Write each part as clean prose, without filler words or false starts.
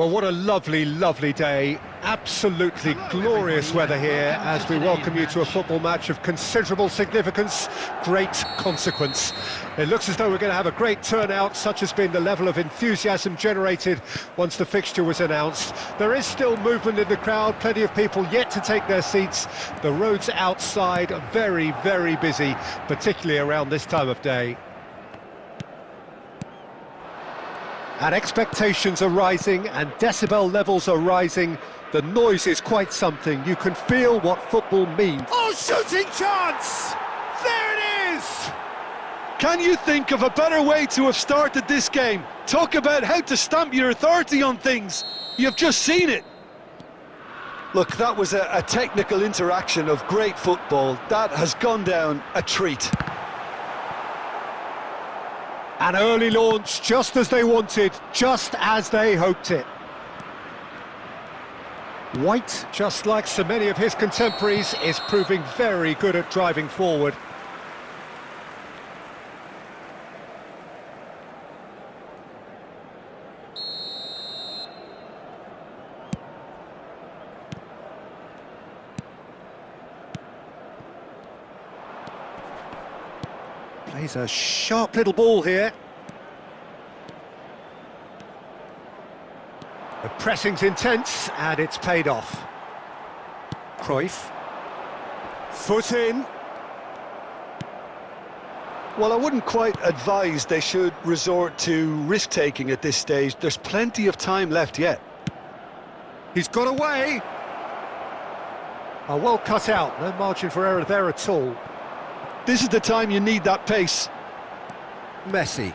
Well, what a lovely, lovely day. Absolutely glorious weather here as we welcome you to a football match of considerable significance, great consequence. It looks as though we're going to have a great turnout, such has been the level of enthusiasm generated once the fixture was announced. There is still movement in the crowd, plenty of people yet to take their seats. The roads outside are very, very busy, particularly around this time of day. And expectations are rising and decibel levels are rising. The noise is quite something. You can feel what football means. Oh, shooting chance! There it is! Can you think of a better way to have started this game? Talk about how to stamp your authority on things. You've just seen it. Look, that was a technical interaction of great football. That has gone down a treat. An early launch, just as they wanted, just as they hoped it. White, just like so many of his contemporaries, is proving very good at driving forward. Plays a sharp little ball here. The pressing's intense, and it's paid off. Cruyff. Foot in. Well, I wouldn't quite advise they should resort to risk-taking at this stage. There's plenty of time left yet. He's got away. Oh, well cut out, no margin for error there at all. This is the time you need that pace. Messi.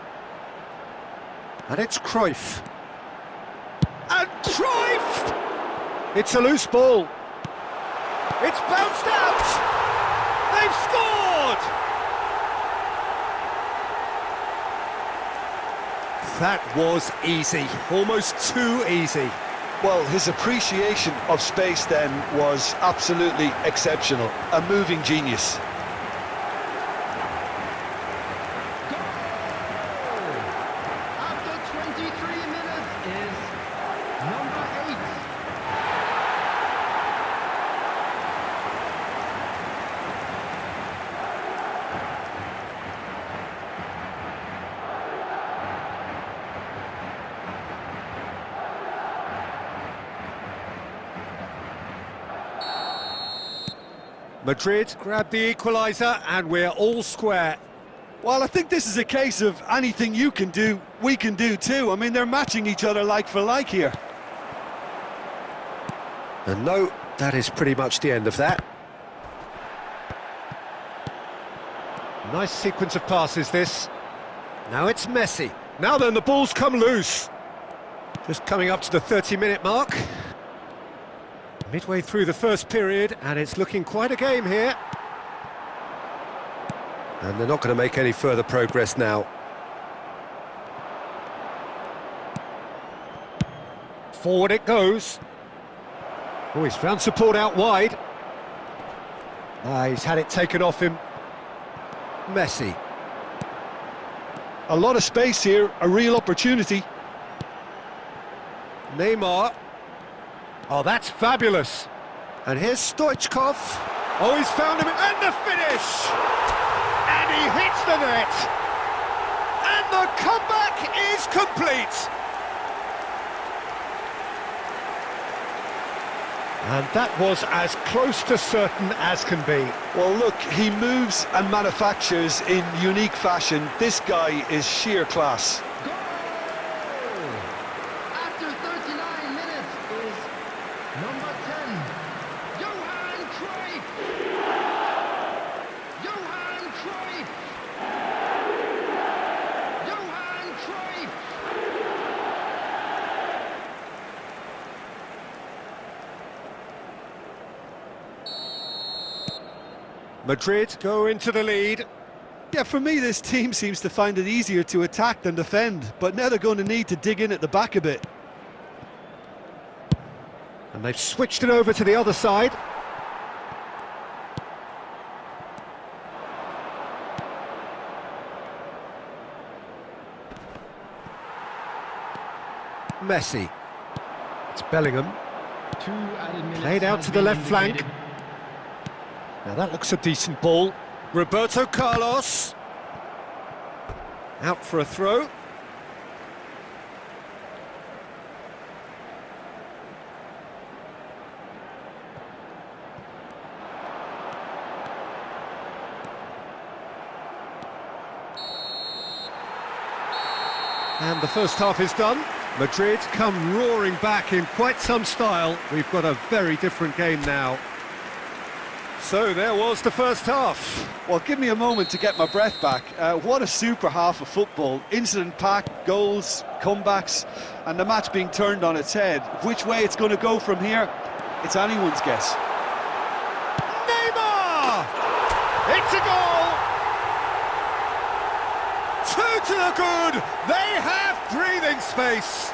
And it's Cruyff. And Cruyff! It's a loose ball. It's bounced out! They've scored! That was easy, almost too easy. Well, his appreciation of space then was absolutely exceptional. A moving genius. Madrid grab the equaliser and we're all square. Well, I think this is a case of anything you can do, we can do too. I mean, they're matching each other like for like here. And no, that is pretty much the end of that. Nice sequence of passes this. Now it's Messi. Now then, the ball's come loose. Just coming up to the 30-minute mark. Midway through the first period, and it's looking quite a game here. And they're not going to make any further progress now. Forward it goes. Oh, he's found support out wide. He's had it taken off him. Messi. A lot of space here, a real opportunity. Neymar. Oh, that's fabulous. And here's Stoichkov. Oh, he's found him, and the finish! And he hits the net! And the comeback is complete! And that was as close to certain as can be. Well, look, he moves and manufactures in unique fashion. This guy is sheer class. After 39 minutes is number 10, Johan Cruyff! Johan Cruyff! Johan Cruyff! Madrid go into the lead. Yeah, for me, this team seems to find it easier to attack than defend, but now they're going to need to dig in at the back a bit. And they've switched it over to the other side. Messi. Bellingham. 2 added minutes Played out has to the been left flank. indicated. Now that looks a decent ball. Roberto Carlos. Out for a throw. And the first half is done. Madrid come roaring back in quite some style. We've got a very different game now. So there was the first half. Well, give me a moment to get my breath back. What a super half of football. Incident-packed, goals, comebacks, and the match being turned on its head. Which way it's going to go from here, it's anyone's guess. Neymar! It's a goal! 2 to the good! They have breathing space!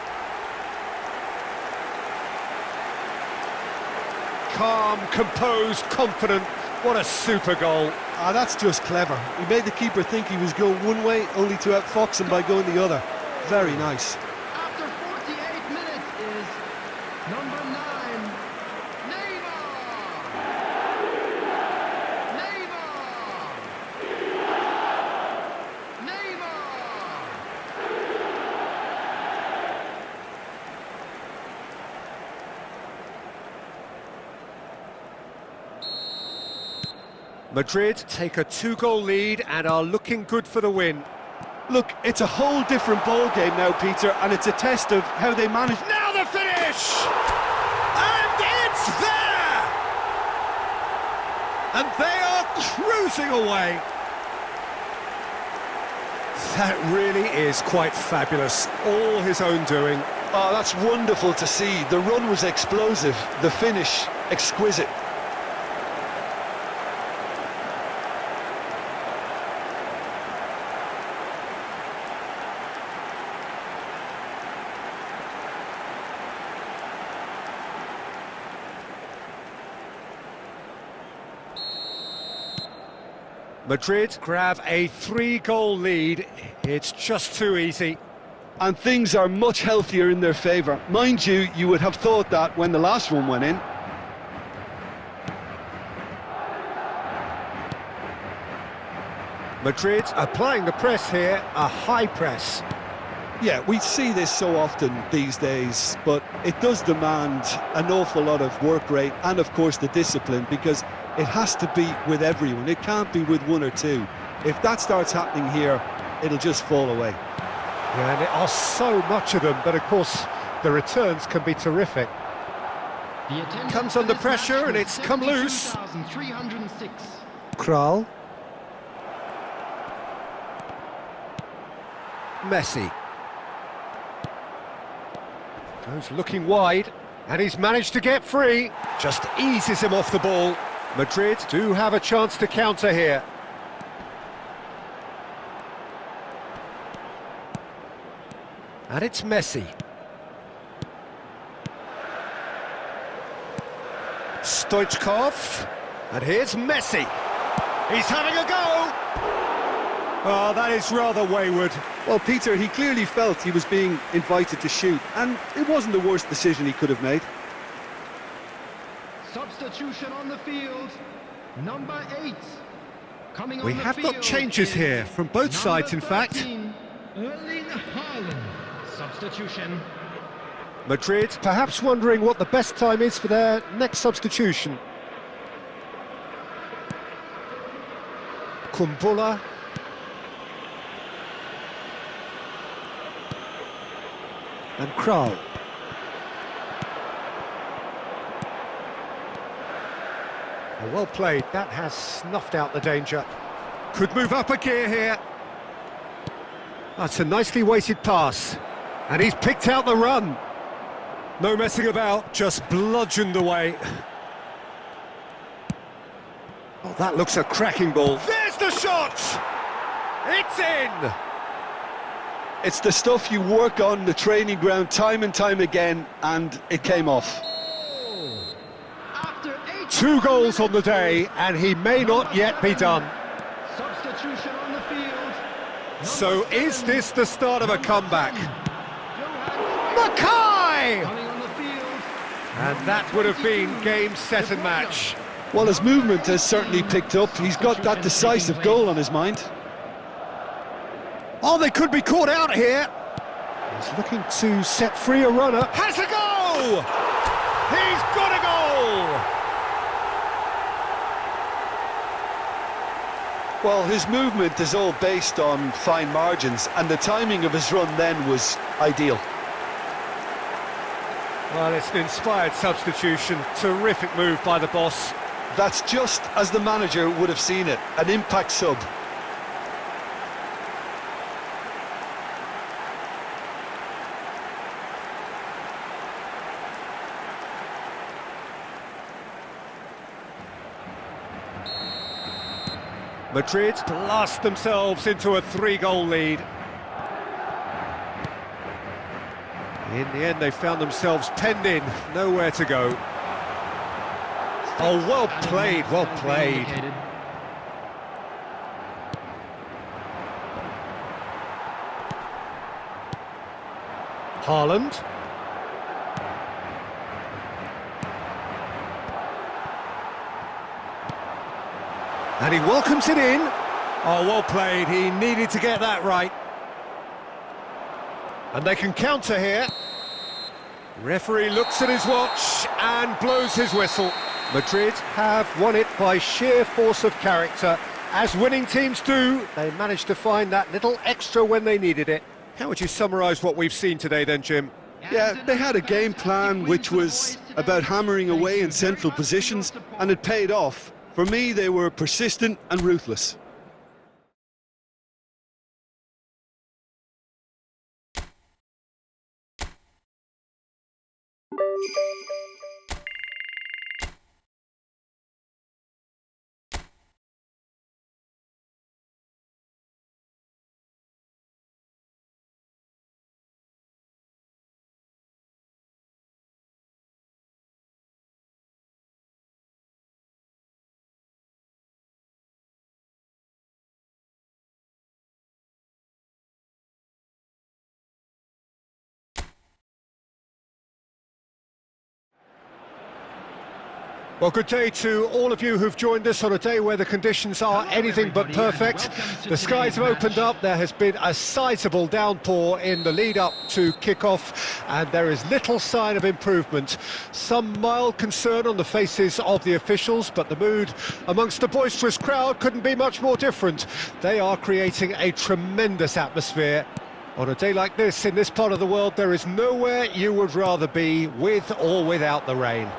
Calm, composed, confident. What a super goal. Ah, that's just clever. He made the keeper think he was going one way, only to outfox him by going the other. Very nice. After 48 minutes is number 9, Neymar! Neymar! Neymar! Madrid take a 2-goal lead and are looking good for the win. Look, it's a whole different ball game now, Peter, and it's a test of how they manage. Now the finish! And it's there! And they are cruising away. That really is quite fabulous. All his own doing. Oh, that's wonderful to see. The run was explosive, the finish exquisite. Madrid grab a 3-goal lead. It's just too easy. And things are much healthier in their favour. Mind you, you would have thought that when the last one went in. Madrid applying the press here, a high press. Yeah, we see this so often these days, but it does demand an awful lot of work rate and, of course, the discipline, because it has to be with everyone. It can't be with one or two. If that starts happening here, it'll just fall away. Yeah, and there are so much of them, but of course the returns can be terrific. The attendance Comes for under this pressure match and was it's come loose. 72,306. Kral. Messi. Goes looking wide, and he's managed to get free. Just eases him off the ball. Madrid do have a chance to counter here. And it's Messi. Stoichkov. And here's Messi. He's having a go. Oh, that is rather wayward. Well, Peter, he clearly felt he was being invited to shoot, and it wasn't the worst decision he could have made. Substitution on the field, number 8. Coming We on the have field got changes is here from both sides, in fact. 13, Erling Haaland. Substitution. Madrid perhaps wondering what the best time is for their next substitution. Kumbula. And Kral. Well played, that has snuffed out the danger. Could move up a gear here. That's a nicely weighted pass. And he's picked out the run. No messing about, just bludgeoned away. Oh, that looks a cracking ball. There's the shot! It's in! It's the stuff you work on the training ground time and time again, and it came off. After 2 goals on the day, and he may not yet be done. Substitution on the field. So is this the start of a comeback? Johan Mackay! coming on the field. And that would have been game, set and match. Well, his movement has certainly picked up. He's got that decisive goal on his mind. Oh, they could be caught out here. He's looking to set free a runner. Has a goal! He's got a goal! Well, his movement is all based on fine margins, and the timing of his run then was ideal. Well, it's an inspired substitution. Terrific move by the boss. That's just as the manager would have seen it, an impact sub. Madrid blast themselves into a 3-goal lead. In the end, they found themselves penned in, nowhere to go. Oh, well played, well played. Haaland. And he welcomes it in. Oh, well played. He needed to get that right. And they can counter here. Referee looks at his watch and blows his whistle. Madrid have won it by sheer force of character. As winning teams do, they managed to find that little extra when they needed it. How would you summarise what we've seen today then, Jim? Yeah, they had a game plan which was about hammering away in central positions, and it paid off. For me, they were persistent and ruthless. Well, good day to all of you who've joined us on a day where the conditions are anything but perfect. The skies have opened up, there has been a sizable downpour in the lead-up to kick-off, and there is little sign of improvement. Some mild concern on the faces of the officials, but the mood amongst the boisterous crowd couldn't be much more different. They are creating a tremendous atmosphere. On a day like this, in this part of the world, there is nowhere you would rather be, with or without the rain.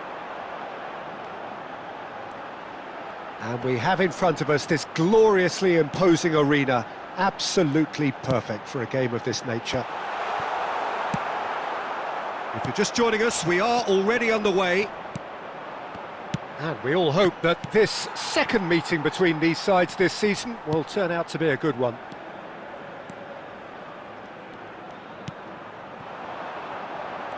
And we have in front of us this gloriously imposing arena, absolutely perfect for a game of this nature. If you're just joining us, we are already underway. And we all hope that this second meeting between these sides this season will turn out to be a good one.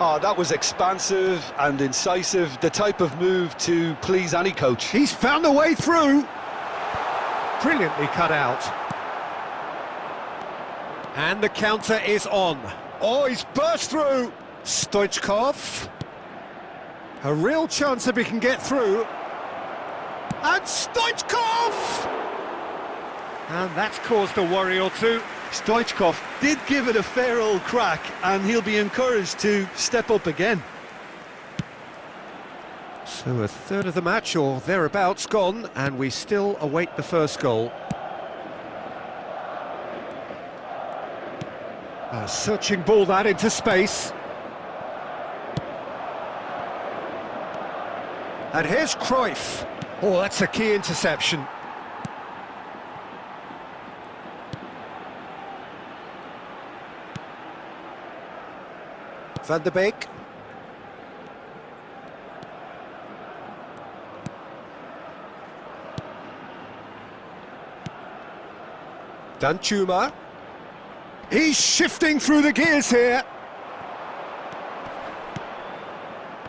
Oh, that was expansive and incisive, the type of move to please any coach. He's found a way through. Brilliantly cut out. And the counter is on. Oh, he's burst through. Stoichkov. A real chance if he can get through. And Stoichkov! And that's caused a worry or two. Stoichkov did give it a fair old crack, and he'll be encouraged to step up again. So a third of the match, or thereabouts, gone, and we still await the first goal. A searching ball that into space. And here's Cruyff. Oh, that's a key interception. Van der Beek. Danchuma. He's shifting through the gears here.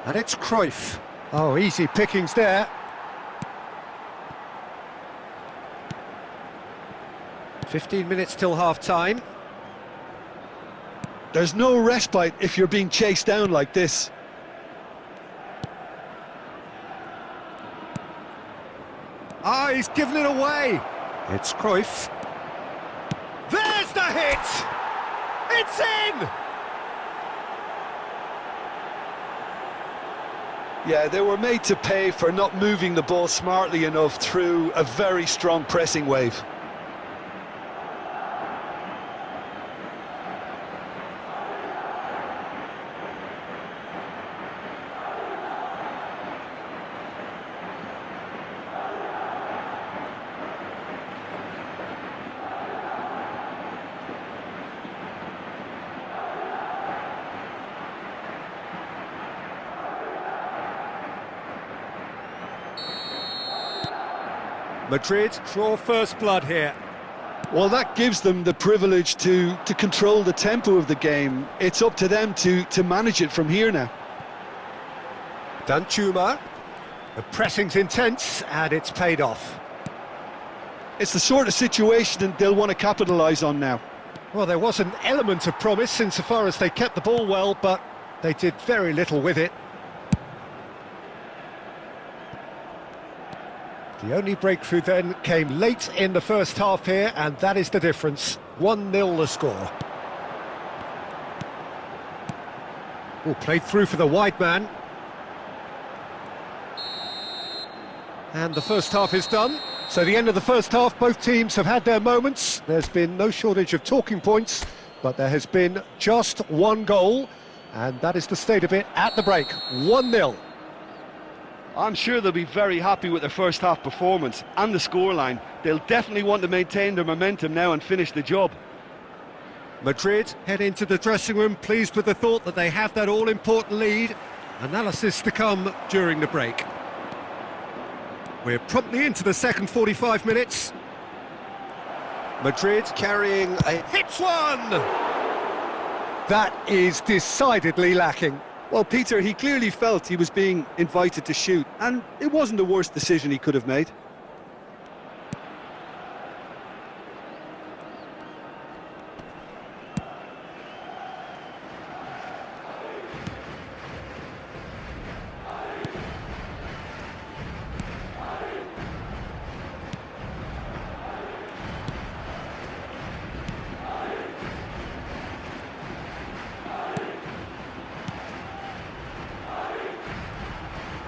And it's Cruyff. Oh, easy pickings there. "15 minutes till half-time. There's no respite if you're being chased down like this. he's given it away. It's Cruyff. There's the hit! It's in! Yeah, they were made to pay for not moving the ball smartly enough through a very strong pressing wave. Madrid draw first blood here. Well, that gives them the privilege to control the tempo of the game. It's up to them to manage it from here now. Danjuma. The pressing's intense and it's paid off. It's the sort of situation that they'll want to capitalise on now. Well, there was an element of promise insofar as they kept the ball well, but they did very little with it. The only breakthrough then came late in the first half here, and that is the difference. 1-0 the score. Oh, played through for the wide man. And the first half is done. So the end of the first half, both teams have had their moments. There's been no shortage of talking points, but there has been just one goal, and that is the state of it at the break. 1-0. I'm sure they'll be very happy with their first half performance and the scoreline. They'll definitely want to maintain their momentum now and finish the job. Madrid head into the dressing room pleased with the thought that they have that all-important lead. Analysis to come during the break. We're promptly into the second 45 minutes. Madrid carrying a hits one! That is decidedly lacking. Well, Peter, he clearly felt he was being invited to shoot, and it wasn't the worst decision he could have made.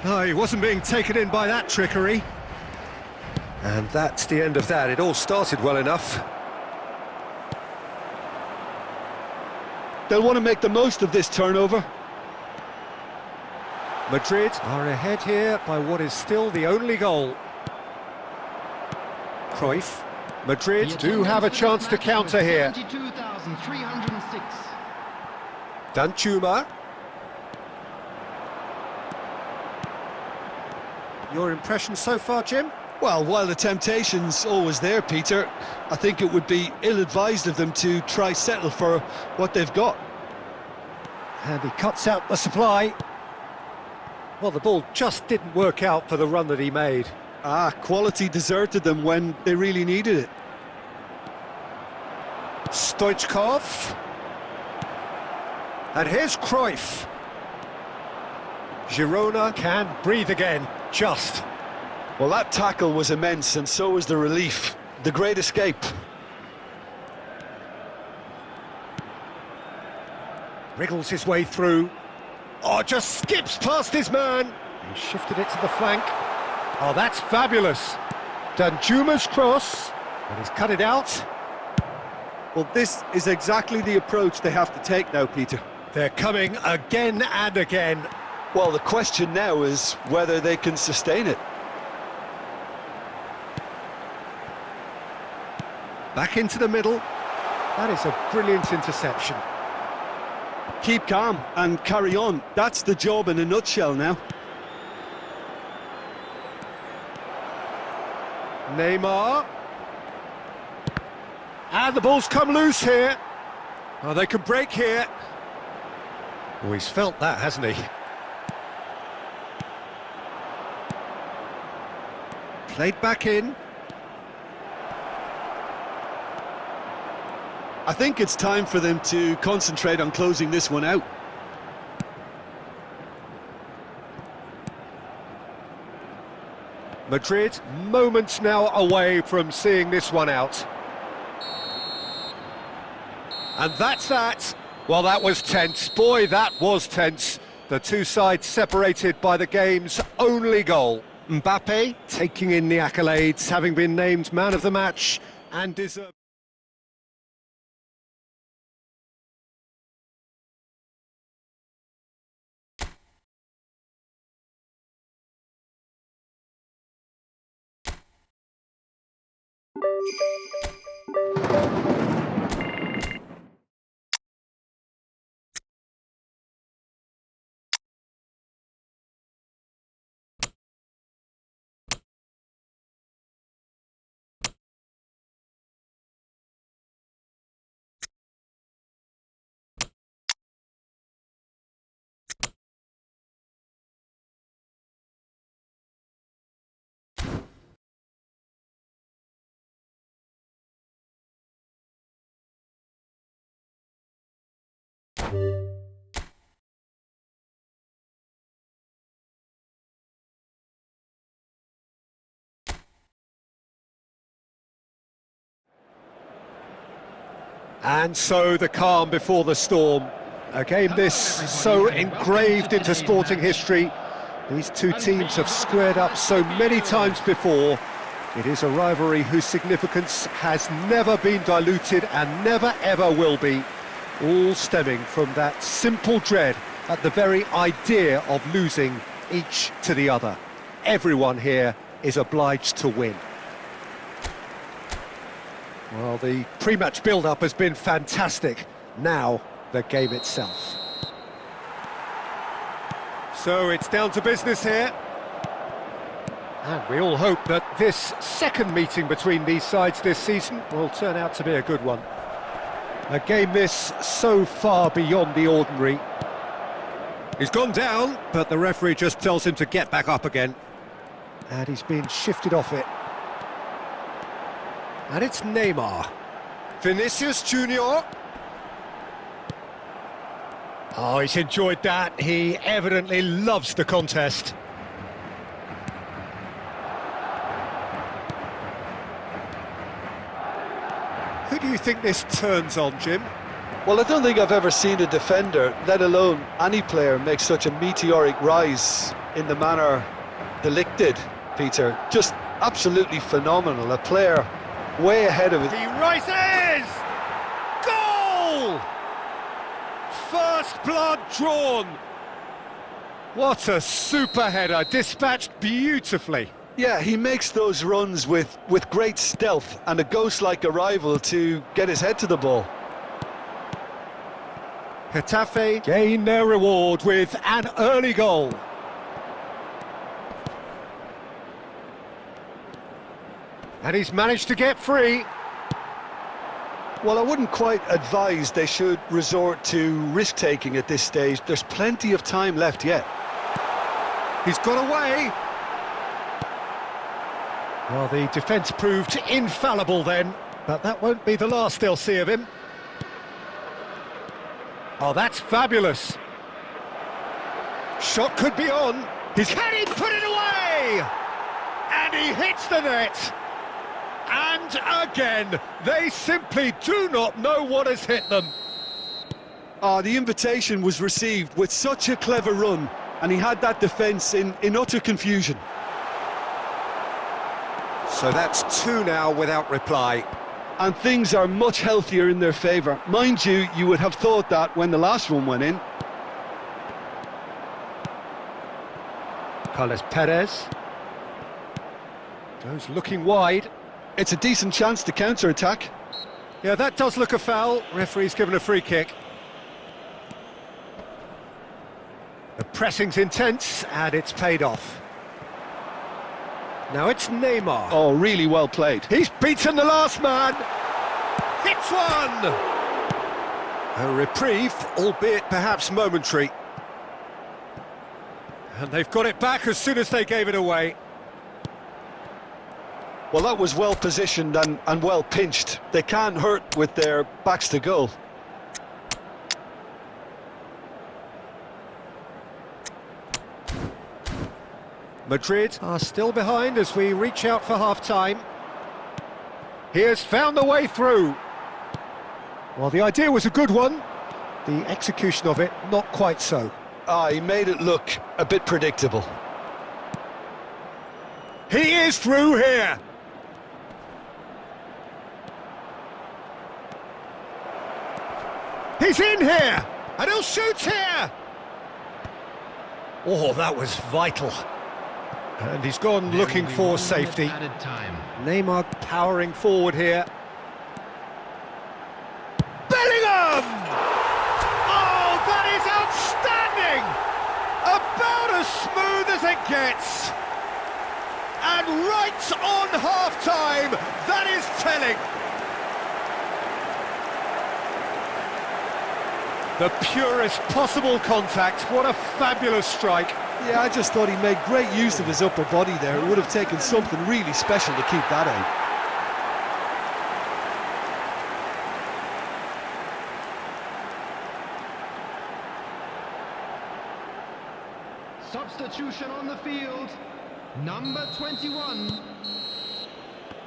Oh, he wasn't being taken in by that trickery. And that's the end of that. It all started well enough. They'll want to make the most of this turnover. Madrid are ahead here by what is still the only goal. Cruyff. Madrid do have a chance to counter here. 22,306. Danjuma. Your impression so far, Jim? Well, while the temptation's always there, Peter, I think it would be ill-advised of them to try settle for what they've got. And he cuts out the supply. Well, the ball just didn't work out for the run that he made. Quality deserted them when they really needed it. Stoichkov. And here's Cruyff. Girona can breathe again, just. Well, that tackle was immense, and so was the relief. The great escape. Wriggles his way through. Oh, just skips past his man. He shifted it to the flank. Oh, that's fabulous. Danjuma's cross, and he's cut it out. Well, this is exactly the approach they have to take now, Peter. They're coming again and again. Well, the question now is whether they can sustain it. Back into the middle. That is a brilliant interception. Keep calm and carry on. That's the job in a nutshell now. Neymar. And the ball's come loose here. Oh, they can break here. Oh, he's felt that, hasn't he? Played back in. I think it's time for them to concentrate on closing this one out. Madrid, moments now away from seeing this one out. And that's that. Well, that was tense. Boy, that was tense. The two sides separated by the game's only goal. Mbappe taking in the accolades, having been named man of the match and deserved. And so the calm before the storm. A game this so engraved into sporting history. These two teams have squared up so many times before. It is a rivalry whose significance has never been diluted and never ever will be. All stemming from that simple dread at the very idea of losing each to the other. Everyone here is obliged to win. Well, the pre-match build-up has been fantastic. Now, the game itself. So it's down to business here. And we all hope that this second meeting between these sides this season will turn out to be a good one. A game this so far beyond the ordinary. He's gone down, but the referee just tells him to get back up again. And he's been shifted off it. And it's Neymar. Vinicius Junior. Oh, he's enjoyed that. He evidently loves the contest. Who do you think this turns on, Jim? Well, I don't think I've ever seen a defender, let alone any player, make such a meteoric rise in the manner the Lick did, Peter. Just absolutely phenomenal. A player way ahead of it. He rises! Goal! First blood drawn. What a super header, dispatched beautifully. Yeah, he makes those runs with great stealth and a ghost-like arrival to get his head to the ball. Getafe gain their reward with an early goal. And he's managed to get free. Well, I wouldn't quite advise they should resort to risk-taking at this stage. There's plenty of time left yet. He's got away. Well, the defence proved infallible then, but that won't be the last they'll see of him. Oh, that's fabulous. Shot could be on. Can he put it away? And he hits the net. And again, they simply do not know what has hit them. The invitation was received with such a clever run, and he had that defence in utter confusion. So that's two now without reply. And things are much healthier in their favour. Mind you, you would have thought that when the last one went in. Carlos Perez goes looking wide. It's a decent chance to counter-attack. Yeah, that does look a foul. Referee's given a free kick. The pressing's intense, and it's paid off. Now it's Neymar. Oh, really well played. He's beaten the last man. Hits one. A reprieve, albeit perhaps momentary. And they've got it back as soon as they gave it away. Well, that was well positioned and well pinched. They can't hurt with their backs to goal. Madrid are still behind as we reach out for half-time. He has found the way through. Well, the idea was a good one. The execution of it, not quite so. He made it look a bit predictable. He is through here. He's in here, and he'll shoot here. Oh, that was vital. And he's gone looking for safety. Neymar powering forward here. Bellingham! Oh, that is outstanding! About as smooth as it gets. And right on half-time, that is telling. The purest possible contact. What a fabulous strike. Yeah, I just thought he made great use of his upper body there. It would have taken something really special to keep that out. Substitution on the field, number 21.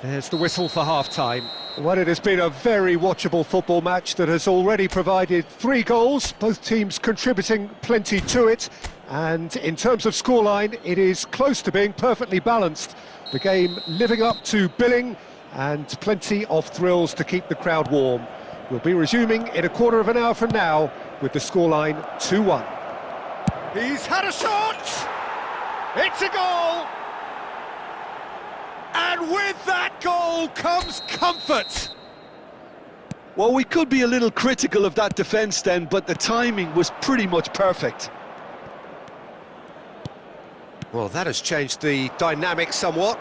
There's the whistle for half-time. Well, it has been a very watchable football match that has already provided 3 goals, both teams contributing plenty to it. And in terms of scoreline, it is close to being perfectly balanced. The game living up to billing and plenty of thrills to keep the crowd warm. We'll be resuming in a quarter of an hour from now with the scoreline 2-1. He's had a shot! It's a goal! And with that goal comes comfort! Well, we could be a little critical of that defence then, but the timing was pretty much perfect. Well, that has changed the dynamic somewhat.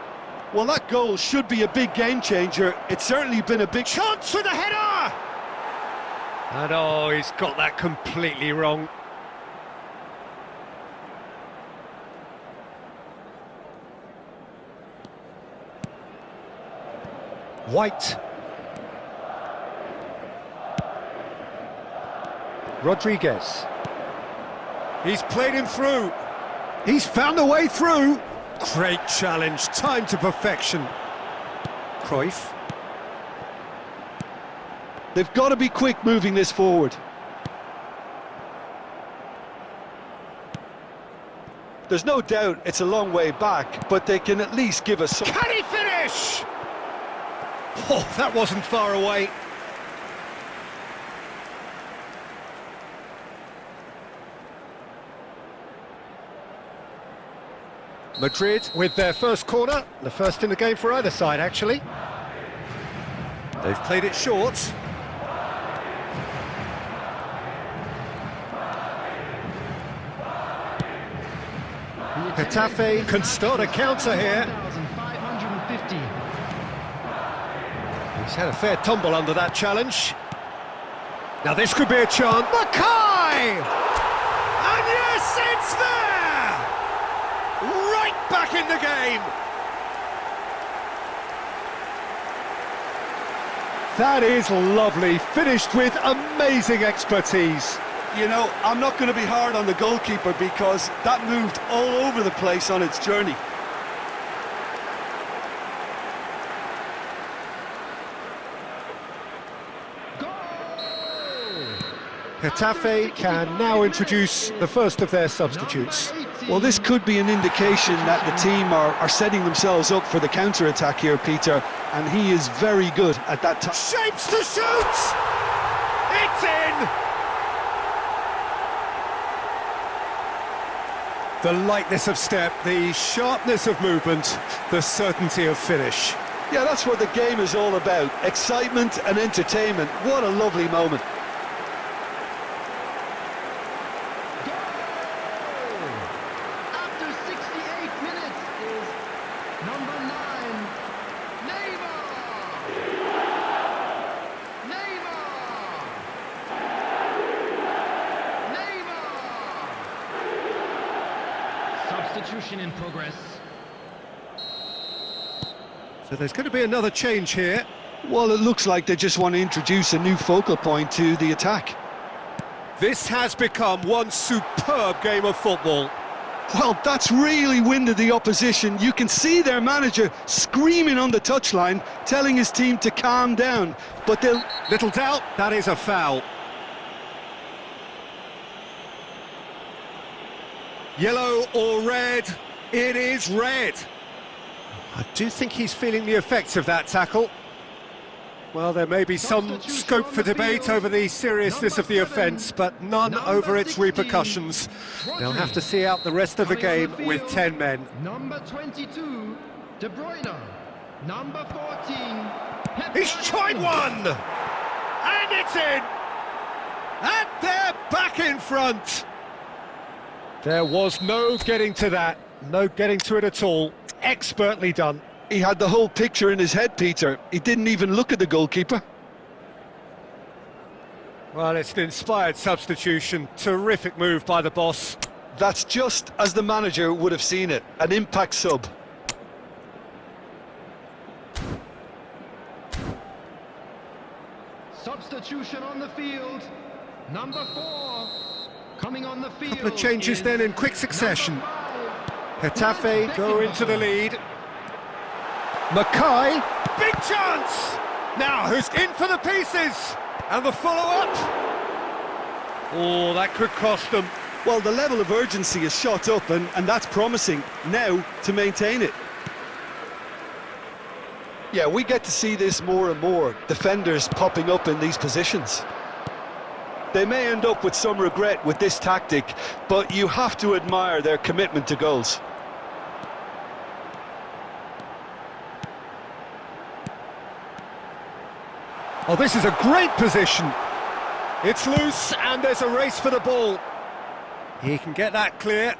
Well, that goal should be a big game changer. It's certainly been a big Chance with a header! And oh, he's got that completely wrong. White. Rodriguez. He's played him through. He's found a way through. Great challenge, time to perfection. Cruyff. They've got to be quick moving this forward. There's no doubt it's a long way back, but they can at least give us some... Can he finish? Oh, that wasn't far away. Madrid with their first corner, the first in the game for either side, actually. They've played it short. Getafe can start a counter here. 550. He's had a fair tumble under that challenge. Now this could be a chance. Mackay! And yes, it's there! Right back in the game! That is lovely, finished with amazing expertise. You know, I'm not going to be hard on the goalkeeper because that moved all over the place on its journey. Getafe can now introduce the first of their substitutes. Well, this could be an indication that the team are setting themselves up for the counter-attack here, Peter, and he is very good at that time. Shapes to shoot! It's in! The lightness of step, the sharpness of movement, the certainty of finish. Yeah, that's what the game is all about. Excitement and entertainment. What a lovely moment. After 68 minutes is number 9, Neymar! Neymar! Neymar! Substitution in progress. So there's going to be another change here. Well, it looks like they just want to introduce a new focal point to the attack. This has become one superb game of football. Well, that's really winded the opposition. You can see their manager screaming on the touchline, telling his team to calm down, but they'll... Little doubt, that is a foul. Yellow or red? It is red. I do think he's feeling the effects of that tackle. Well, there may be some scope for debate over the seriousness of the offence, but none over its repercussions. They'll have to see out the rest of the game with 10 men. Number 22, De Bruyne. Number 14, He's tried one! And it's in! And they're back in front! There was no getting to that, no getting to it at all. Expertly done. He had the whole picture in his head, Peter. He didn't even look at the goalkeeper. Well, it's an inspired substitution. Terrific move by the boss. That's just as the manager would have seen it. An impact sub. substitution on the field. Number 4, coming on the field. Couple of changes then in quick succession. Getafe go into the lead. Mackay, big chance! Now, who's in for the pieces? And the follow-up? Oh, that could cost them. Well, the level of urgency is shot up, and that's promising. Now, to maintain it. Yeah, we get to see this more and more, defenders popping up in these positions. They may end up with some regret with this tactic, but you have to admire their commitment to goals. Oh, this is a great position. It's loose, and there's a race for the ball. He can get that clear.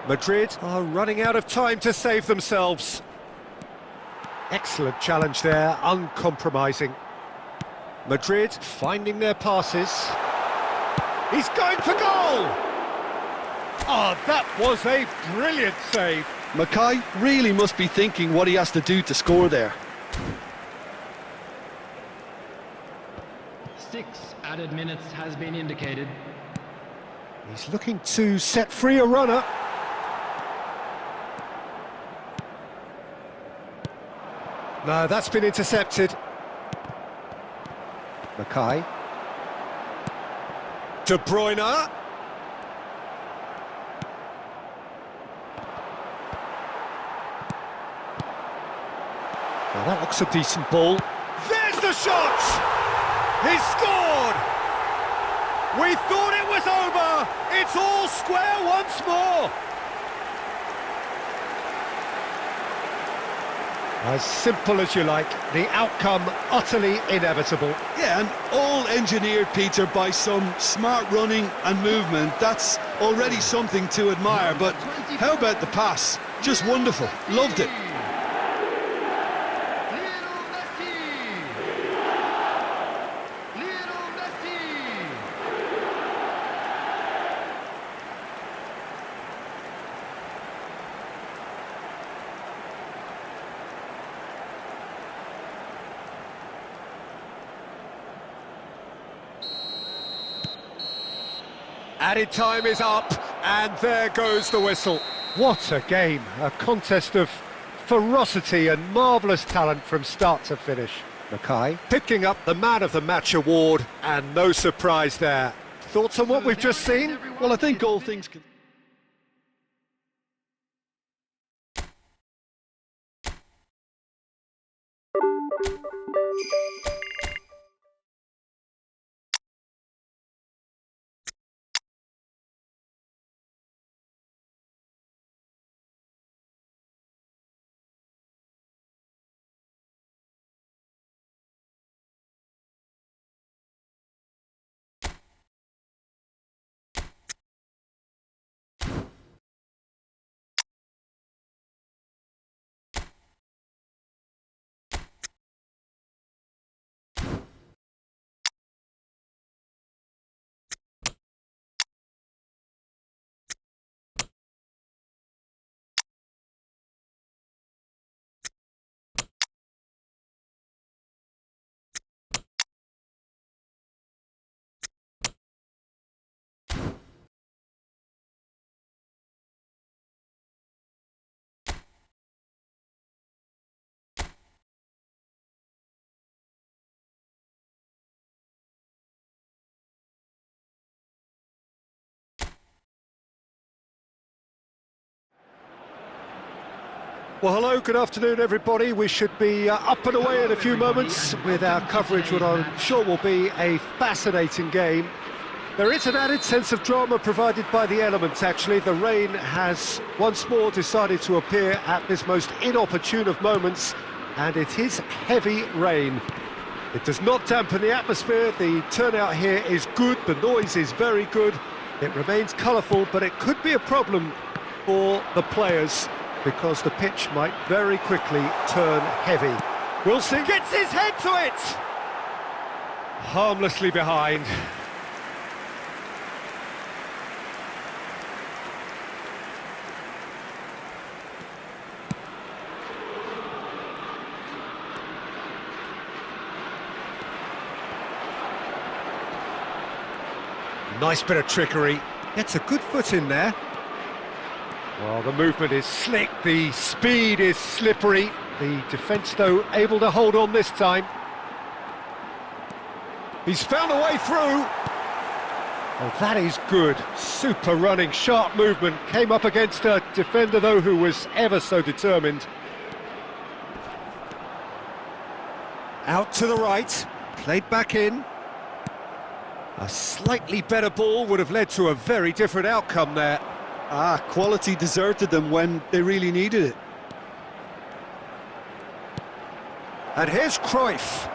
Madrid are running out of time to save themselves. Excellent challenge there, uncompromising. Madrid finding their passes. He's going for goal! Oh, that was a brilliant save. Mackay really must be thinking what he has to do to score there. 6 added minutes has been indicated. He's looking to set free a runner. No, that's been intercepted. Mackay. De Bruyne. Now that looks a decent ball. There's the shot! He scored! We thought it was over! It's all square once more! As simple as you like, the outcome utterly inevitable. Yeah, and all engineered, Peter, by some smart running and movement. That's already something to admire, but how about the pass? Just wonderful. Loved it. Added time is up, and there goes the whistle. What a game, a contest of ferocity and marvellous talent from start to finish. Mackay picking up the Man of the Match award, and no surprise there. Thoughts on what we've just seen? Well, I think all things can... Well, hello, good afternoon, everybody. We should be up and away in a few moments with our coverage, what I'm sure will be a fascinating game. There is an added sense of drama provided by the elements, actually. The rain has once more decided to appear at this most inopportune of moments, and it is heavy rain. It does not dampen the atmosphere, the turnout here is good, the noise is very good, it remains colourful, but it could be a problem for the players, because the pitch might very quickly turn heavy. Wilson Gets his head to it! harmlessly behind. Nice bit of trickery. Gets a good foot in there. Well, the movement is slick, the speed is slippery. The defence, though, able to hold on this time. He's found a way through. Oh, that is good. Super running, sharp movement. Came up against a defender, though, who was ever so determined. Out to the right, played back in. A slightly better ball would have led to a very different outcome there. Quality deserted them when they really needed it. And here's Cruyff.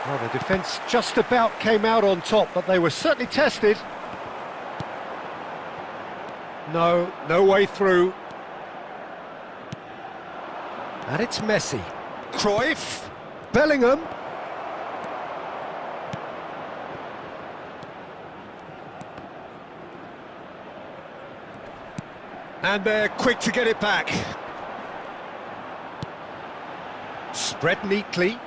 Well, the defence just about came out on top, but they were certainly tested. No way through. And it's Messi. Cruyff. Bellingham. And they're quick to get it back. Spread neatly.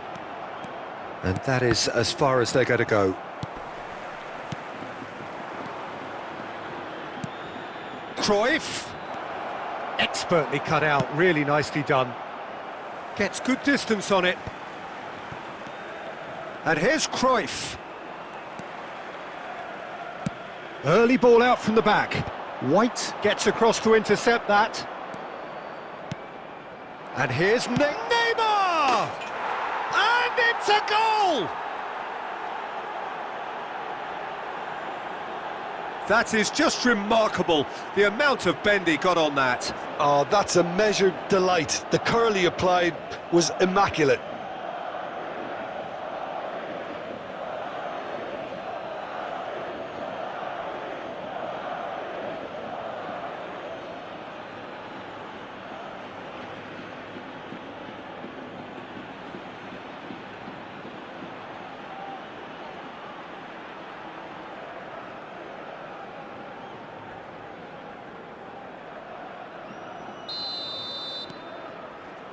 And that is as far as they're going to go. Cruyff. Expertly cut out, really nicely done. Gets good distance on it. And here's Cruyff. Early ball out from the back. White gets across to intercept that. And here's Neymar! And it's a goal! That is just remarkable, the amount of bend he got on that. Oh, that's a measured delight. The curl he applied was immaculate.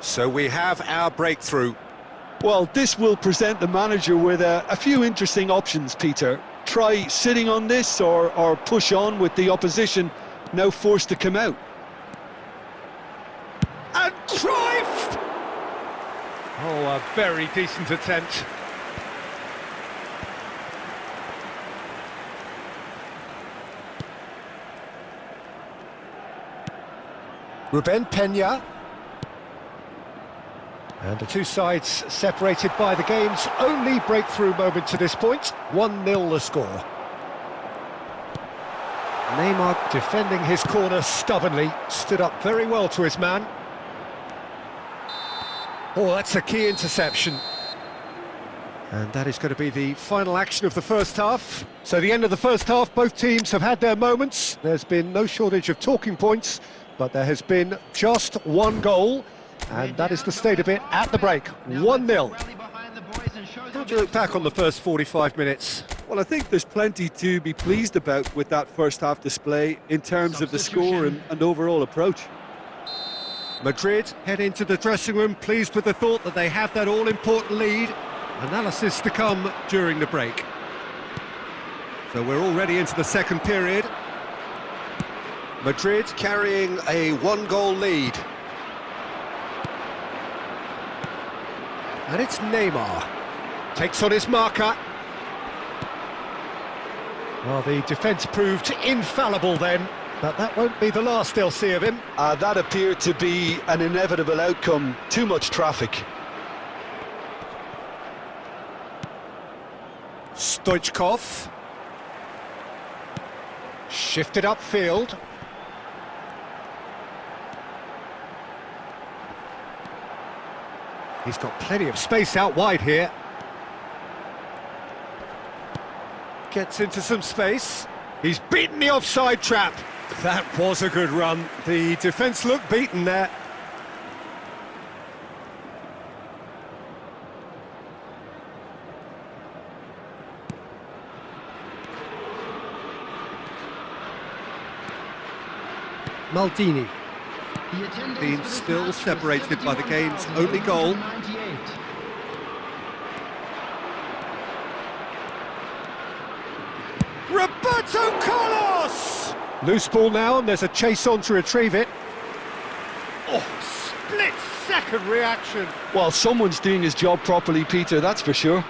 So we have our breakthrough. Well, this will present the manager with a few interesting options, Peter. Try sitting on this or push on with the opposition now forced to come out. And Cruyff! Oh, a very decent attempt. Ruben Peña. And the two sides separated by the game's only breakthrough moment to this point. 1-0 the score. Neymar defending his corner stubbornly, stood up very well to his man. Oh, that's a key interception. And that is going to be the final action of the first half. So the end of the first half, both teams have had their moments. There's been no shortage of talking points, but there has been just one goal. And that is the state of it at the break, 1-0. How do you look back on the first 45 minutes? Well, I think there's plenty to be pleased about with that first half display in terms of the score and overall approach. Madrid head into the dressing room pleased with the thought that they have that all-important lead. Analysis to come during the break. So we're already into the second period. Madrid carrying a one-goal lead. And it's Neymar. Takes on his marker. Well, the defence proved infallible then. But that won't be the last they'll see of him. That appeared to be an inevitable outcome. Too much traffic. Stoichkov. Shifted upfield. He's got plenty of space out wide here. Gets into some space. He's beaten the offside trap. That was a good run. The defence looked beaten there. Maldini. Being still separated by the game's only goal. Roberto Carlos! Loose ball now, and there's a chase on to retrieve it. Oh, split-second reaction. Well, someone's doing his job properly, Peter, that's for sure.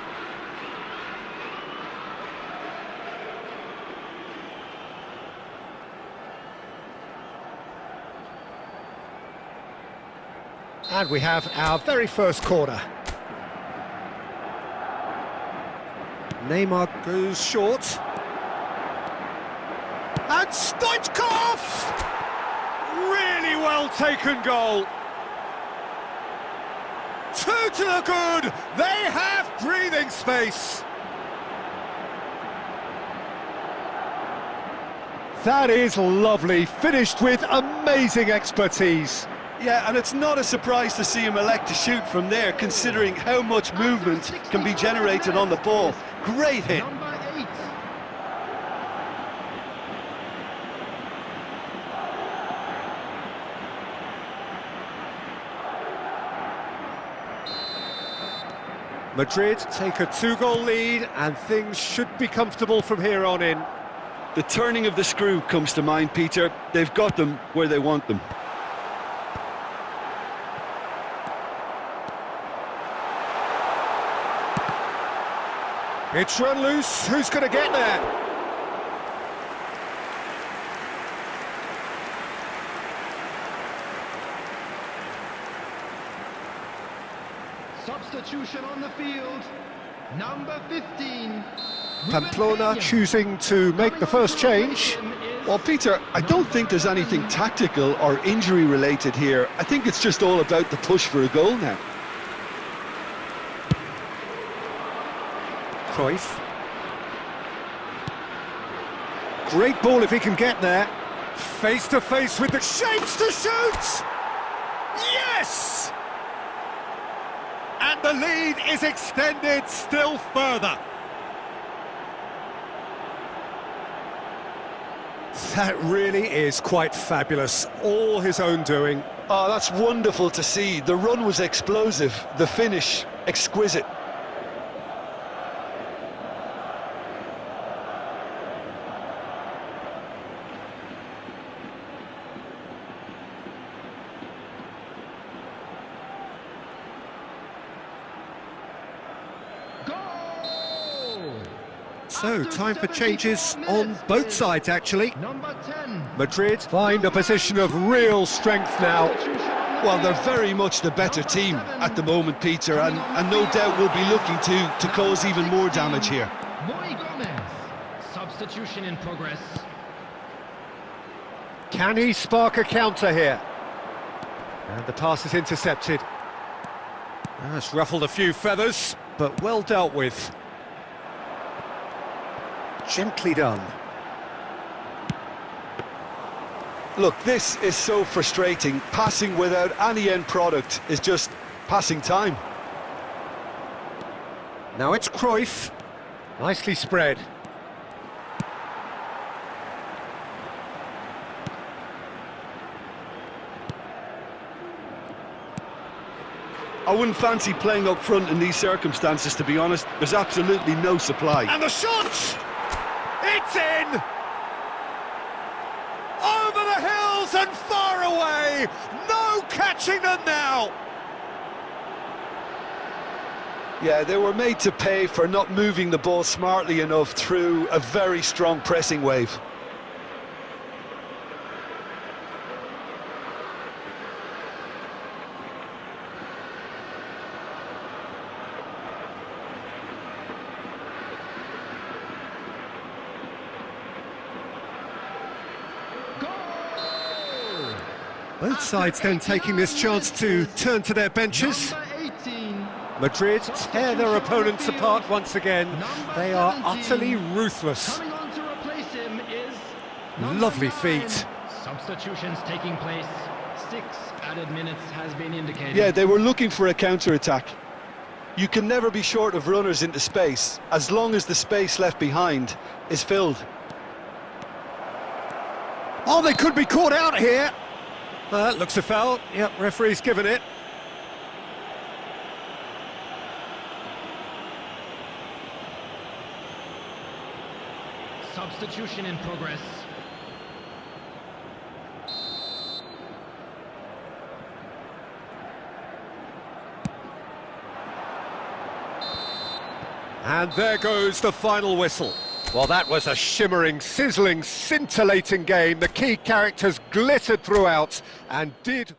And we have our very first corner. Neymar goes short. And Stoichkov! Really well taken goal. 2 to the good. They have breathing space. That is lovely, finished with amazing expertise. Yeah, and it's not a surprise to see him elect to shoot from there, considering how much movement can be generated on the ball. Great hit. Number 8. Madrid take a 2-goal lead, and things should be comfortable from here on in. The turning of the screw comes to mind, Peter. They've got them where they want them. It's run loose. Who's going to get there? Substitution on the field. Number 15. Pamplona choosing to make the first change. Well, Peter, I don't think there's anything tactical or injury related here. I think it's just all about the push for a goal now. Cruyff. Great ball if he can get there. Face to face with the shapes to shoot! Yes! And the lead is extended still further. That really is quite fabulous. All his own doing. Oh, that's wonderful to see. The run was explosive, the finish exquisite. So, time for changes on both sides, actually. Number 10. Madrid find a position of real strength now. Well, they're very much the better team at the moment, Peter, and no doubt will be looking to cause even more damage here. Boy Gomez. Substitution in progress. Can he spark a counter here? And the pass is intercepted. That's ruffled a few feathers, but well dealt with. Gently done. Look, this is so frustrating. Passing without any end product is just passing time. Now it's Cruyff. Nicely spread. I wouldn't fancy playing up front in these circumstances, to be honest. There's absolutely no supply. And the shot! It's in! Over the hills and far away! No catching them now! Yeah, they were made to pay for not moving the ball smartly enough through a very strong pressing wave. Both sides then taking this chance to turn to their benches. Number 18. Madrid tear their opponents apart once again. They are utterly ruthless. Coming on to replace him is Lovely number 9. feet. Substitutions taking place. 6 added minutes has been indicated. Yeah, they were looking for a counter-attack. You can never be short of runners into space, as long as the space left behind is filled. Oh, they could be caught out here. Looks a foul. Yep, referee's given it. Substitution in progress. And there goes the final whistle. Well, that was a shimmering, sizzling, scintillating game. The key characters glittered throughout and did...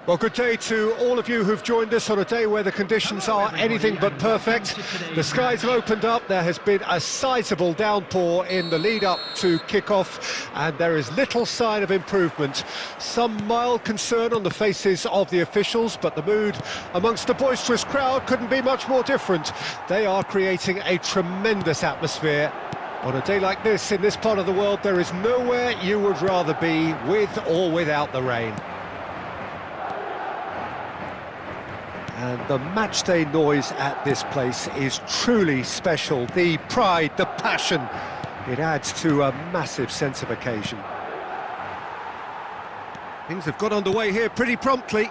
Well, good day to all of you who've joined us on a day where the conditions are anything but perfect. The skies have opened up, there has been a sizable downpour in the lead-up to kick-off, and there is little sign of improvement. Some mild concern on the faces of the officials, but the mood amongst the boisterous crowd couldn't be much more different. They are creating a tremendous atmosphere. On a day like this, in this part of the world, there is nowhere you would rather be, with or without the rain. And the matchday noise at this place is truly special. The pride, the passion, it adds to a massive sense of occasion. Things have got underway here pretty promptly.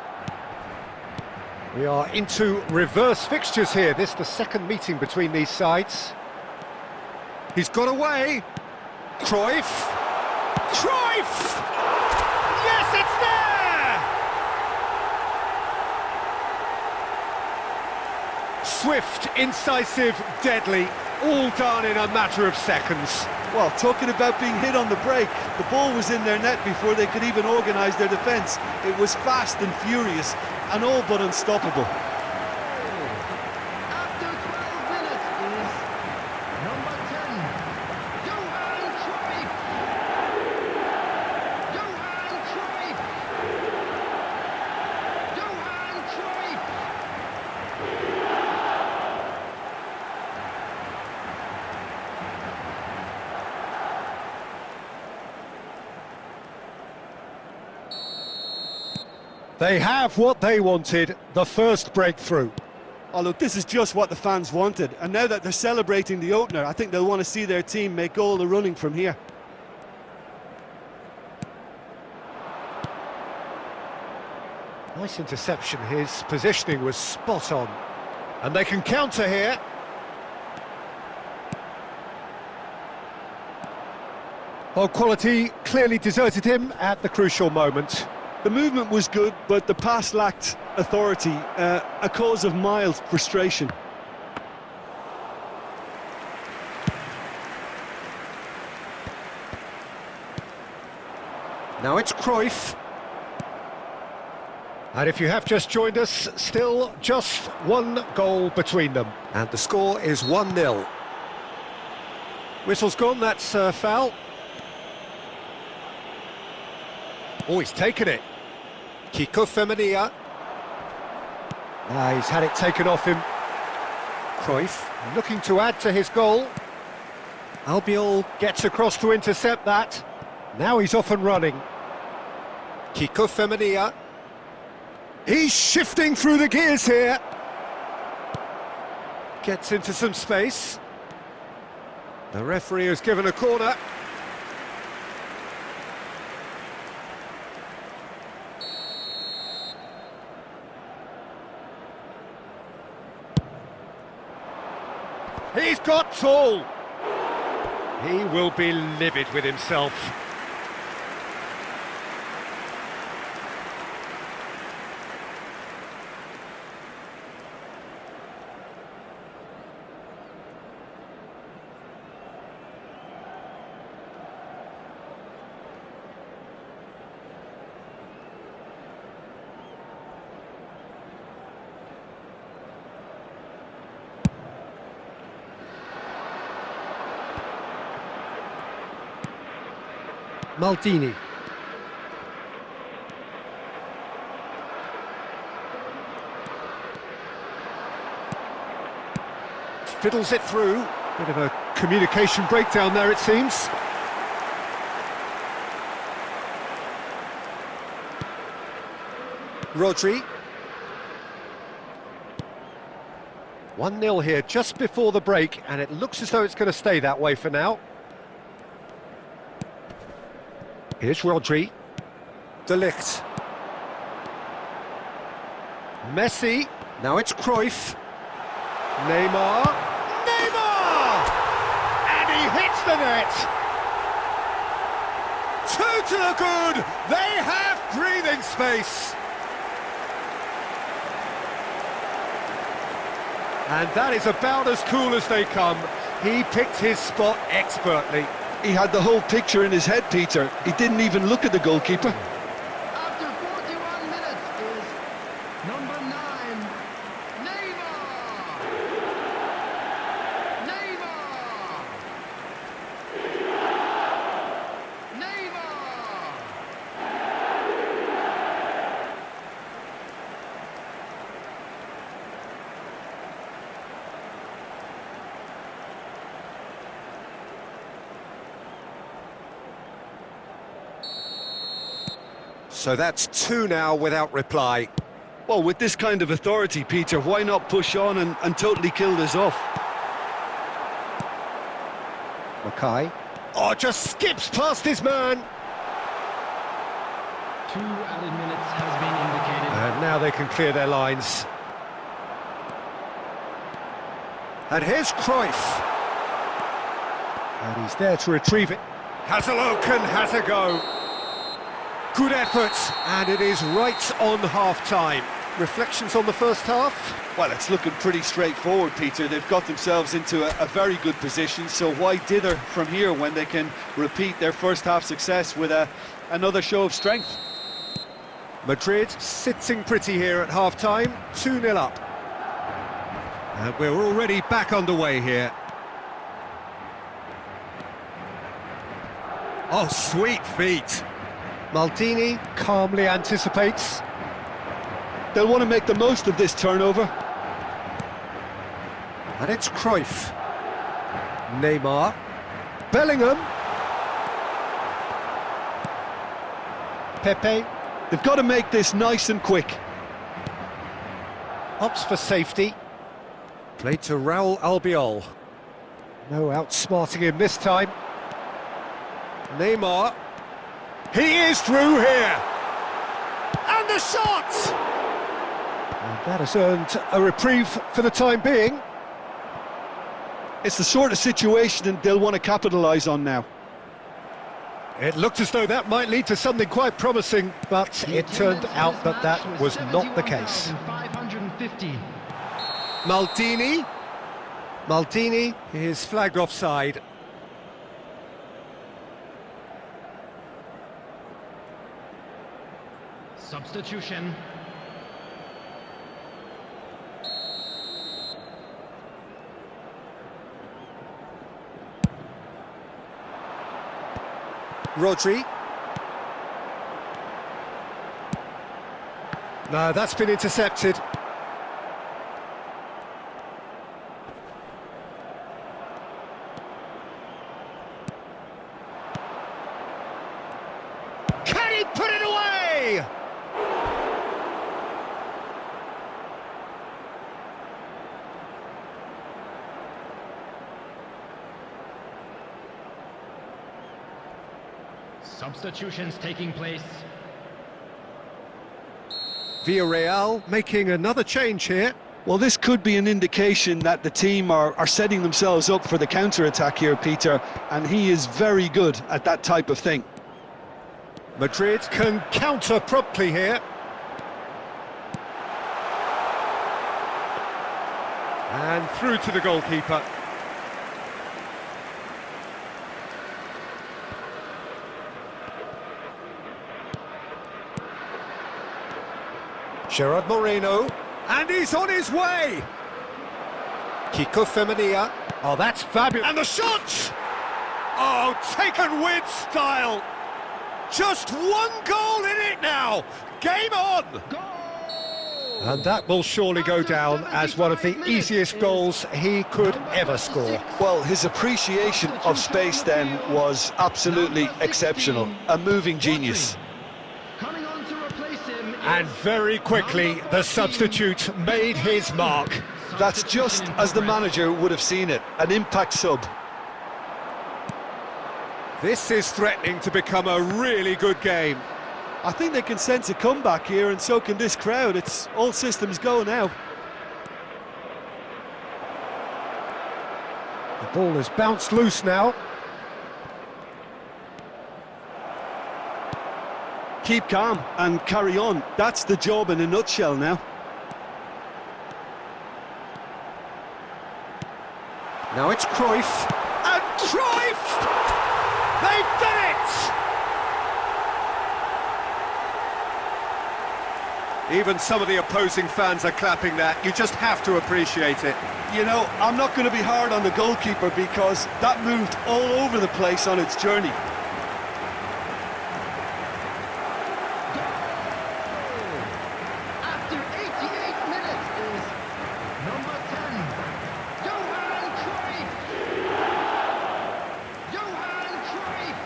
We are into reverse fixtures here. This is the second meeting between these sides. He's got away. Cruyff. Cruyff! Yes, it's there! Swift, incisive, deadly, all done in a matter of seconds. Well, talking about being hit on the break, the ball was in their net before they could even organise their defence. It was fast and furious and all but unstoppable. After 12 minutes is number 10, Johan Cruyff. Johan Cruyff. Johan Cruyff. They have what they wanted, the first breakthrough. Oh look, this is just what the fans wanted, and now that they're celebrating the opener, I think they'll want to see their team make all the running from here. Nice interception, his positioning was spot on. And they can counter here. Well, quality clearly deserted him at the crucial moment. The movement was good, but the pass lacked authority, a cause of mild frustration. Now it's Cruyff. And if you have just joined us, still just one goal between them. And the score is 1-0. Whistle's gone, that's a foul. Oh, he's taken it. Kiko Femenia. He's had it taken off him. Cruyff looking to add to his goal. Albiol gets across to intercept that. Now he's off and running. Kiko Femenia. He's shifting through the gears here. Gets into some space. The referee has given a corner. He's got tall. He will be livid with himself. Maldini. Fiddles it through. Bit of a communication breakdown there, it seems. Rodri. 1-0 here just before the break, and it looks as though it's going to stay that way for now. Here's Rodri. De Ligt. Messi. Now it's Cruyff. Neymar. Neymar! And he hits the net! Two to the good! They have breathing space! And that is about as cool as they come. He picked his spot expertly. He had the whole picture in his head, Peter. He didn't even look at the goalkeeper. After 41 minutes is number 9, Neymar. Neymar. Neymar. So that's 2 now without reply. Well, with this kind of authority, Peter, why not push on and totally kill this off? Mackay. Oh, just skips past his man. 2 added minutes has been indicated. And now they can clear their lines. And here's Cruyff. And he's there to retrieve it. Hazeloken has a go. Good effort, and it is right on half-time. Reflections on the first half? Well, it's looking pretty straightforward, Peter. They've got themselves into a very good position, so why dither from here when they can repeat their first half success with another show of strength? Madrid sitting pretty here at half-time, 2-0 up. And we're already back underway here. Oh, sweet feet. Maldini calmly anticipates. They'll want to make the most of this turnover. And it's Cruyff. Neymar. Bellingham. Pepe. They've got to make this nice and quick. Opts for safety. Played to Raul Albiol. No outsmarting him this time. Neymar. He is through here. And the shot! And that has earned a reprieve for the time being. It's the sort of situation that they'll want to capitalise on now. It looked as though that might lead to something quite promising, but it turned out that that was not the case. 550. Maldini. Maldini is flagged offside. Substitution. Rodri. No, that's been intercepted. Can he put it away? Substitutions taking place. Villarreal making another change here. Well, this could be an indication that the team are setting themselves up for the counter-attack here, Peter, and he is very good at that type of thing. Madrid can counter promptly here. And through to the goalkeeper. Gerard Moreno. And he's on his way! Kiko Femenia. Oh, that's fabulous. And the shot! Oh, taken with style. Just one goal in it now. Game on! And that will surely go down as one of the easiest goals he could ever score. Well, his appreciation of space then was absolutely exceptional. A moving genius. Coming on to replace him. And very quickly, the substitute made his mark. That's just as the manager would have seen it. An impact sub. This is threatening to become a really good game. I think they can sense a comeback here, and so can this crowd. It's all systems go now. The ball is bounced loose now. Keep calm and carry on. That's the job in a nutshell now. Now it's Cruyff. And Cruyff! They've done it! Even some of the opposing fans are clapping that. You just have to appreciate it. You know, I'm not going to be hard on the goalkeeper because that moved all over the place on its journey. After 88 minutes is number 10, Johan Cruyff. Johan Cruyff.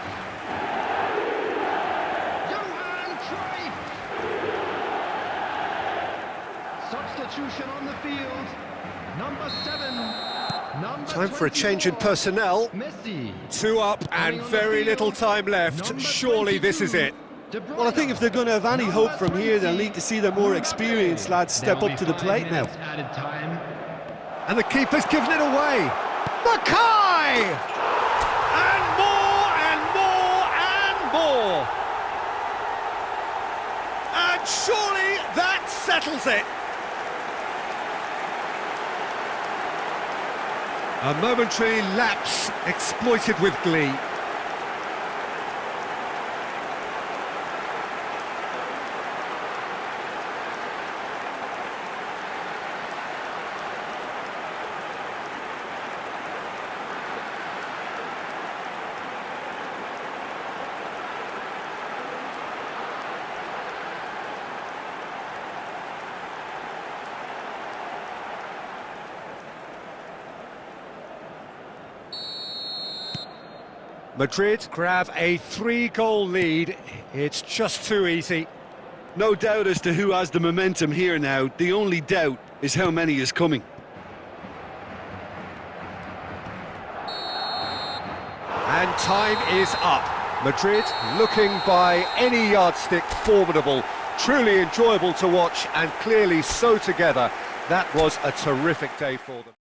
Johan Cruyff. Substitution on the field, number 7. Time for a change in personnel. Messi. 2 up and very little time left. Surely this is it. Well, I think if they're going to have any hope from here, they'll need to see their more experienced lads step up to the plate now. Added time. And the keeper's given it away. Mackay! And more and more and more. And surely that settles it. A momentary lapse exploited with glee. Madrid grab a 3-goal lead. It's just too easy. No doubt as to who has the momentum here now. The only doubt is how many is coming. And time is up. Madrid looking by any yardstick formidable. Truly enjoyable to watch and clearly so together. That was a terrific day for them.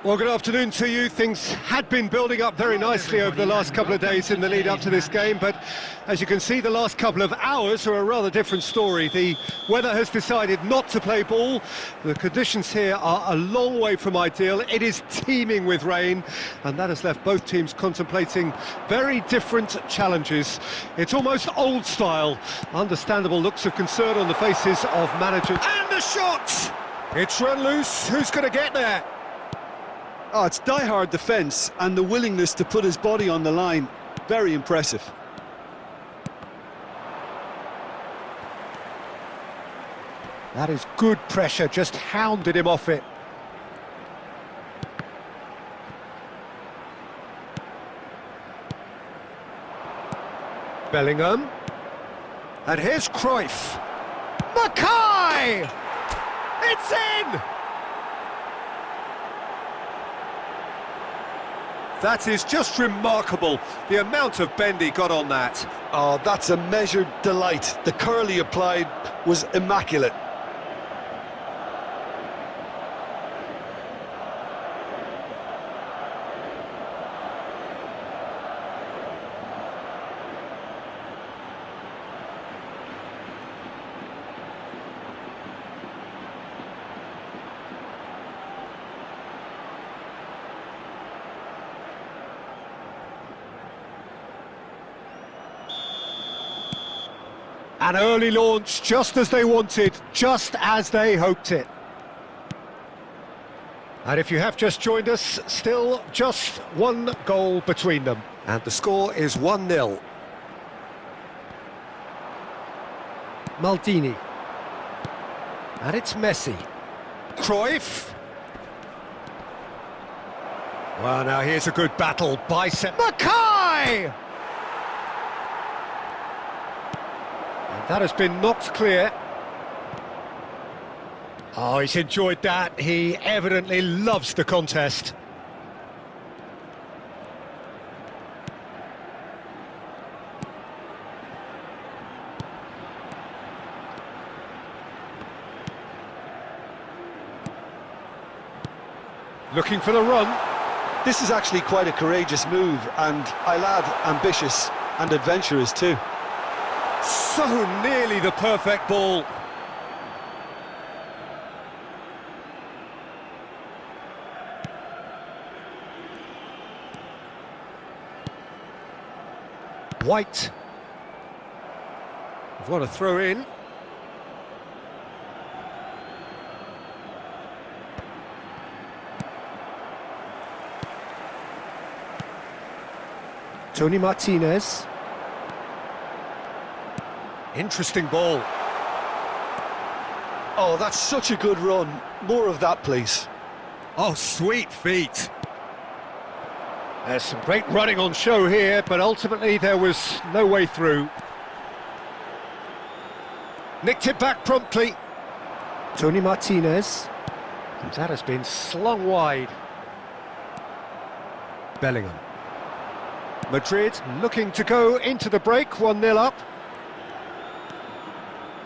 Well, good afternoon to you. Things had been building up very nicely over the last couple of days in the lead up to this game, but as you can see, the last couple of hours are a rather different story. The weather has decided not to play ball. The conditions here are a long way from ideal. It is teeming with rain, and that has left both teams contemplating very different challenges. It's almost old style. Understandable looks of concern on the faces of managers. And the shot! It's run loose. Who's going to get there? Oh, it's die-hard defence and the willingness to put his body on the line. Very impressive. That is good pressure, just hounded him off it. Bellingham. And here's Cruyff. Mackay! It's in! That is just remarkable, the amount of bend he got on that. Oh, that's a measured delight. The curl he applied was immaculate. An early launch, just as they wanted, just as they hoped it. And if you have just joined us, still just one goal between them. And the score is 1-0. Maldini. And it's Messi. Cruyff. Well, now here's a good battle. Bicep. Mackay! That has been knocked clear. Oh, he's enjoyed that. He evidently loves the contest. Looking for the run. This is actually quite a courageous move, and I'll add ambitious and adventurous too. So nearly the perfect ball. White. I've got to throw in. Tony Martinez. Interesting ball. Oh, that's such a good run. More of that, please. Oh, sweet feet. There's some great running on show here, but ultimately there was no way through. Nicked it back promptly. Tony Martinez. And that has been slung wide. Bellingham. Madrid looking to go into the break, 1-0 up.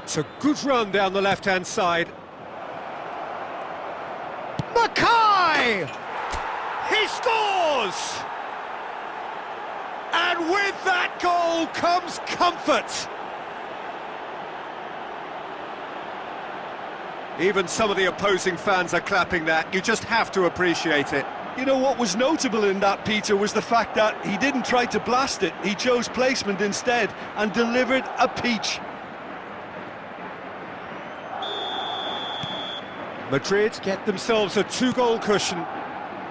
It's a good run down the left-hand side. Mackay! He scores! And with that goal comes comfort. Even some of the opposing fans are clapping that. You just have to appreciate it. You know what was notable in that, Peter, was the fact that he didn't try to blast it. He chose placement instead and delivered a peach. Madrid get themselves a 2-goal cushion.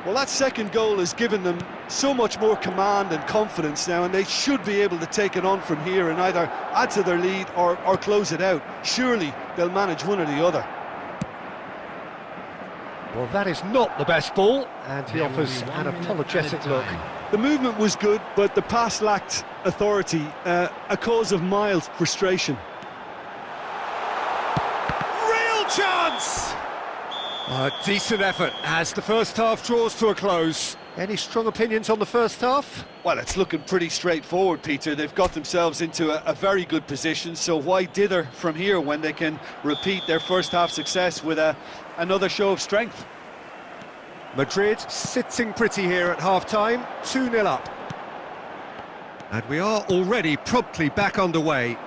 Well, that second goal has given them so much more command and confidence now, and they should be able to take it on from here and either add to their lead or close it out. Surely they'll manage one or the other. Well, that is not the best ball, and he offers an apologetic look. The movement was good, but the pass lacked authority, a cause of mild frustration. Real chance! A decent effort as the first half draws to a close. Any strong opinions on the first half? Well, it's looking pretty straightforward, Peter. They've got themselves into a very good position, so why dither from here when they can repeat their first half success with another show of strength? Madrid sitting pretty here at half-time, 2-0 up. And we are already promptly back underway.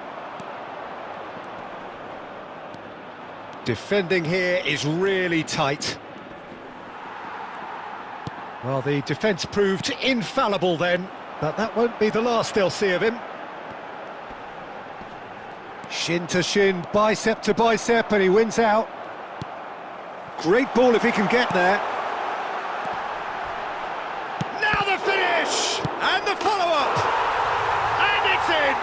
Defending here is really tight. Well, the defence proved infallible then, but that won't be the last they'll see of him. Shin to shin, bicep to bicep, and he wins out. Great ball if he can get there. Now the finish! And the follow-up! And it's in!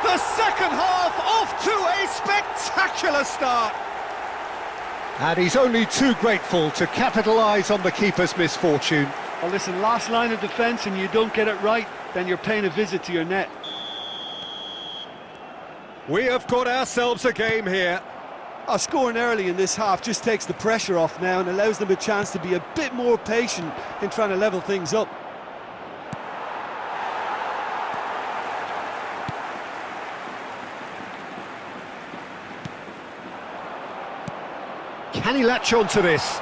The second half off to a spectacular start! And he's only too grateful to capitalise on the keeper's misfortune. Well, listen, last line of defence and you don't get it right, then you're paying a visit to your net. We have got ourselves a game here. Scoring early in this half just takes the pressure off now and allows them a chance to be a bit more patient in trying to level things up. Can he latch on to this?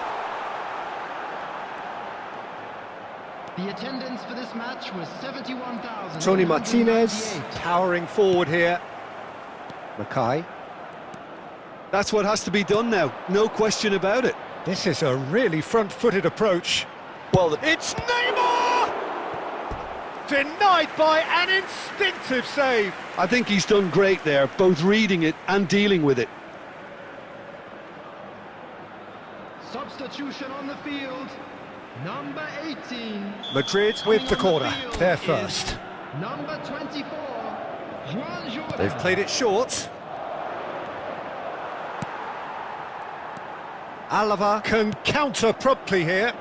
The attendance for this match was 71,000. Tony Martinez powering forward here. Mackay. That's what has to be done now, no question about it. This is a really front-footed approach. Well, It's Neymar! Denied by an instinctive save. I think he's done great there, both reading it and dealing with it. Substitution on the field. Number 18. Madrid with the corner. They're first. Number 24. Juan Jordan. They've played it short. Alava can counter promptly here.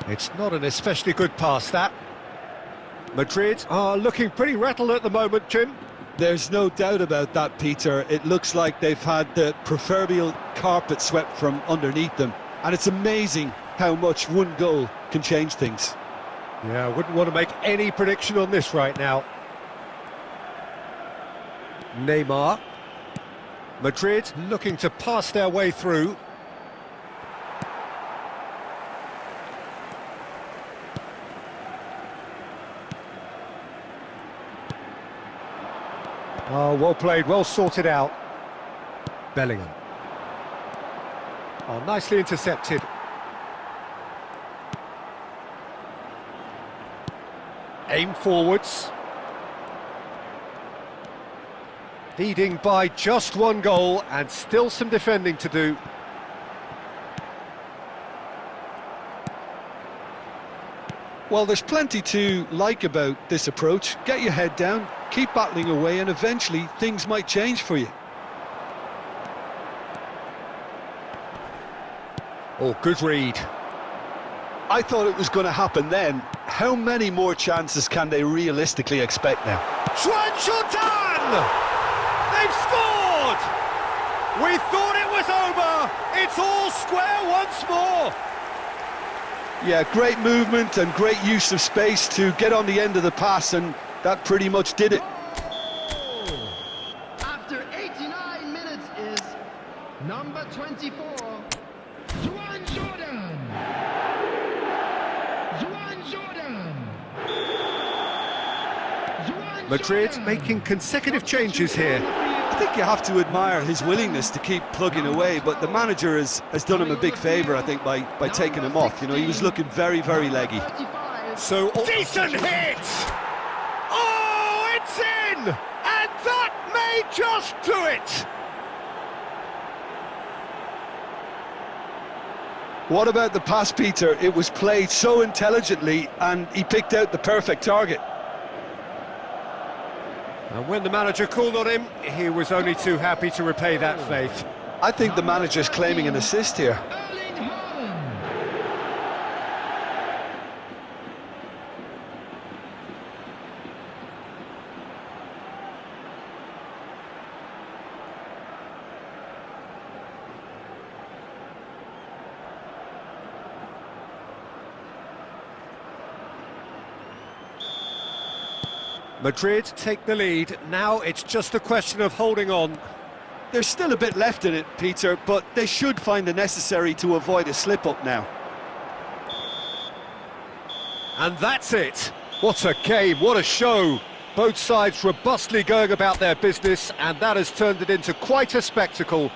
It's not an especially good pass, that. Madrid are looking pretty rattled at the moment, Jim. There's no doubt about that, Peter. It looks like they've had the proverbial carpet swept from underneath them. And it's amazing how much one goal can change things. Yeah, I wouldn't want to make any prediction on this right now. Neymar. Madrid looking to pass their way through. Oh, well played, well sorted out. Bellingham. Oh, nicely intercepted. Aim forwards. Leading by just one goal and still some defending to do. Well, there's plenty to like about this approach. Get your head down, keep battling away, and eventually things might change for you. Oh, good read. I thought it was going to happen then. How many more chances can they realistically expect now? Juan Jordan! They've scored! We thought it was over. It's all square once more. Yeah, great movement and great use of space to get on the end of the pass, and that pretty much did it. After 89 minutes is number 24, Juan Jordan. Juan Jordan. Juan Madrid Jordan. making consecutive changes here. I think you have to admire his willingness to keep plugging away, but the manager has done him a big favour, I think, by taking him off. You know, he was looking very, very leggy. 35. So Decent hit! Oh, it's in! And that may just do it! What about the pass, Peter? It was played so intelligently and he picked out the perfect target. And when the manager called on him, he was only too happy to repay that faith. I think the manager's claiming an assist here. Erling Haaland. Madrid take the lead. Now it's just a question of holding on. there's still a bit left in it, Peter, but they should find the necessary to avoid a slip-up now. And that's it. What a game, what a show. Both sides robustly going about their business, and that has turned it into quite a spectacle.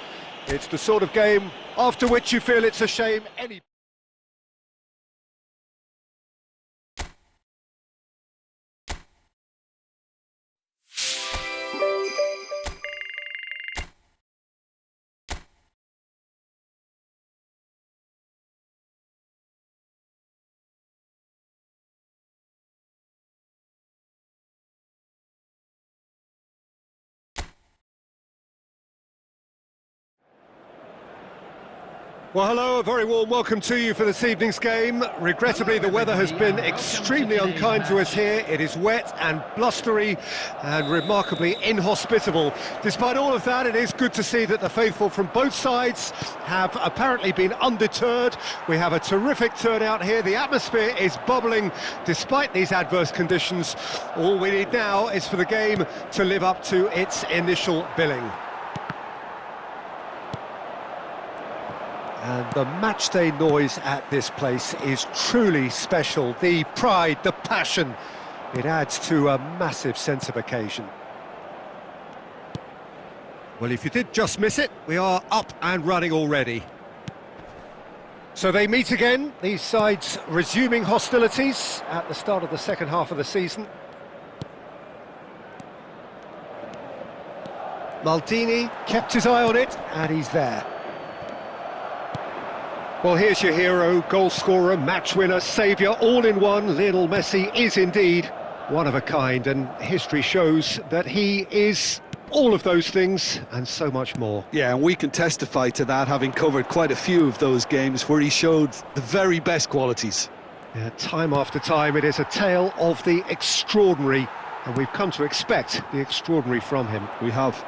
It's the sort of game after which you feel it's a shame any... Well, hello, a very warm welcome to you for this evening's game. Regrettably, the weather has been extremely unkind to us here. It is wet and blustery and remarkably inhospitable. Despite all of that, it is good to see that the faithful from both sides have apparently been undeterred. We have a terrific turnout here. The atmosphere is bubbling despite these adverse conditions. All we need now is for the game to live up to its initial billing. And the matchday noise at this place is truly special. The pride, the passion, it adds to a massive sense of occasion. Well, if you did just miss it, we are up and running already. So they meet again, these sides resuming hostilities at the start of the second half of the season. Maldini kept his eye on it, and he's there. Well, here's your hero, goal scorer, match winner, saviour, all in one. Lionel Messi is indeed one of a kind, and history shows that he is all of those things and so much more. Yeah, and we can testify to that, having covered quite a few of those games where he showed the very best qualities. Yeah, time after time, it is a tale of the extraordinary, and we've come to expect the extraordinary from him. We have.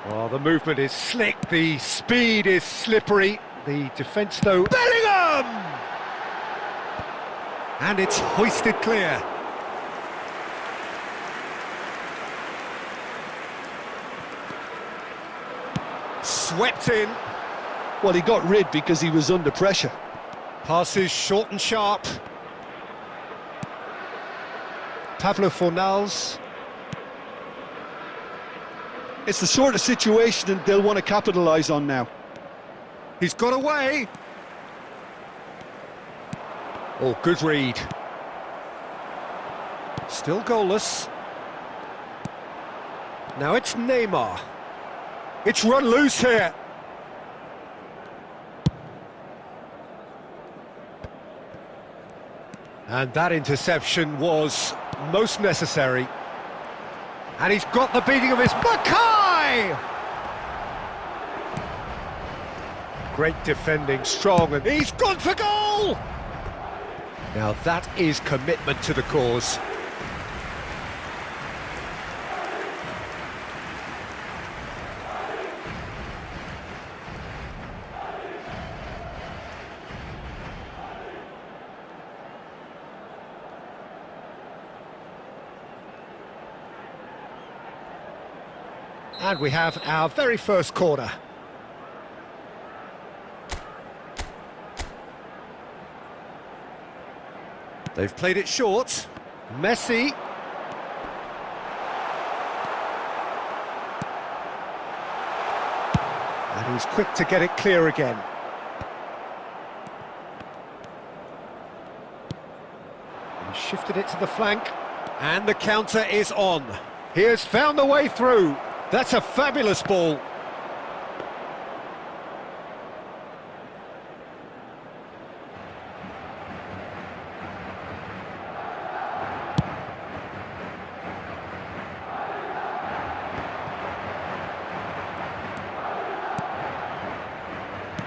Well, the movement is slick, the speed is slippery, the defence though... Bellingham! And it's hoisted clear. Swept in. Well, he got rid because he was under pressure. Passes short and sharp. Pablo Fornals. It's the sort of situation that they'll want to capitalise on now. He's got away. Oh, good read. Still goalless. Now it's Neymar. It's run loose here. And that interception was most necessary. And he's got the beating of his... Mackay! Great defending, strong, and he's gone for goal! Now that is commitment to the cause. And we have our very first corner. They've played it short. Messi. And he's quick to get it clear again. He shifted it to the flank. And the counter is on. He has found the way through. That's a fabulous ball.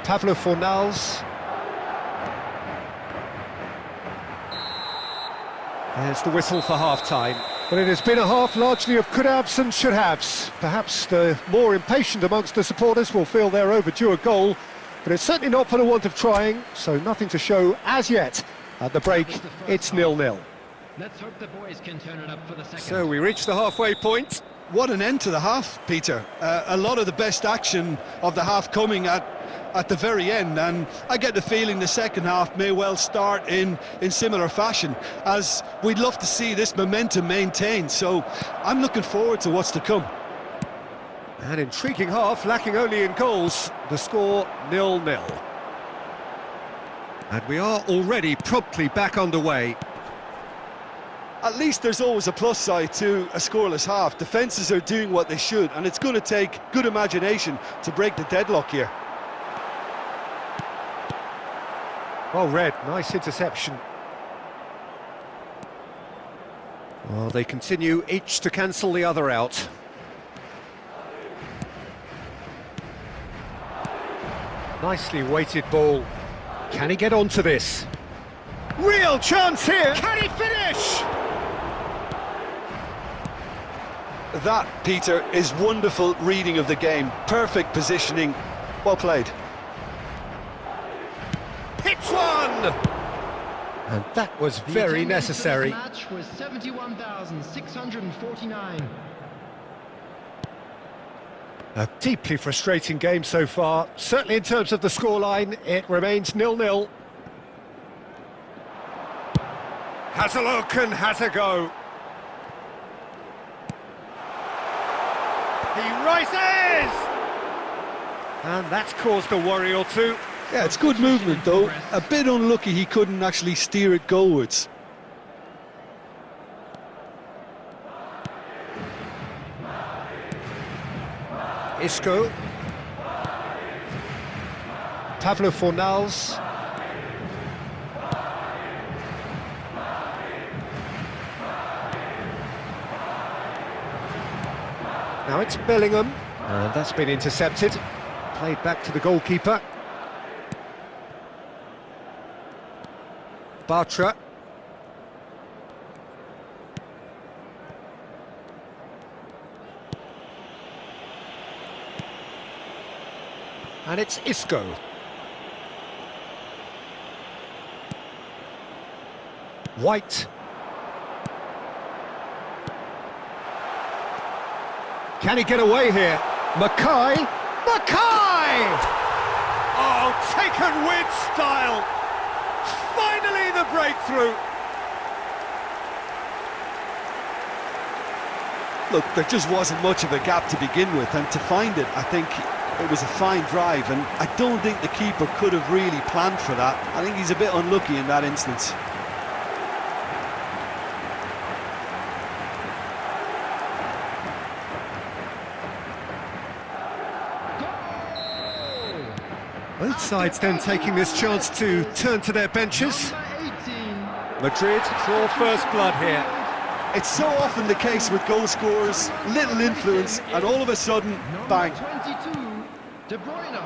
Pablo Fornals. There's the whistle for half-time. Well, it has been a half largely of could-haves and should-haves. Perhaps the more impatient amongst the supporters will feel they're overdue a goal, but it's certainly not for the want of trying, so nothing to show as yet. At the break, it's 0-0. Let's hope the boys can turn it up for the second. So we reach the halfway point. What an end to the half, Peter. A lot of the best action of the half coming at the very end, and I get the feeling the second half may well start in similar fashion, as we'd love to see this momentum maintained. So I'm looking forward to what's to come. An intriguing half, lacking only in goals. The score 0-0. And we are already promptly back underway. At least there's always a plus side to a scoreless half. Defences are doing what they should, and it's going to take good imagination to break the deadlock here. Well read, nice interception. Well, they continue each to cancel the other out. Nicely weighted ball. Can he get onto this? Real chance here. Can he finish? That, Peter, is wonderful reading of the game. Perfect positioning. Well played. Hits one. And that was very necessary. The match was 71,649. A deeply frustrating game so far. Certainly in terms of the scoreline, it remains 0-0. Has a look and has a go. He rises! And that's caused a worry or two. Yeah, it's good movement though. A bit unlucky he couldn't actually steer it goalwards. Isco. Pablo Fornals. Now it's Bellingham, and that's been intercepted. Played back to the goalkeeper. Bartra. And it's Isco. White. Can he get away here? Mackay. Mackay! Oh, taken with style. Finally the breakthrough. Look, there just wasn't much of a gap to begin with, and to find it, I think it was a fine drive, and I don't think the keeper could have really planned for that. I think he's a bit unlucky in that instance. Both sides then taking this chance to turn to their benches. Madrid draw first blood here. It's so often the case with goal scorers, little influence, and all of a sudden, bang. 22, De Bruyne.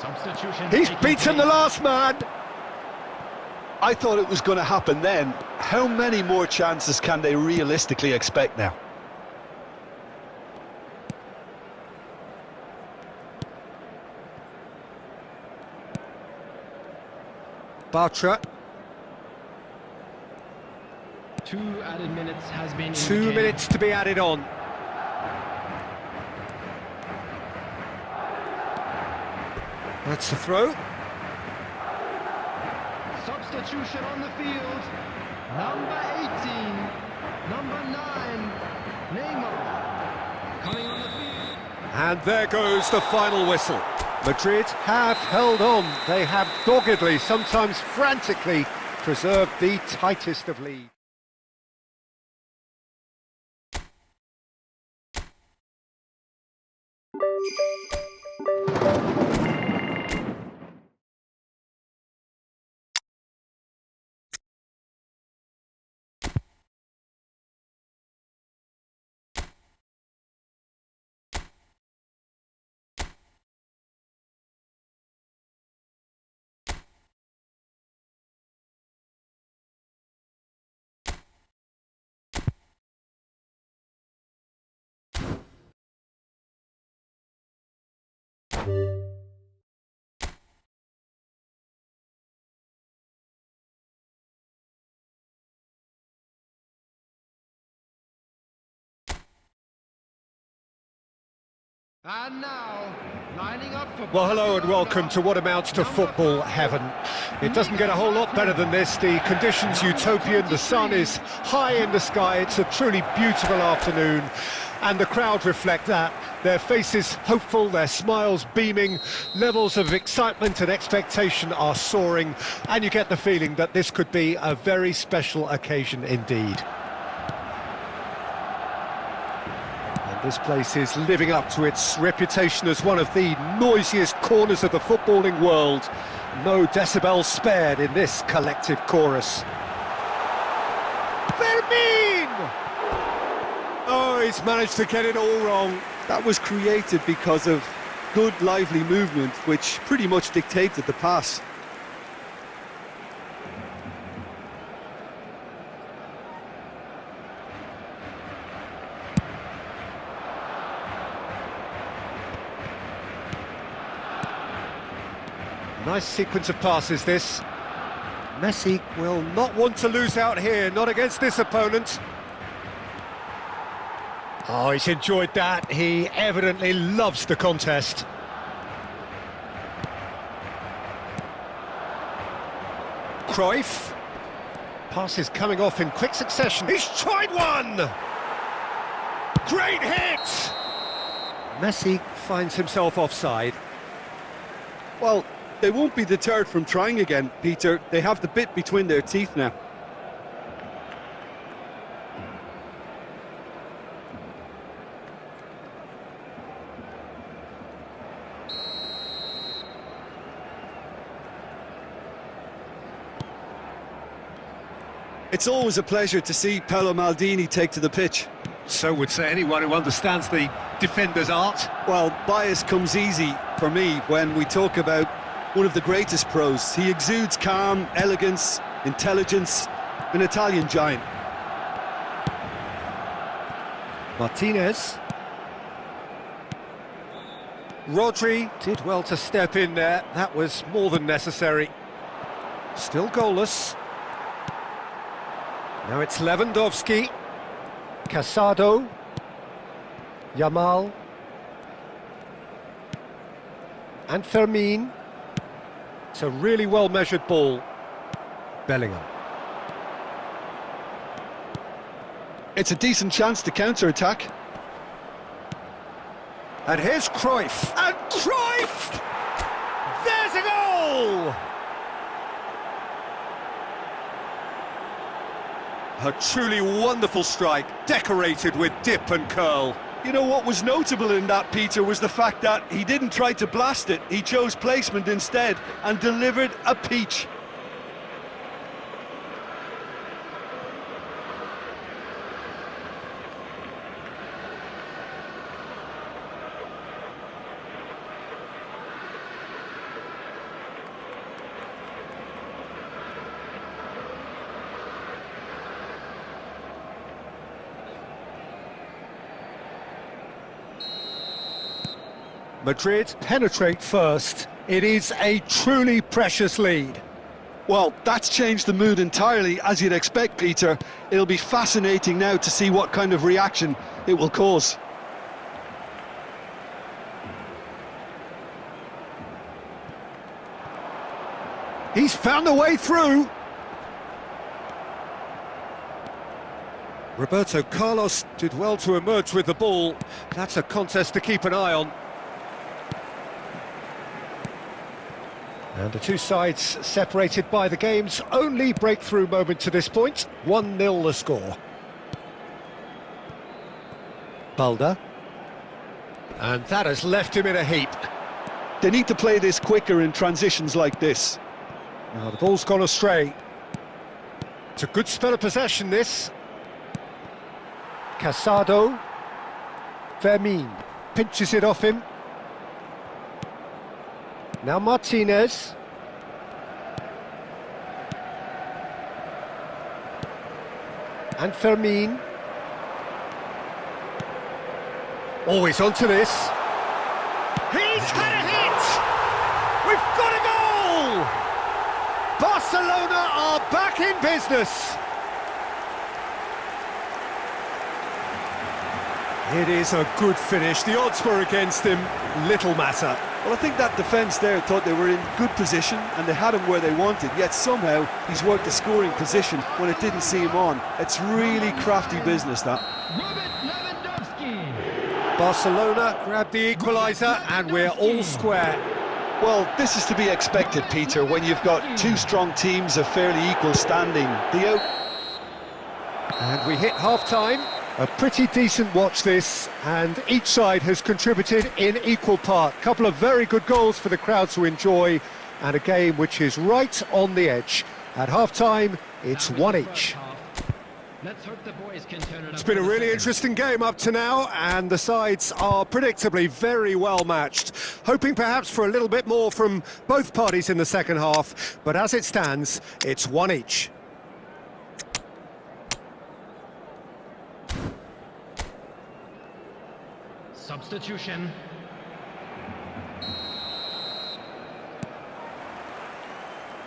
Substitution. He's beaten the last man. I thought it was going to happen then. How many more chances can they realistically expect now? Bartra. 2 added minutes has been 2 minutes to be added on. That's the throw. Substitution on the field. Number 18, number 9, Neymar. Coming on the field. And there goes the final whistle. Madrid have held on. They have doggedly, sometimes frantically, preserved the tightest of leads. And now, lining up for Well, hello and welcome to what amounts to football heaven. It doesn't get a whole lot better than this. The conditions utopian, the sun is high in the sky, it's a truly beautiful afternoon, and the crowd reflect that. Their faces hopeful, their smiles beaming, levels of excitement and expectation are soaring, and you get the feeling that this could be a very special occasion indeed. This place is living up to its reputation as one of the noisiest corners of the footballing world. No decibels spared in this collective chorus. Fermin! Oh, he's managed to get it all wrong. That was created because of good, lively movement, which pretty much dictated the pass. Nice sequence of passes, this. Messi will not want to lose out here, not against this opponent. Oh, he's enjoyed that. He evidently loves the contest. Cruyff. Passes coming off in quick succession. He's tried one! Great hit! Messi finds himself offside. Well, they won't be deterred from trying again, Peter. They have the bit between their teeth now. It's always a pleasure to see Paolo Maldini take to the pitch. So would say anyone who understands the defender's art. Well, bias comes easy for me when we talk about one of the greatest pros. He exudes calm, elegance, intelligence, an Italian giant. Martinez. Rodri did well to step in there. That was more than necessary. Still goalless. Now it's Lewandowski. Casado. Yamal. And Fermin. It's a really well-measured ball. Bellingham. It's a decent chance to counter-attack. And here's Cruyff. And Cruyff! There's a goal! A truly wonderful strike, decorated with dip and curl. You know what was notable in that, Peter, was the fact that he didn't try to blast it. He chose placement instead and delivered a peach. Madrid penetrate first. It is a truly precious lead. Well, that's changed the mood entirely, as you'd expect, Peter. It'll be fascinating now to see what kind of reaction it will cause. He's found a way through. Roberto Carlos did well to emerge with the ball. That's a contest to keep an eye on. And the two sides separated by the game's only breakthrough moment to this point. 1-0 the score. Balda. And that has left him in a heap. They need to play this quicker in transitions like this. Now the ball's gone astray. It's a good spell of possession, this. Casado. Fermin pinches it off him. Now Martinez. And Fermin. Always onto this. He's had a hit! We've got a goal! Barcelona are back in business. It is a good finish. The odds were against him. Little matter. Well, I think that defence there thought they were in good position and they had him where they wanted, yet somehow he's worked the scoring position when it didn't see him on. It's really crafty business, that. Barcelona grabbed the equaliser and we're all square. Well, this is to be expected, Peter, when you've got two strong teams of fairly equal standing. And we hit half-time. A pretty decent watch this, and each side has contributed in equal part. Couple of very good goals for the crowd to enjoy, and a game which is right on the edge. At half-time, it's one each. Let's hope the boys can turn it up. It's been a really interesting game up to now, and the sides are predictably very well matched. Hoping perhaps for a little bit more from both parties in the second half, but as it stands, it's one each. Substitution.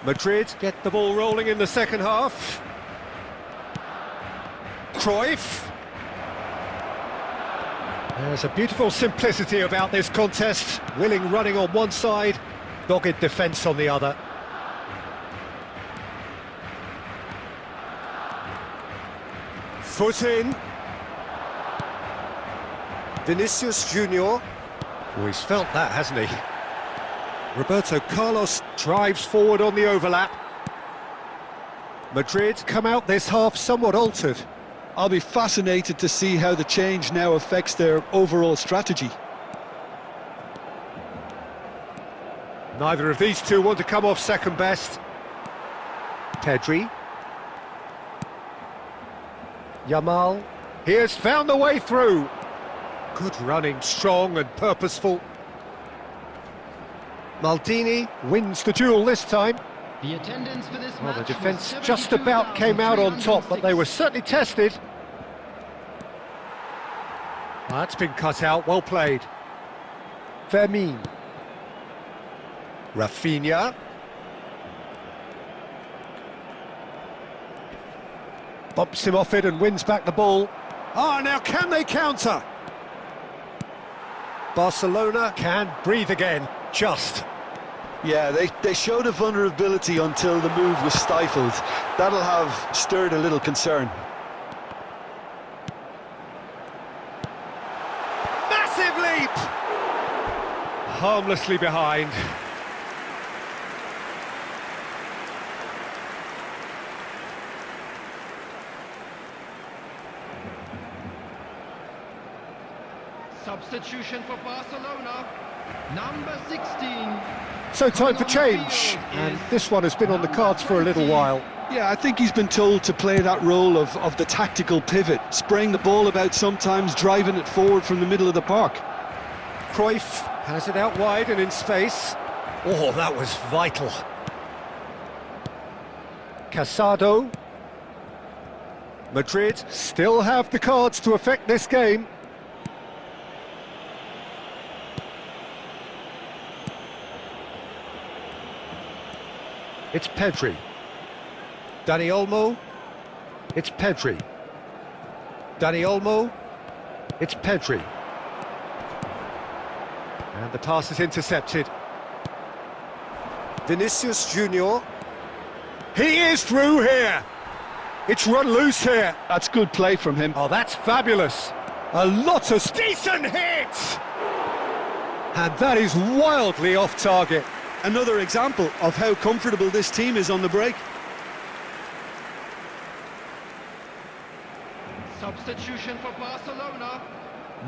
Madrid get the ball rolling in the second half. Cruyff. There's a beautiful simplicity about this contest. Willing running on one side, dogged defence on the other. Foot in. Vinicius Junior. Oh, he's felt that, hasn't he? Roberto Carlos drives forward on the overlap. Madrid come out this half somewhat altered. I'll be fascinated to see how the change now affects their overall strategy. Neither of these two want to come off second best. Pedri. Yamal. He has found the way through. Good running, strong and purposeful. Maldini wins the duel this time. The attendance for this Well, the match defence was just about came out on top, but they were 72,306. certainly tested. That's been cut out, well played. Fermin. Rafinha. Bumps him off it and wins back the ball. Ah, now can they counter? Barcelona can breathe again, just. Yeah, they showed a vulnerability until the move was stifled. That'll have stirred a little concern. Massive leap! Harmlessly behind. Substitution for Barcelona. Number 16. So time for change, and this one has been on the cards for a little while. Yeah, I think he's been told to play that role of the tactical pivot, spraying the ball about sometimes, driving it forward from the middle of the park. Cruyff has it out wide and in space. Oh, that was vital. Casado. Madrid still have the cards to affect this game. It's Pedri. Dani Olmo. It's Pedri. Dani Olmo. It's Pedri. And the pass is intercepted. Vinicius Junior. He is through here. It's run loose here. That's good play from him. Oh, that's fabulous. A lot of decent hits. And that is wildly off target. Another example of how comfortable this team is on the break. Substitution for Barcelona.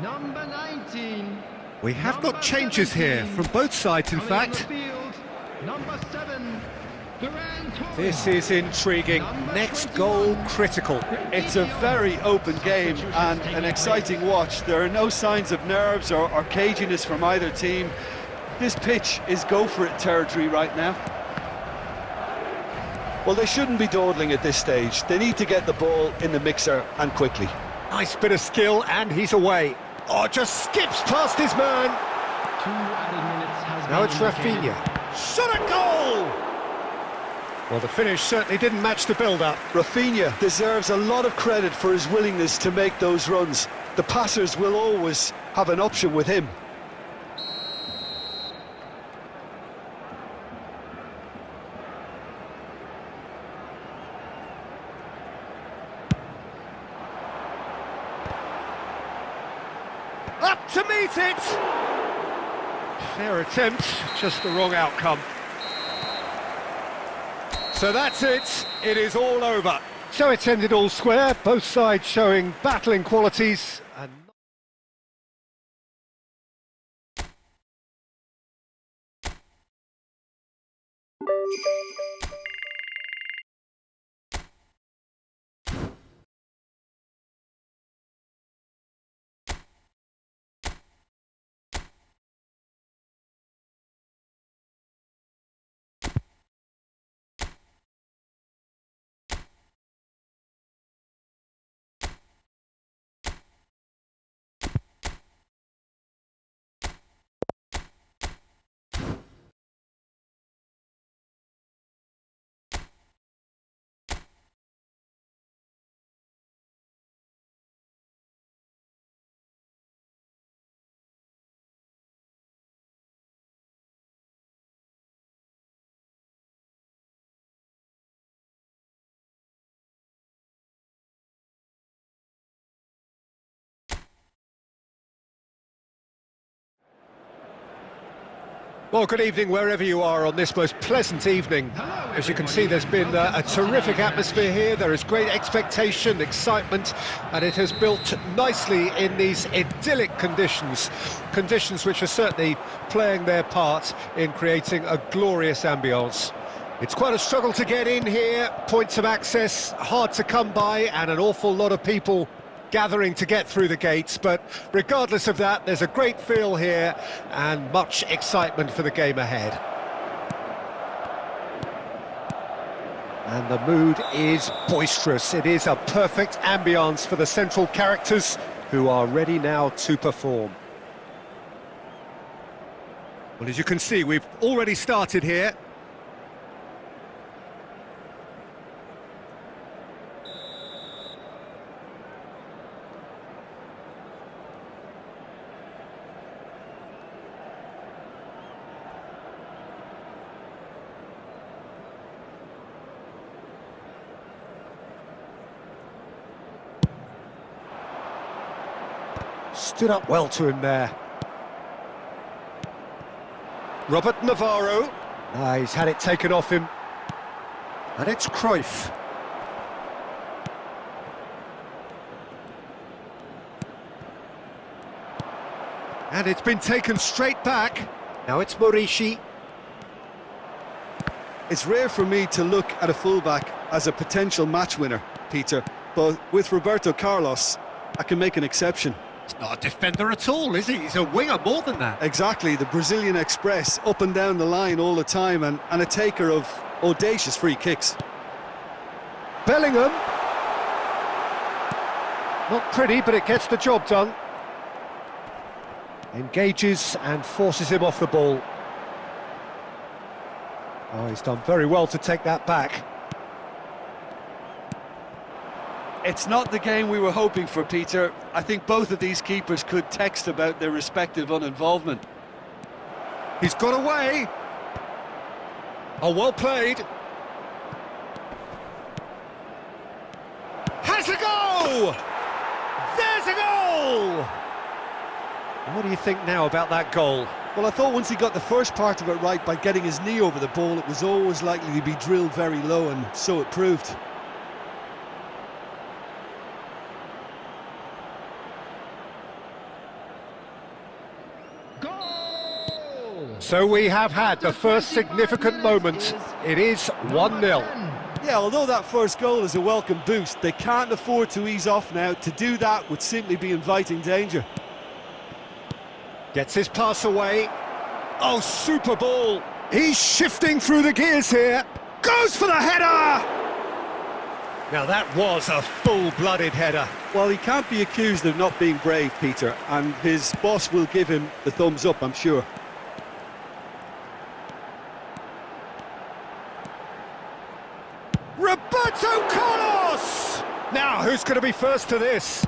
Number 19. We have got Number changes here 17. from both sides, in Coming on the fact. field, number 7. This is intriguing. Next goal critical. It's a very open game and an exciting watch. There are no signs of nerves or caginess from either team. This pitch is go-for-it territory right now. Well, they shouldn't be dawdling at this stage. They need to get the ball in the mixer and quickly. Nice bit of skill, and he's away. Oh, just skips past his man. 2 added minutes has Now been it's indicated. Rafinha. Shot a goal! Well, the finish certainly didn't match the build-up. Rafinha deserves a lot of credit for his willingness to make those runs. The passers will always have an option with him. Up to meet it! Fair attempt, just the wrong outcome. So that's it, it is all over. So it's ended all square, both sides showing battling qualities. And well, good evening wherever you are on this most pleasant evening. As you can see, there's been a terrific atmosphere here. There is great expectation, excitement, and it has built nicely in these idyllic conditions. Conditions which are certainly playing their part in creating a glorious ambience. It's quite a struggle to get in here, points of access hard to come by, and an awful lot of people gathering to get through the gates, but regardless of that, there's a great feel here and much excitement for the game ahead. And the mood is boisterous. It is a perfect ambience for the central characters who are ready now to perform. Well, as you can see, we've already started here. Stood up well to him there. Robert Navarro. He's had it taken off him. And it's Cruyff. And it's been taken straight back. Now it's Morishi. It's rare for me to look at a fullback as a potential match winner, Peter, but with Roberto Carlos, I can make an exception. He's not a defender at all, is he? He's a winger more than that. Exactly, the Brazilian Express, up and down the line all the time, and a taker of audacious free kicks. Bellingham. Not pretty, but it gets the job done. Engages and forces him off the ball. Oh, he's done very well to take that back. It's not the game we were hoping for, Peter. I think both of these keepers could text about their respective uninvolvement. He's got away. Oh, well played. Has a goal! There's a goal! What do you think now about that goal? Well, I thought once he got the first part of it right by getting his knee over the ball, it was always likely to be drilled very low, and so it proved. So we have had the first significant moment. It is 1-0. Yeah, although that first goal is a welcome boost, they can't afford to ease off now. To do that would simply be inviting danger. Gets his pass away. Oh, super ball. He's shifting through the gears here. Goes for the header! Now that was a full-blooded header. Well, he can't be accused of not being brave, Peter, and his boss will give him the thumbs up, I'm sure. Roberto Carlos! Now, who's going to be first to this?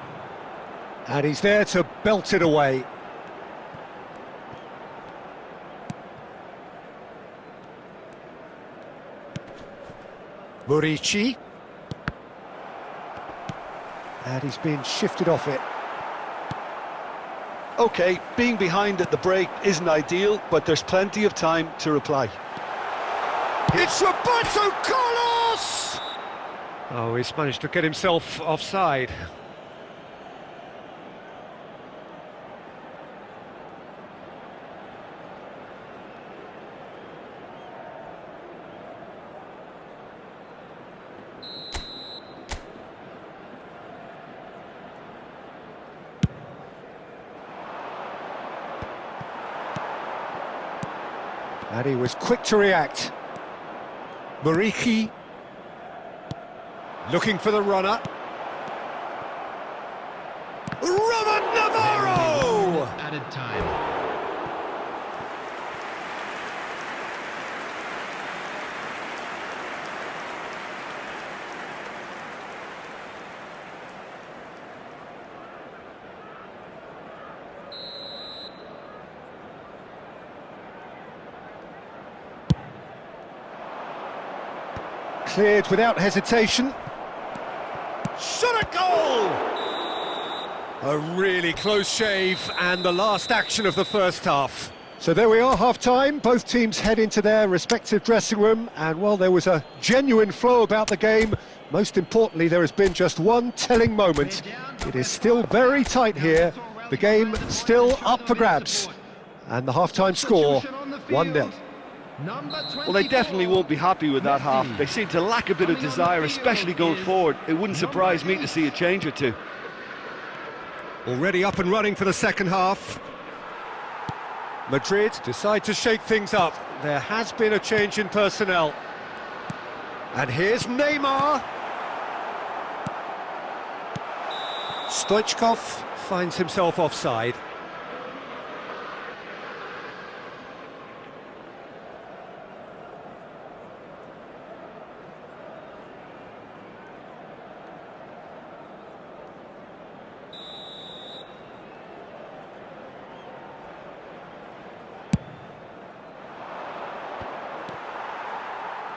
And he's there to belt it away. Murici. And he's been shifted off it. OK, being behind at the break isn't ideal, but there's plenty of time to reply. It's Roberto Carlos! Oh, he's managed to get himself offside. And he was quick to react. Murici looking for the runner. Robert Navarro! Added time. Cleared without hesitation. Shot a goal! A really close shave, and the last action of the first half. So there we are, half-time. Both teams head into their respective dressing room, and while there was a genuine flow about the game, most importantly, there has been just one telling moment. It is still very tight here. The game still up for grabs. And the half-time score, 1-0. Well, they definitely won't be happy with that half. They seem to lack a bit of desire, especially going forward. It wouldn't surprise me to see a change or two. Already up and running for the second half. Madrid decide to shake things up. There has been a change in personnel. And here's Neymar. Stoichkov finds himself offside.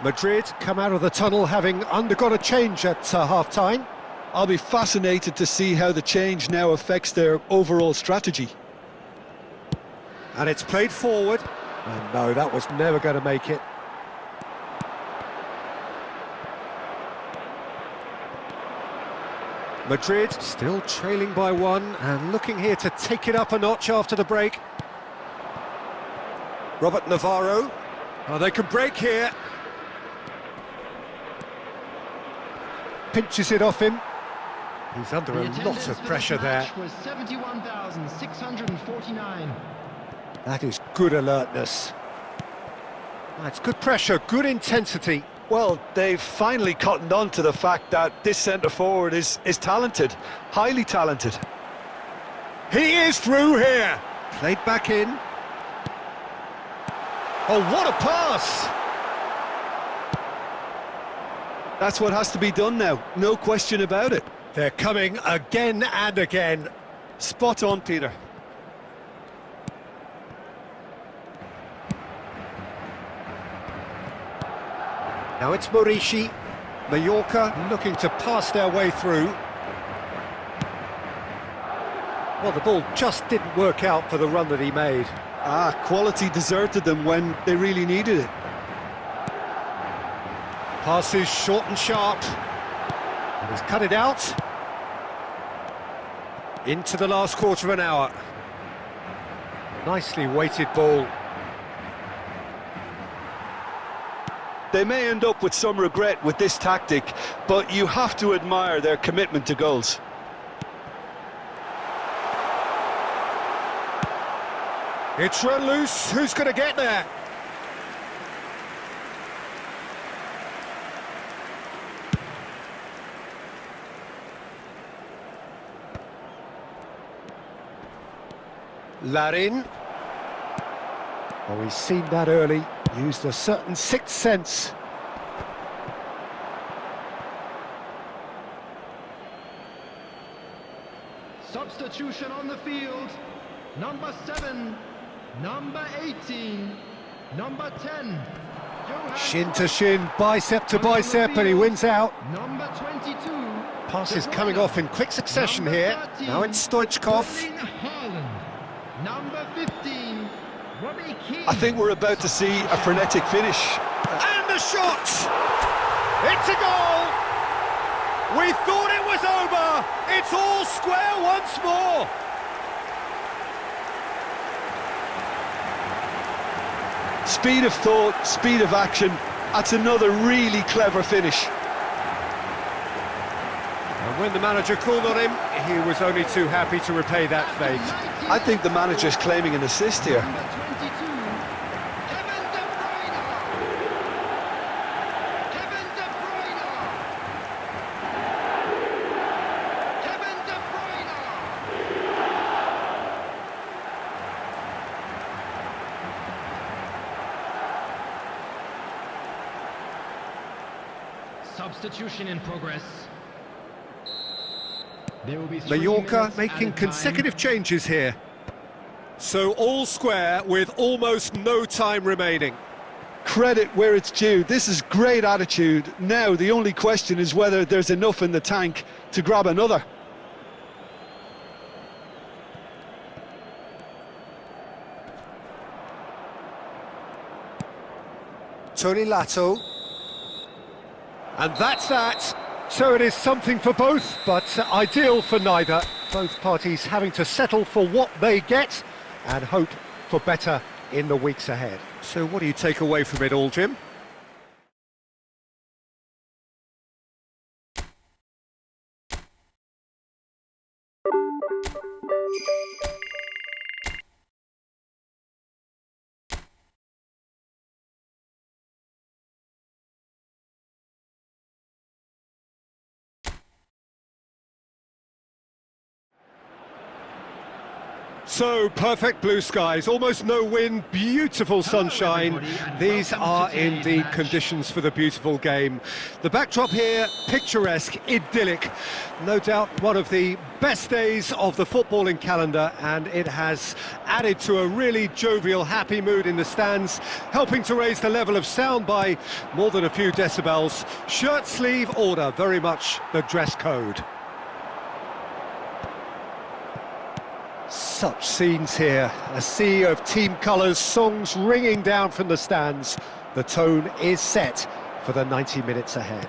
Madrid come out of the tunnel having undergone a change at half-time. I'll be fascinated to see how the change now affects their overall strategy. And it's played forward. And no, that was never going to make it. Madrid still trailing by one and looking here to take it up a notch after the break. Robert Navarro. Oh, they can break here. Pinches it off him. He's under a lot of pressure there. Was 71,649. That is good alertness. That's good pressure, good intensity. Well, they've finally cottoned on to the fact that this centre-forward is talented, highly talented. He is through here. Played back in. Oh, what a pass! That's what has to be done now, no question about it. They're coming again and again. Spot on, Peter. Now it's Murici. Mallorca looking to pass their way through. Well, the ball just didn't work out for the run that he made. Quality deserted them when they really needed it. Passes short and sharp. And he's cut it out. Into the last quarter of an hour. Nicely weighted ball. They may end up with some regret with this tactic, but you have to admire their commitment to goals. It's run loose. Who's going to get there? Larin. Oh, he's seen that early. Used a certain sixth sense. Substitution on the field. Number 7, number 18, number 10. Shin to shin, bicep to bicep, and he wins out. Number 22. Passes coming off in quick succession here. Now it's Stoichkov. Number 15, Robbie Keane. I think we're about to see a frenetic finish. And the shot! It's a goal! We thought it was over! It's all square once more! Speed of thought, speed of action. That's another really clever finish. And when the manager called on him, he was only too happy to repay that fate. I think the manager's claiming an assist here. Number 22, Kevin De Bruyne. Kevin De Bruyne. Kevin De Bruyne. Substitution in progress. There will be 3 Mallorca minutes making added time. consecutive changes here. So all square with almost no time remaining. Credit where it's due. This is great attitude. Now the only question is whether there's enough in the tank to grab another. Tony Lato. And that's that. So it is something for both, but ideal for neither. Both parties having to settle for what they get and hope for better in the weeks ahead. So what do you take away from it all, Jim? So, perfect blue skies, almost no wind, beautiful sunshine. These are indeed conditions for the beautiful game. The backdrop here, picturesque, idyllic. No doubt one of the best days of the footballing calendar, and it has added to a really jovial, happy mood in the stands, helping to raise the level of sound by more than a few decibels. Shirt sleeve order, very much the dress code. Such scenes here, a sea of team colours, songs ringing down from the stands. The tone is set for the 90 minutes ahead.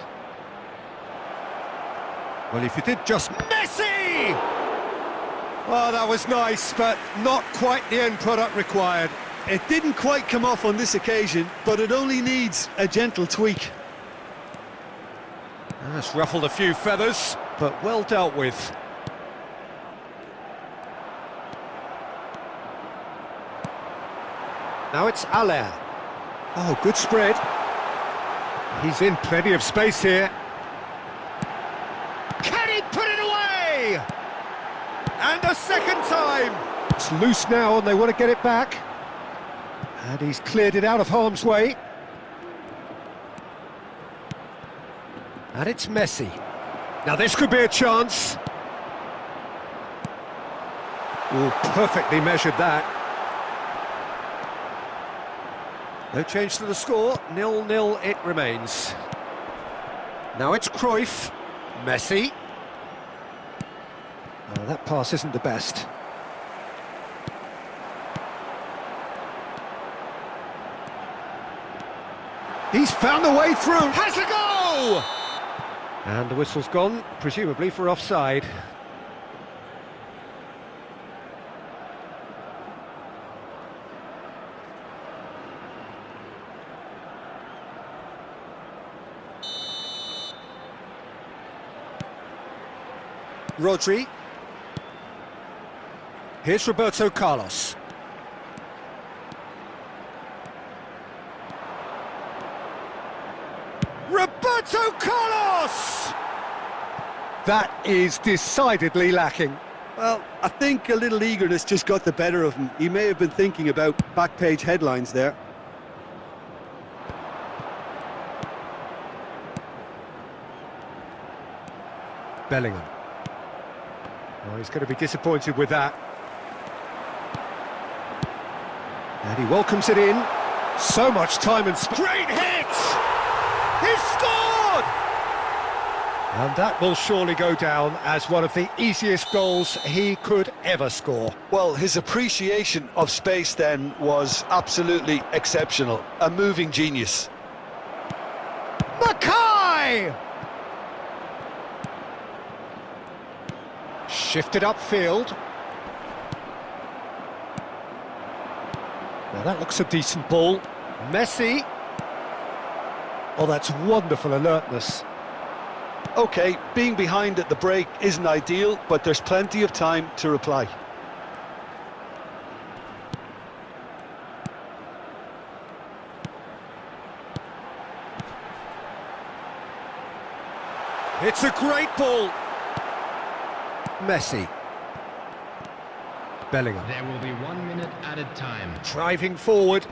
Well, if you did just... Messi! Oh, that was nice, but not quite the end product required. It didn't quite come off on this occasion, but it only needs a gentle tweak. That's ruffled a few feathers, but well dealt with. Now it's Allaire. Oh, good spread. He's in plenty of space here. Can he put it away? And a second time. It's loose now and they want to get it back. And he's cleared it out of harm's way. And it's Messi. Now this could be a chance. Oh, perfectly measured that. No change to the score, 0-0 it remains. Now it's Cruyff, Messi. Oh, that pass isn't the best. He's found the way through, has a go! And the whistle's gone, presumably for offside. Rodri. Here's Roberto Carlos. Roberto Carlos! That is decidedly lacking. Well, I think a little eagerness just got the better of him. He may have been thinking about back-page headlines there. Bellingham. Oh, he's going to be disappointed with that. And he welcomes it in. So much time and great hit! He's scored! And that will surely go down as one of the easiest goals he could ever score. Well, his appreciation of space then was absolutely exceptional. A moving genius. Mackay! Shifted upfield. Now that looks a decent ball. Messi. Oh, that's wonderful alertness. OK, being behind at the break isn't ideal, but there's plenty of time to reply. It's a great ball. Messi. Bellingham. There will be 1 minute added time. Driving forward.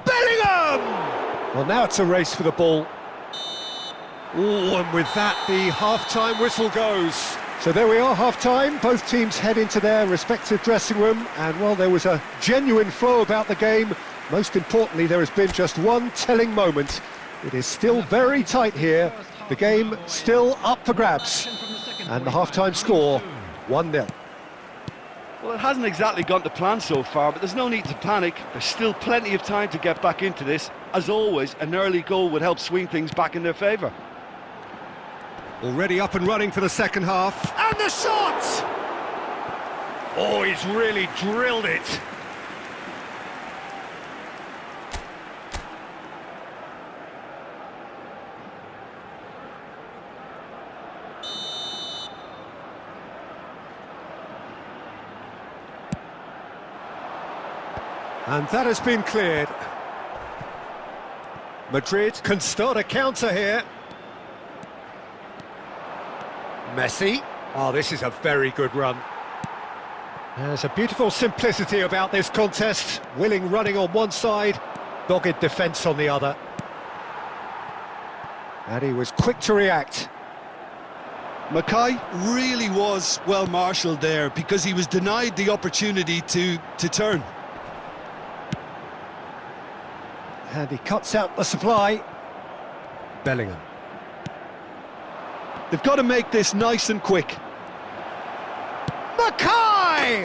Bellingham! Well, now it's a race for the ball. Oh, and with that, the half-time whistle goes. So there we are, half-time. Both teams head into their respective dressing room. And while there was a genuine flow about the game, most importantly, there has been just one telling moment. It is still very tight here. The game still up for grabs. And the half-time score, 1-0. Well, it hasn't exactly gone to plan so far, but there's no need to panic. There's still plenty of time to get back into this. As always, an early goal would help swing things back in their favour. Already up and running for the second half. And the shot! Oh, he's really drilled it. And that has been cleared. Madrid can start a counter here. Messi. Oh, this is a very good run. There's a beautiful simplicity about this contest. Willing running on one side, dogged defence on the other. And he was quick to react. Mackay really was well marshalled there because he was denied the opportunity to turn. And he cuts out the supply. Bellingham. They've got to make this nice and quick. Mackay!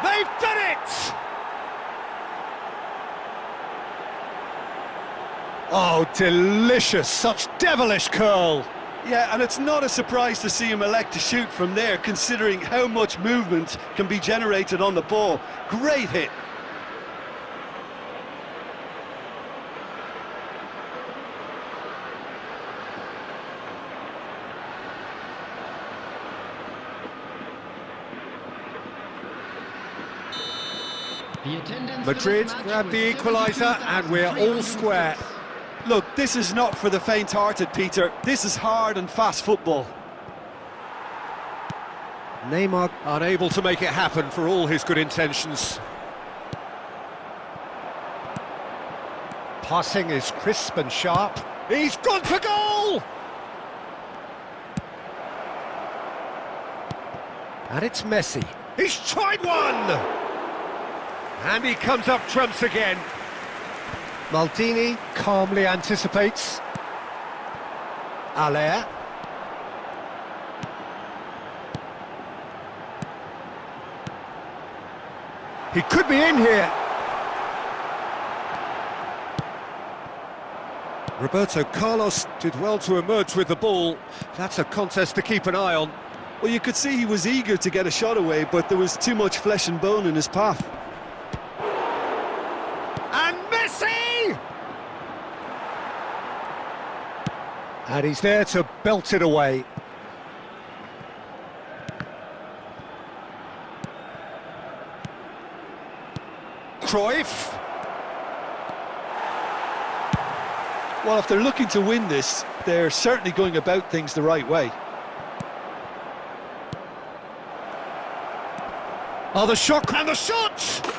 They've done it! Oh, delicious, such devilish curl. Yeah, and it's not a surprise to see him elect to shoot from there, considering how much movement can be generated on the ball. Great hit. Madrid grab the equaliser and we're all square. Look, this is not for the faint-hearted, Peter. This is hard and fast football. Neymar unable to make it happen for all his good intentions. Passing is crisp and sharp. He's gone for goal! And it's Messi. He's tried one! And he comes up trumps again. Maldini calmly anticipates. Aller. He could be in here. Roberto Carlos did well to emerge with the ball. That's a contest to keep an eye on. Well, you could see he was eager to get a shot away, but there was too much flesh and bone in his path. And Messi! And he's there to belt it away. Cruyff. Well, if they're looking to win this, they're certainly going about things the right way. Oh, the shot and the shot!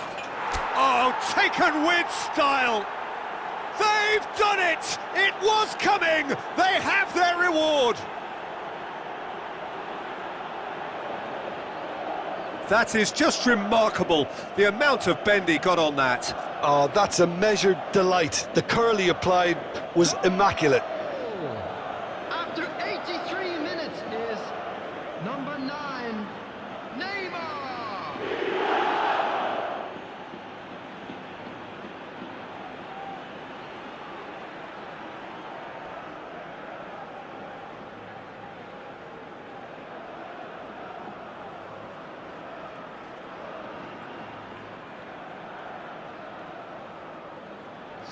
Oh, taken with style. They've done it! It was coming! They have their reward! That is just remarkable, the amount of bend he got on that. Oh, that's a measured delight. The curl he applied was immaculate. After 83 minutes is number 9, Neymar.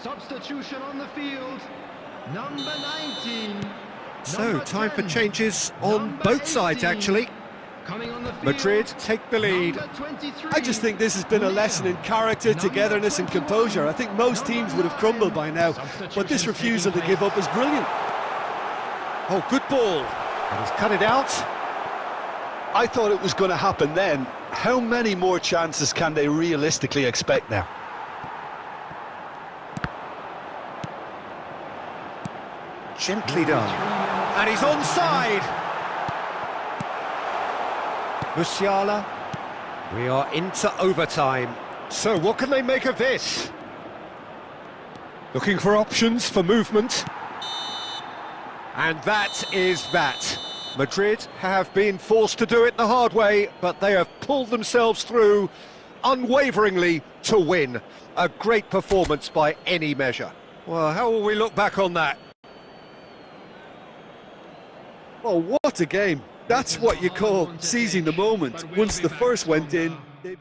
Substitution on the field, number 19. So, number time for 10, changes on number both sides, 18. actually. Coming on the field, Madrid take the lead. number 23, I just think this has been a lesson in character, togetherness and composure. I think most teams would have crumbled by now, but this refusal to give up is brilliant. Oh, good ball. And he's cut it out. I thought it was going to happen then. How many more chances can they realistically expect now? Gently done. And he's onside. Musiala. We are into overtime. So what can they make of this? Looking for options for movement. And that is that. Madrid have been forced to do it the hard way, but they have pulled themselves through unwaveringly to win. A great performance by any measure. Well, how will we look back on that? Oh, what a game. That's what you call seizing the moment. Once the first went in, they...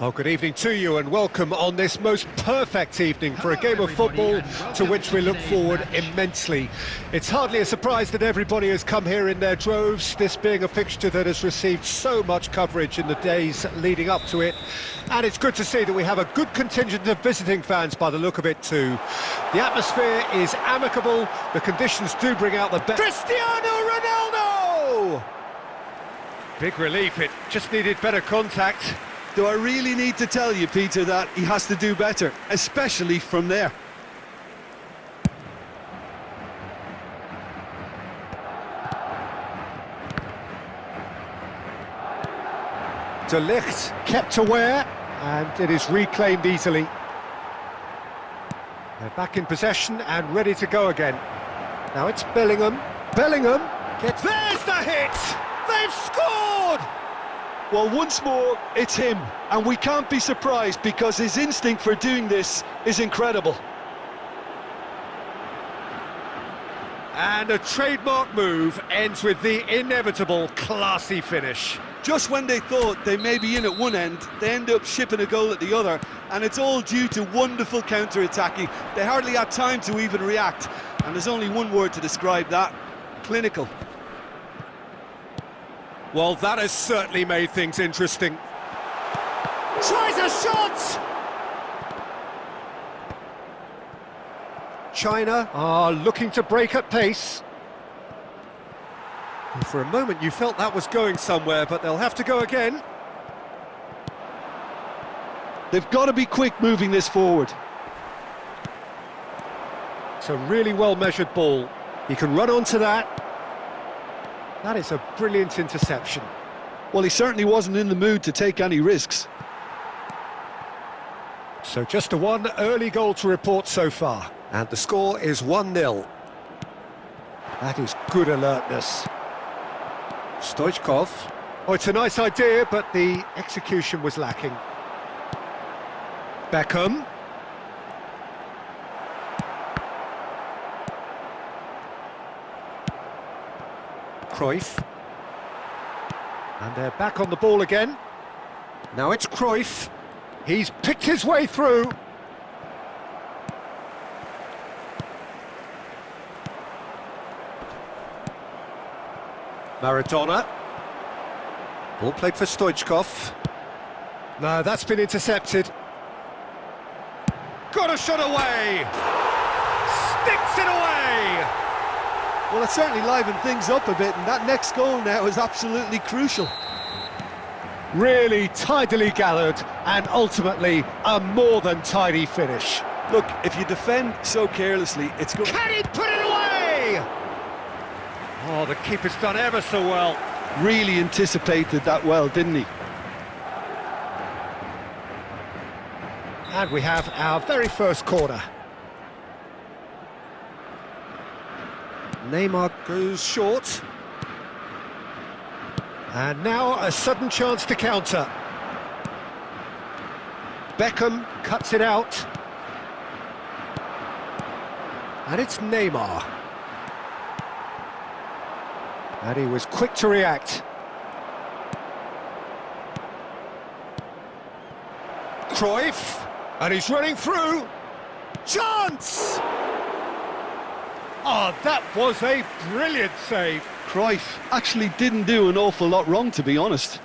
Well, good evening to you and welcome on this most perfect evening for a game of football to which we look forward immensely. It's hardly a surprise that everybody has come here in their droves, this being a fixture that has received so much coverage in the days leading up to it. And it's good to see that we have a good contingent of visiting fans by the look of it too. The atmosphere is amicable, the conditions do bring out the best. Cristiano Ronaldo! Big relief, it just needed better contact. Do I really need to tell you, Peter, that he has to do better, especially from there? De Ligt kept aware, and it is reclaimed easily. They're back in possession and ready to go again. Now it's Bellingham. Bellingham! There's the hit! They've scored! Well, once more, it's him, and we can't be surprised because his instinct for doing this is incredible. And a trademark move ends with the inevitable classy finish. Just when they thought they may be in at one end, they end up shipping a goal at the other, and it's all due to wonderful counter-attacking. They hardly had time to even react, and there's only one word to describe that: clinical. Well, that has certainly made things interesting. Tries a shot! China are looking to break at pace. And for a moment you felt that was going somewhere, but they'll have to go again. They've got to be quick moving this forward. It's a really well-measured ball. He can run onto that. That is a brilliant interception. Well, he certainly wasn't in the mood to take any risks. So just a one early goal to report so far. And the score is 1-0. That is good alertness. Stoichkov. Oh, it's a nice idea, but the execution was lacking. Beckham. Cruyff. And they're back on the ball again. Now it's Cruyff. He's picked his way through. Maradona. Ball played for Stoichkov. No, that's been intercepted. Got a shot away! Sticks it away! Well, it certainly livened things up a bit, and that next goal now is absolutely crucial. Really tidily gathered, and ultimately a more than tidy finish. Look, if you defend so carelessly, it's good. Can he put it away? Oh, the keeper's done ever so well. Really anticipated that well, didn't he? And we have our very first corner. Neymar goes short. And now a sudden chance to counter. Beckham cuts it out. And it's Neymar. And he was quick to react. Cruyff. And he's running through. Chance! Oh, that was a brilliant save. Cruyff actually didn't do an awful lot wrong, to be honest.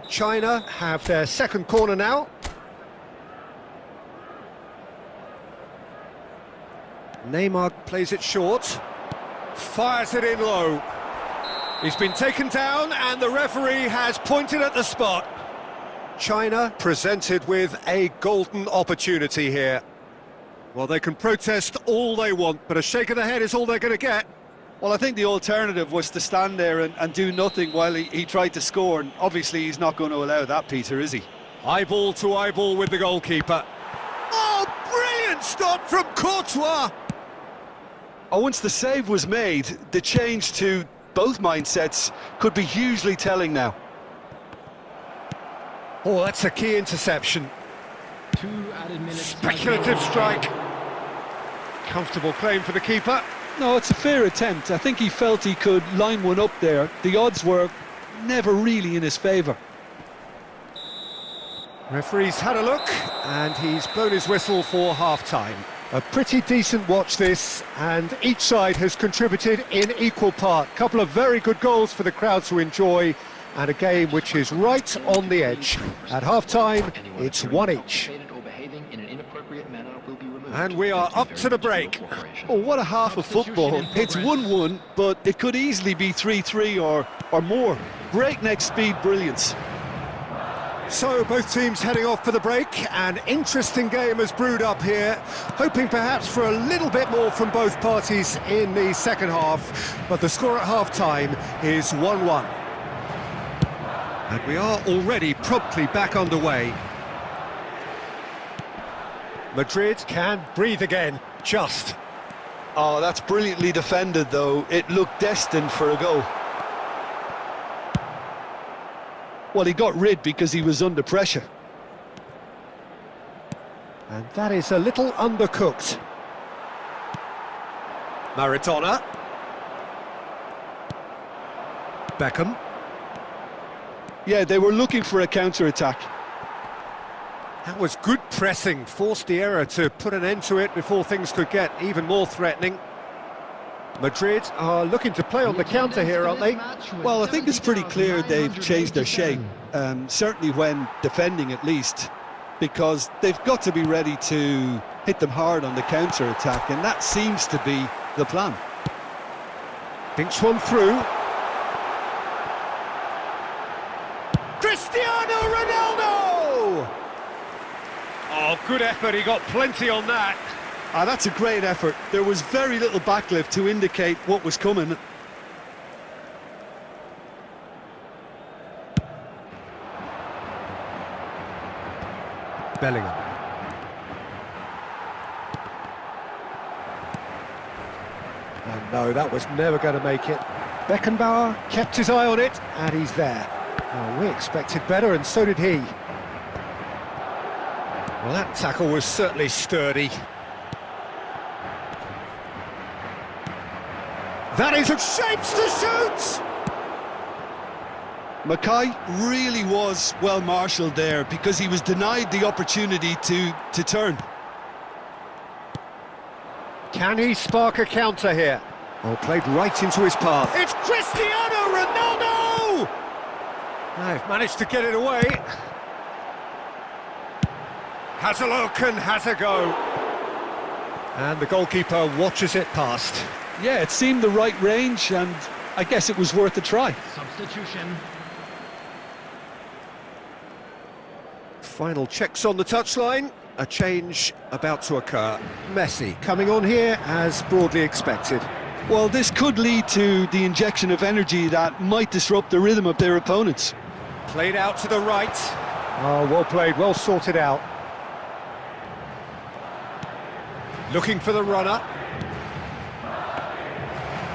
China have their second corner now. Neymar plays it short. Fires it in low. He's been taken down and the referee has pointed at the spot. China presented with a golden opportunity here. Well, they can protest all they want, but a shake of the head is all they're going to get. Well, I think the alternative was to stand there and do nothing while he tried to score, and obviously he's not going to allow that, Peter, is he? Eyeball to eyeball with the goalkeeper. Oh, brilliant stop from Courtois! Oh, once the save was made, the change to both mindsets could be hugely telling now. Oh, that's a key interception. 2 added minutes. Speculative strike. Comfortable claim for the keeper. No, it's a fair attempt. I think he felt he could line one up there. The odds were never really in his favour. Referee's had a look, and he's blown his whistle for half-time. A pretty decent watch this, and each side has contributed in equal part. Couple of very good goals for the crowd to enjoy, and a game which is right on the edge. At half-time, it's one each. And we are up to the break. Oh, what a half of football. It's 1-1, but it could easily be 3-3 or more. Breakneck speed brilliance. So both teams heading off for the break. An interesting game has brewed up here, hoping perhaps for a little bit more from both parties in the second half, but the score at half-time is 1-1. And we are already promptly back underway. Madrid can breathe again, just. Oh, that's brilliantly defended, though. It looked destined for a goal. Well, he got rid because he was under pressure. And that is a little undercooked. Maradona. Beckham. Yeah, they were looking for a counter-attack. That was good pressing, forced the error to put an end to it before things could get even more threatening. Madrid are looking to play on the counter here, aren't they? Well, I think it's pretty clear they've changed their shape, certainly when defending at least, because they've got to be ready to hit them hard on the counter-attack, and that seems to be the plan. Thinks one through. Cristiano Ronaldo! Oh, good effort, he got plenty on that. Ah, that's a great effort. There was very little backlift to indicate what was coming. Bellingham. And no, that was never going to make it. Beckenbauer kept his eye on it, and he's there. Oh, we expected better, and so did he. Well, that tackle was certainly sturdy. That is a shapes to shoot! Mackay really was well marshalled there because he was denied the opportunity to turn. Can he spark a counter here? Oh, played right into his path. It's Cristiano Ronaldo! They've managed to get it away. Has a look and has a go. And the goalkeeper watches it past. Yeah, it seemed the right range, and I guess it was worth a try. Substitution. Final checks on the touchline. A change about to occur. Messi coming on here as broadly expected. Well, this could lead to the injection of energy that might disrupt the rhythm of their opponents. Played out to the right. Oh, well played, well sorted out. Looking for the runner.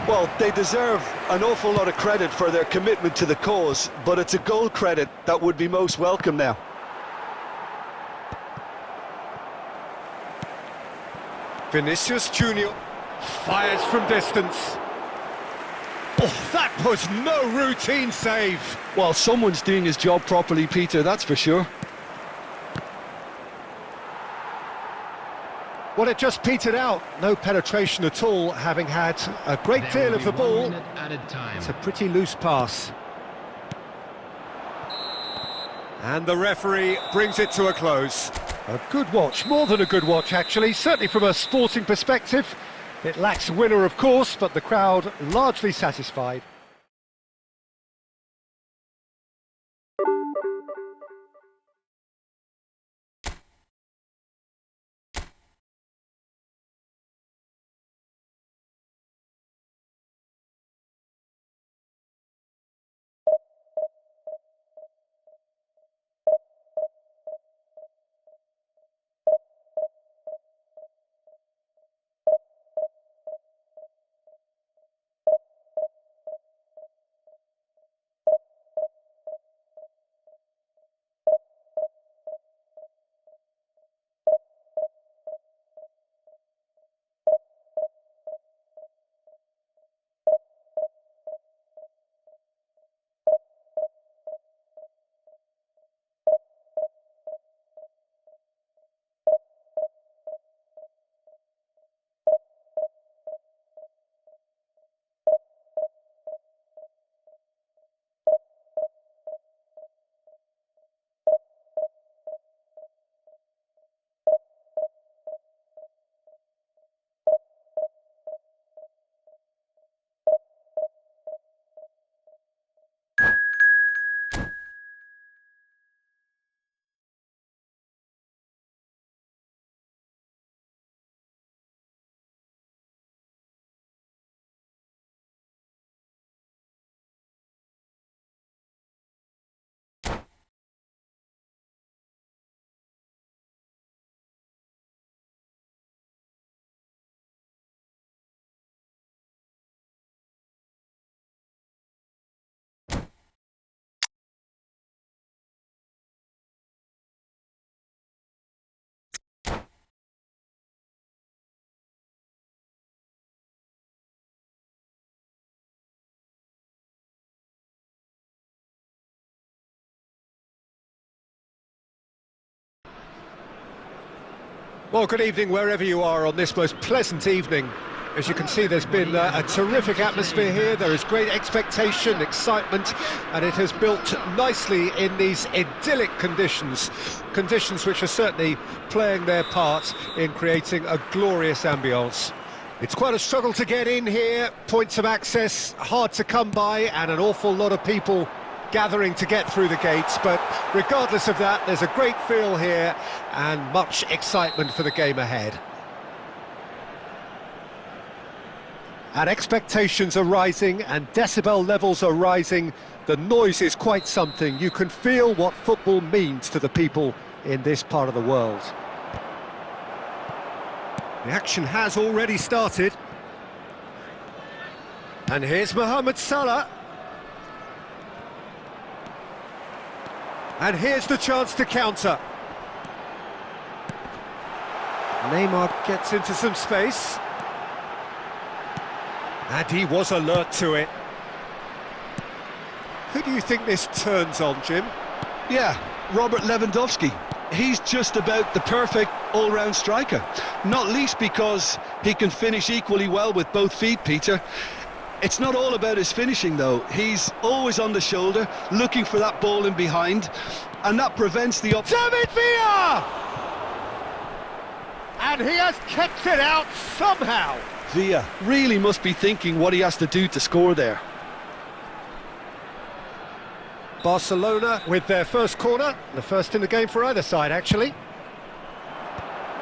Well, they deserve an awful lot of credit for their commitment to the cause, but it's a goal credit that would be most welcome now. Vinicius Junior fires from distance. Oh, that was no routine save. Well, someone's doing his job properly, Peter, that's for sure. Well, it just petered out. No penetration at all, having had a great deal of the ball. It's a pretty loose pass. And the referee brings it to a close. A good watch, more than a good watch actually, certainly from a sporting perspective. It lacks winner of course, but the crowd largely satisfied. Well, good evening wherever you are on this most pleasant evening. As you can see, there's been a terrific atmosphere here. There is great expectation, excitement, and it has built nicely in these idyllic conditions. Conditions which are certainly playing their part in creating a glorious ambience. It's quite a struggle to get in here, points of access hard to come by, and an awful lot of people gathering to get through the gates, but regardless of that, there's a great feel here and much excitement for the game ahead. And expectations are rising and decibel levels are rising. The noise is quite something. You can feel what football means to the people in this part of the world. The action has already started. And here's Mohamed Salah. And here's the chance to counter. Neymar gets into some space. And he was alert to it. Who do you think this turns on, Jim? Yeah, Robert Lewandowski. He's just about the perfect all-round striker. Not least because he can finish equally well with both feet, Peter. It's not all about his finishing, though. He's always on the shoulder, looking for that ball in behind, and that prevents the... David Villa! And he has kept it out somehow. Villa really must be thinking what he has to do to score there. Barcelona with their first corner, the first in the game for either side, actually.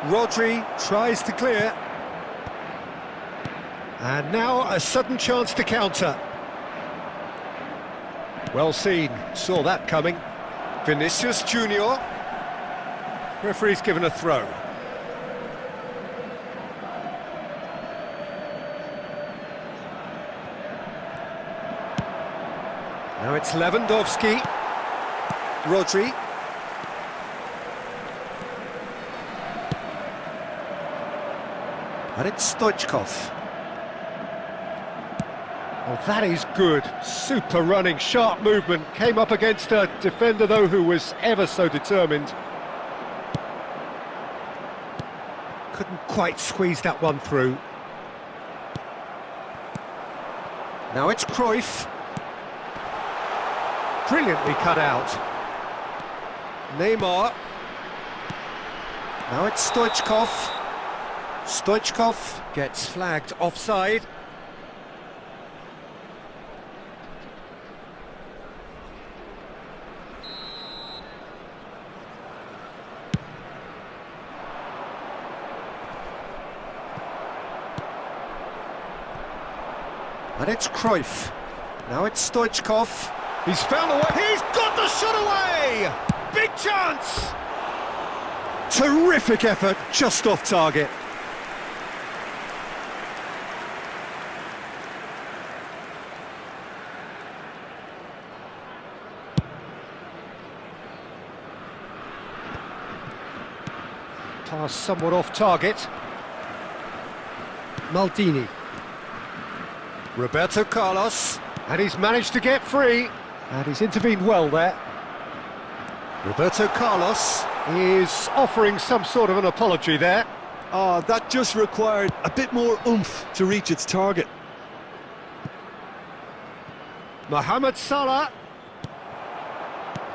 Rodri tries to clear. And now a sudden chance to counter. Well seen, saw that coming. Vinicius Junior. Referee's given a throw. Now it's Lewandowski. Rodri. And it's Stoichkov. Oh, that is good. Super running, sharp movement. Came up against a defender, though, who was ever so determined. Couldn't quite squeeze that one through. Now it's Cruyff. Brilliantly cut out. Neymar. Now it's Stoichkov. Stoichkov gets flagged offside. And it's Cruyff. Now it's Stoichkov. He's found a way. He's got the shot away! Big chance! Terrific effort, just off target. Pass somewhat off target. Maldini. Roberto Carlos. And he's managed to get free. And he's intervened well there. Roberto Carlos is offering some sort of an apology there. Oh, that just required a bit more oomph to reach its target. Mohamed Salah.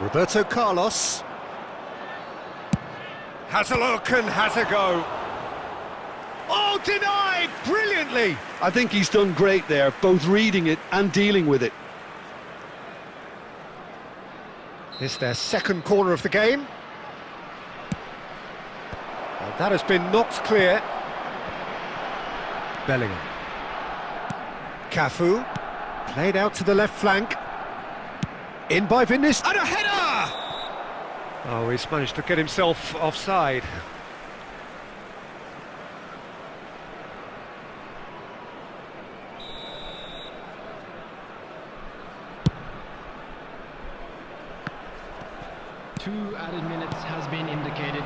Roberto Carlos. Has a look and has a go. Oh, denied brilliantly. I think he's done great there, both reading it and dealing with it. It's their second corner of the game. And that has been knocked clear. Bellingham. Cafu. Played out to the left flank. In by Vinicius. And a header! Oh, he's managed to get himself offside. Two added minutes has been indicated.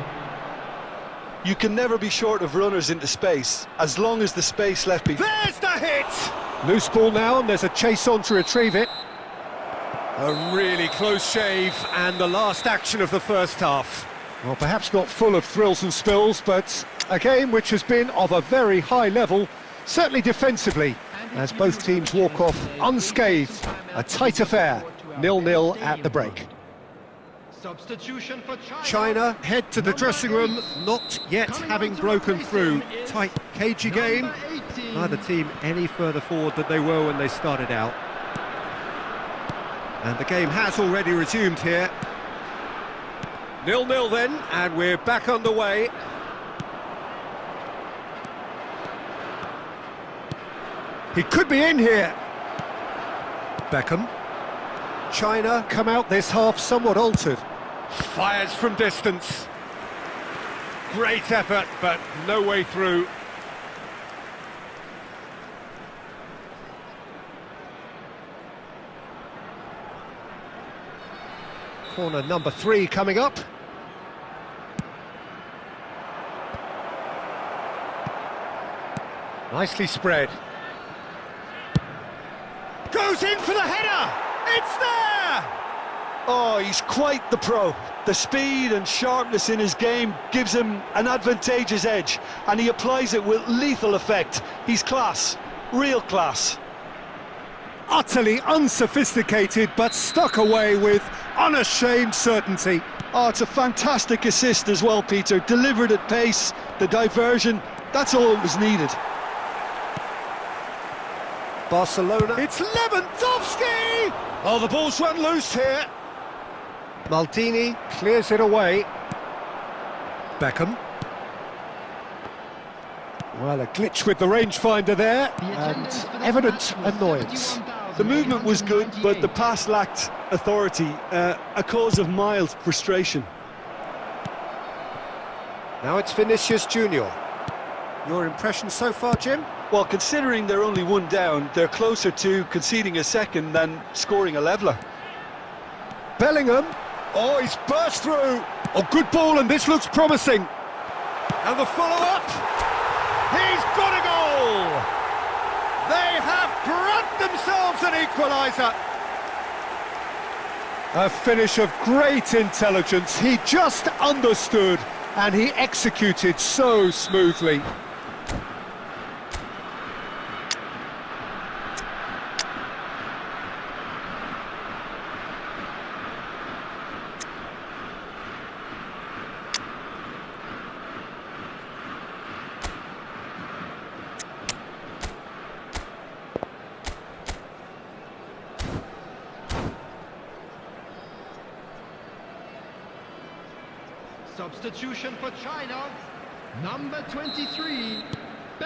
You can never be short of runners into space, as long as the space left behind. There's the hit! Loose ball now, and there's a chase on to retrieve it. A really close shave, and the last action of the first half. Well, perhaps not full of thrills and spills, but A game which has been of a very high level, certainly defensively, as both teams walk off unscathed. A tight affair, 0-0 at the break. Substitution for China head to the dressing room, not yet having broken through. Tight, cagey game. Neither team any further forward than they were when they started out. And the game has already resumed here. 0-0 then, and we're back underway. He could be in here. Beckham. China come out this half somewhat altered. Fires from distance. Great effort, but no way through. Corner number 3 coming up. Nicely spread. Goes in for the header! It's there! Oh, he's quite the pro. The speed and sharpness in his game gives him an advantageous edge, and he applies it with lethal effect. He's class, real class. Utterly unsophisticated, but stuck away with unashamed certainty. Oh, it's a fantastic assist as well, Peter. Delivered at pace, the diversion, that's all that was needed. Barcelona. It's Lewandowski! Oh, the ball's run loose here. Maldini clears it away. Beckham. Well, a glitch with the rangefinder there, and evident annoyance. The movement was good, but the pass lacked authority, a cause of mild frustration. Now it's Vinicius Junior. Your impression so far, Jim? Well, considering they're only one down, they're closer to conceding a second than scoring a leveller. Bellingham. Oh, he's burst through. Oh, good ball, and this looks promising. And the follow-up. He's got a goal! They have grabbed themselves an equaliser. A finish of great intelligence. He just understood, and he executed so smoothly. Substitution for China, number 23.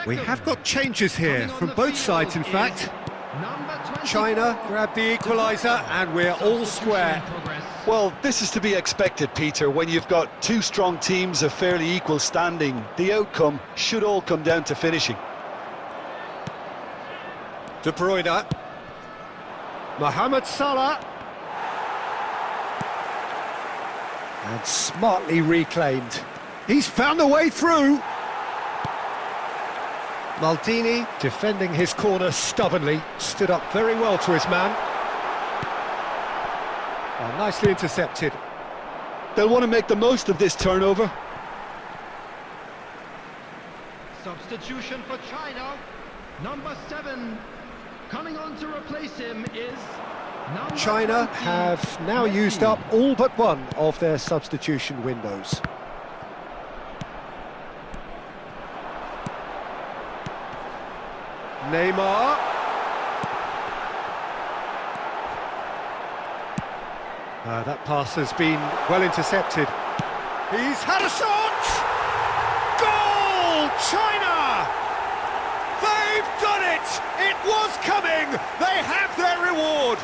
We have got changes here from both sides, in fact. China grabbed the equaliser, and we're all square. Well, this is to be expected, Peter. When you've got two strong teams of fairly equal standing, the outcome should all come down to finishing. De Bruyne. Mohamed Salah. And smartly reclaimed. He's found a way through. Maldini defending his corner stubbornly. Stood up very well to his man. Oh, nicely intercepted. They'll want to make the most of this turnover. Substitution for China, number 7. Coming on to replace him is number China 20, have now used up all but one of their substitution windows. Neymar. That pass has been well intercepted. He's had a shot! Goal! China! They've done it! It was coming! They have their reward!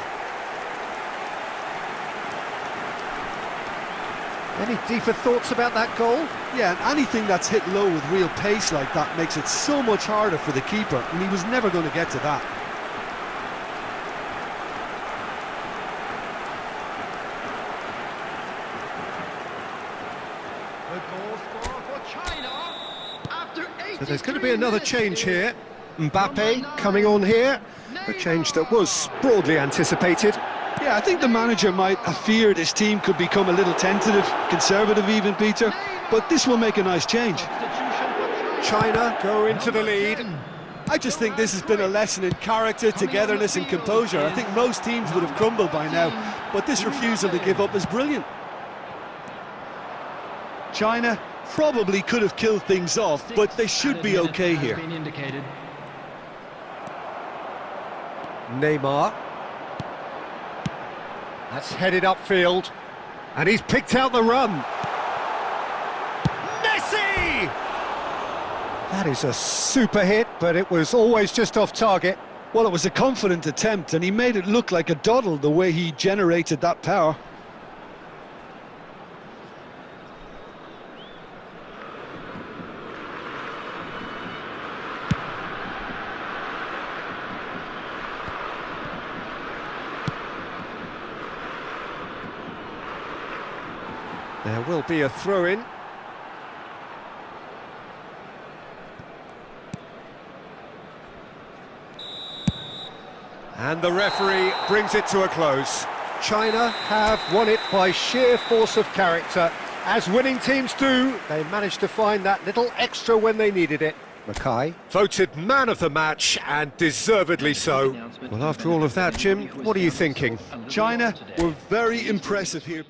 Any deeper thoughts about that goal? Yeah, and anything that's hit low with real pace like that makes it so much harder for the keeper, and he was never going to get to that. So there's going to be another change here. Mbappe coming on here. A change that was broadly anticipated. Yeah, I think the manager might have feared his team could become a little tentative, conservative even, Peter, but this will make a nice change. Substitution for China go into the lead. I just think this has been a lesson in character, togetherness and composure. I think most teams would have crumbled by now, but this refusal to give up is brilliant. China probably could have killed things off, but they should be okay here. Neymar. That's headed upfield. And he's picked out the run. Messi! That is a super hit, but it was always just off target. Well, it was a confident attempt, and he made it look like a doddle the way he generated that power. There will be a throw-in. And the referee brings it to a close. China have won it by sheer force of character. As winning teams do, they managed to find that little extra when they needed it. Mackay voted man of the match, and deservedly so. Well, after all of that, Jim, what are you thinking? China were very impressive here.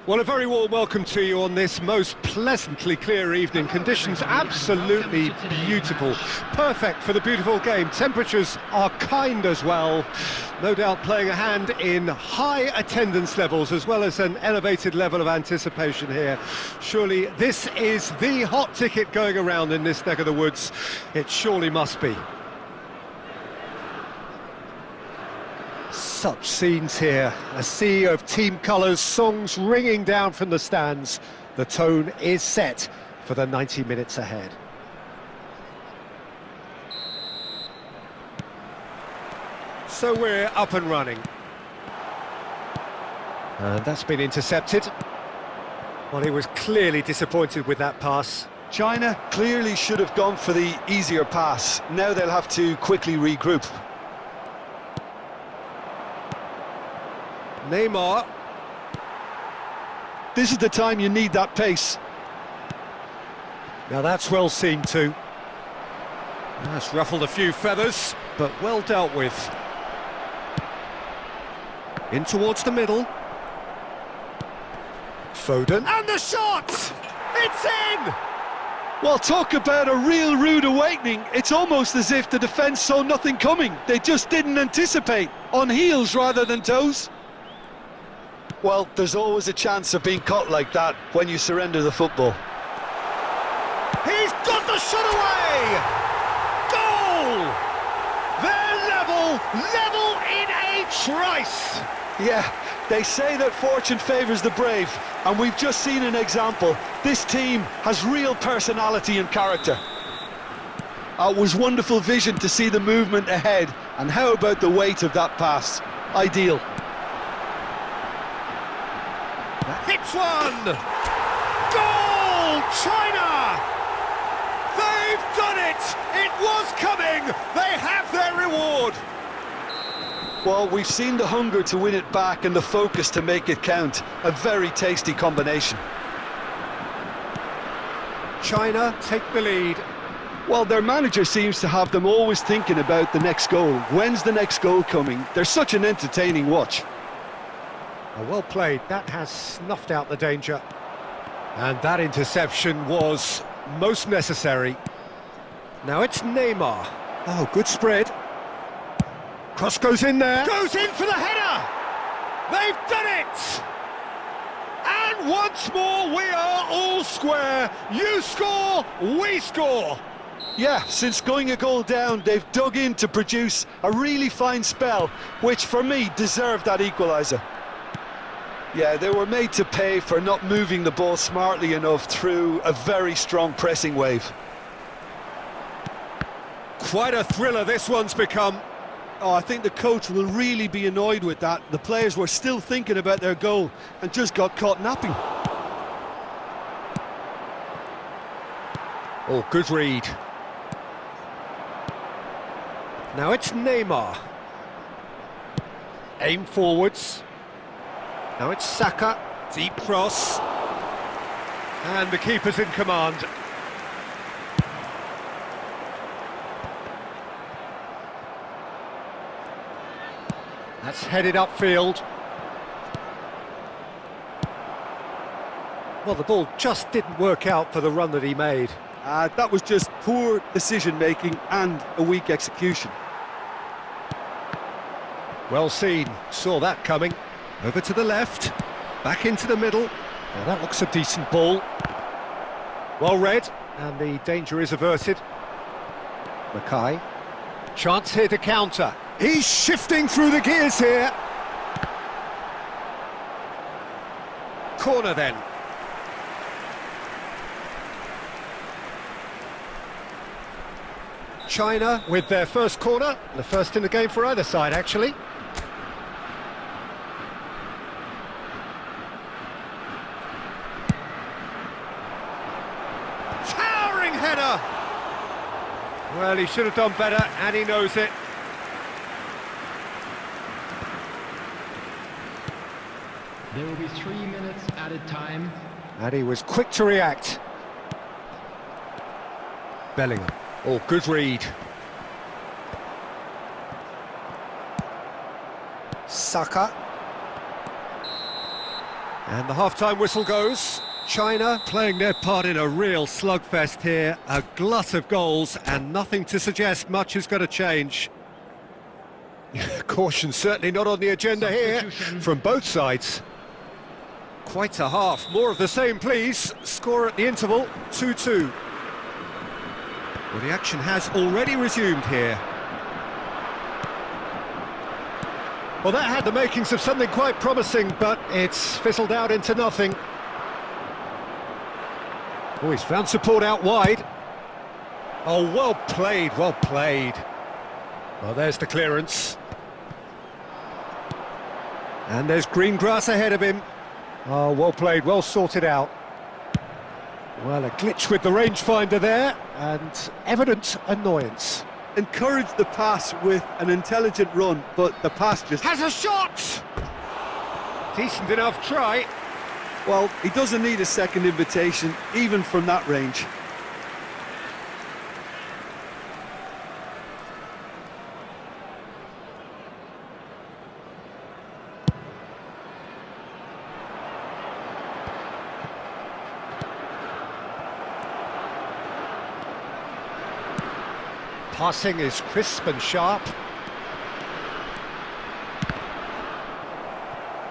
Well, a very warm welcome to you on this most pleasantly clear evening. Conditions absolutely beautiful. Perfect for the beautiful game. Temperatures are kind as well. No doubt playing a hand in high attendance levels as well as an elevated level of anticipation here. Surely this is the hot ticket going around in this neck of the woods. It surely must be. Such scenes here, a sea of team colours, songs ringing down from the stands. The tone is set for the 90 minutes ahead. So we're up and running. And that's been intercepted. Well, he was clearly disappointed with that pass. China clearly should have gone for the easier pass. Now they'll have to quickly regroup. Neymar. This is the time you need that pace. Now that's well seen too. That's ruffled a few feathers, but well dealt with. In towards the middle. Foden. And the shot! It's in! Well, talk about a real rude awakening. It's almost as if the defence saw nothing coming. They just didn't anticipate. On heels rather than toes. Well, there's always a chance of being caught like that when you surrender the football. He's got the shot away! Goal! They're level in a trice! Yeah, they say that fortune favours the brave, and we've just seen an example. This team has real personality and character. It was wonderful vision to see the movement ahead, and how about the weight of that pass? Ideal. Hits one! Goal! China! They've done it! It was coming! They have their reward! Well, we've seen the hunger to win it back and the focus to make it count. A very tasty combination. China take the lead. Well, their manager seems to have them always thinking about the next goal. When's the next goal coming? They're such an entertaining watch. Well played, that has snuffed out the danger. And that interception was most necessary. Now it's Neymar. Oh, good spread. Cross goes in there. Goes in for the header! They've done it! And once more we are all square. You score, we score. Yeah, since going a goal down, they've dug in to produce a really fine spell, which for me deserved that equaliser. Yeah, they were made to pay for not moving the ball smartly enough through a very strong pressing wave. Quite a thriller this one's become. Oh, I think the coach will really be annoyed with that. The players were still thinking about their goal and just got caught napping. Oh, good read. Now it's Neymar. Aim forwards. Now it's Saka. Deep cross. And the keeper's in command. That's headed upfield. Well, the ball just didn't work out for the run that he made. That was just poor decision-making and a weak execution. Well seen, saw that coming. Over to the left, back into the middle. Now that looks a decent ball. Well read, and the danger is averted. Mackay. Chance here to counter. He's shifting through the gears here. Corner then. China with their first corner, the first in the game for either side actually. Towering header! Well, he should have done better, and he knows it. There will be 3 minutes added time. And he was quick to react. Bellingham. Oh, good read. Saka. And the half-time whistle goes. China playing their part in a real slugfest here. A glut of goals and nothing to suggest much is going to change. Caution certainly not on the agenda here from both sides. Quite a half. More of the same, please. Score at the interval, 2-2. Well, the action has already resumed here. Well, that had the makings of something quite promising, but it's fizzled out into nothing. Oh, he's found support out wide. Oh, well played, well played. Well, there's the clearance. And there's green grass ahead of him. Oh, well played, well sorted out. Well, a glitch with the rangefinder there, and evident annoyance. Encouraged the pass with an intelligent run, but the pass just... Has a shot! Decent enough try. Well, he doesn't need a second invitation, even from that range. Passing is crisp and sharp.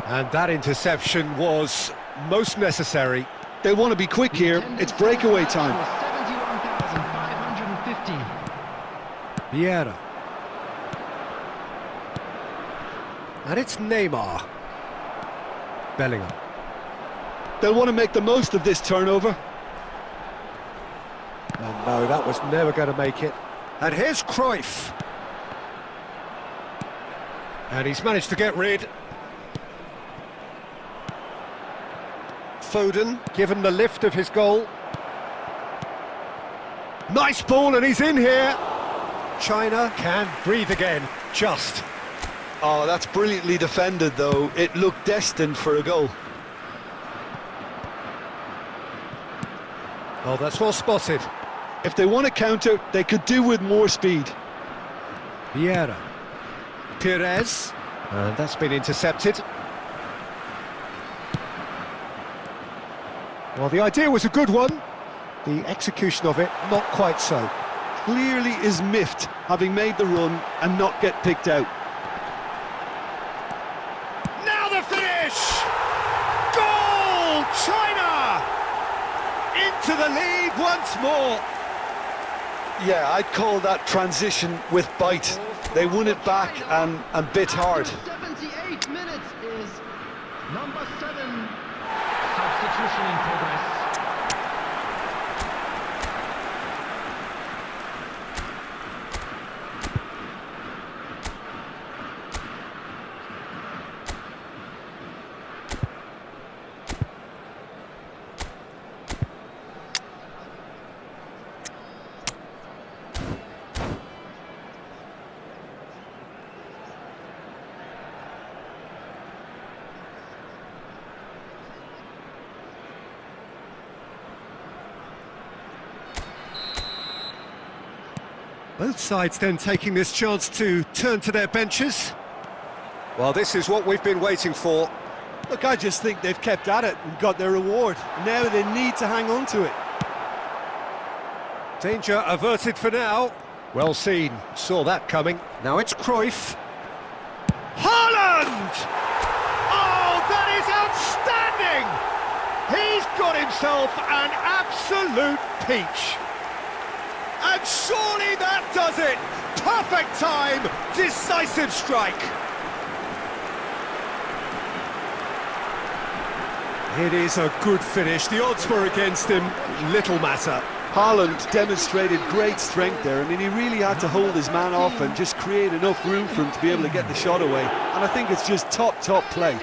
And that interception was most necessary. They want to be quick here. It's breakaway time. 71,550. Vieira. And it's Neymar. Bellingham. They'll want to make the most of this turnover. And no, that was never going to make it. And here's Cruyff. And he's managed to get rid. Foden, given the lift of his goal. Nice ball, and he's in here. China can breathe again, just. Oh, that's brilliantly defended, though. It looked destined for a goal. Oh, that's well spotted. If they want to counter, they could do with more speed. Vieira. Pires. And that's been intercepted. Well, the idea was a good one. The execution of it, not quite so. Clearly is miffed, having made the run and not get picked out. Now the finish! Goal! China! Into the lead once more. Yeah, I'd call that transition with bite. They won it back and bit hard. 78 minutes is number 7. Substitution in progress. Both sides then taking this chance to turn to their benches. Well, this is what we've been waiting for. Look, I just think they've kept at it and got their reward. Now they need to hang on to it. Danger averted for now. Well seen, saw that coming. Now it's Cruyff. Haaland! Oh, that is outstanding! He's got himself an absolute peach. And surely that does it! Perfect time, decisive strike. It is a good finish. The odds were against him, little matter. Haaland demonstrated great strength there. I mean, he really had to hold his man off and just create enough room for him to be able to get the shot away. And I think it's just top play.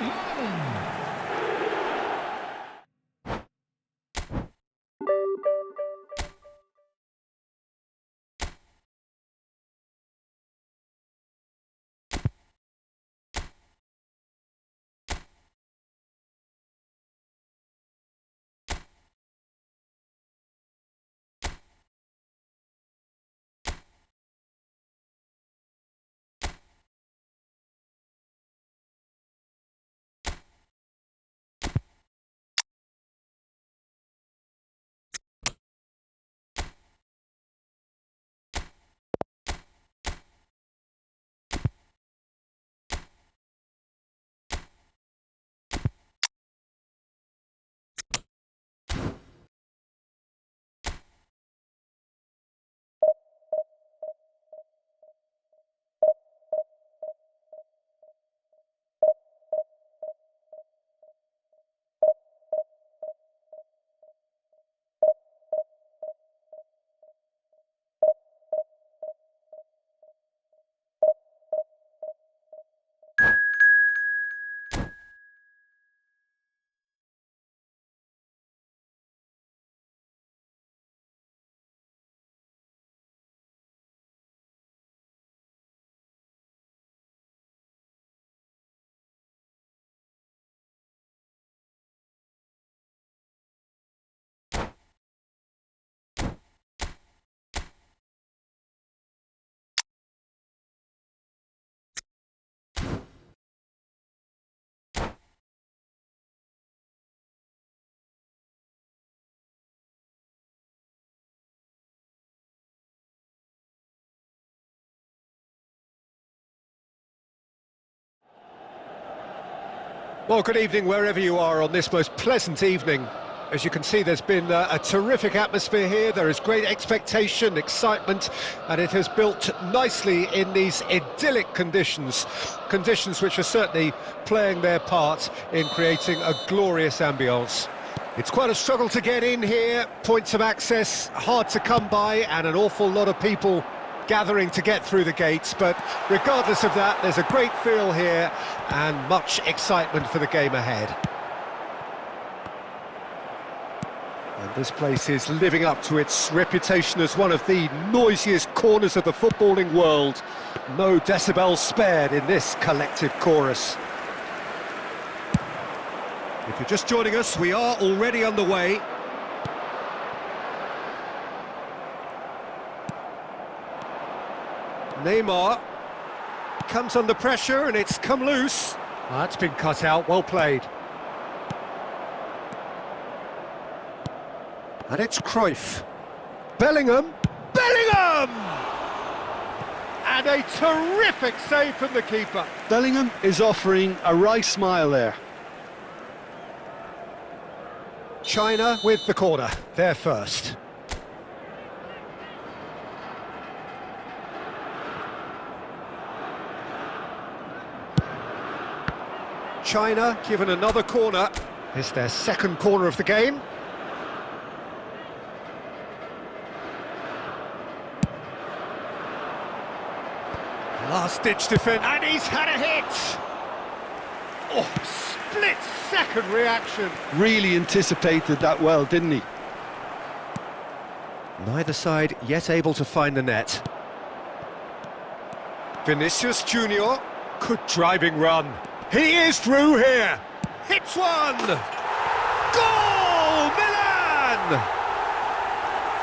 Well, good evening wherever you are on this most pleasant evening. As you can see, there's been a terrific atmosphere here. There is great expectation, excitement, and it has built nicely in these idyllic conditions. Conditions which are certainly playing their part in creating a glorious ambience. It's quite a struggle to get in here, points of access hard to come by, and an awful lot of people gathering to get through the gates, but regardless of that, there's a great feel here and much excitement for the game ahead. And this place is living up to its reputation as one of the noisiest corners of the footballing world. No decibels spared in this collective chorus. If you're just joining us, we are already underway. Neymar comes under pressure and it's come loose. That's been cut out, well played. And it's Cruyff. Bellingham! Bellingham! And a terrific save from the keeper. Bellingham is offering a wry smile there. China with the corner, they're first. China given another corner. It's their second corner of the game. Last-ditch defense, and he's had a hit! Oh, split-second reaction. Really anticipated that well, didn't he? Neither side yet able to find the net. Vinicius Junior, good driving run. He is through here. Hits one. Goal, Milan!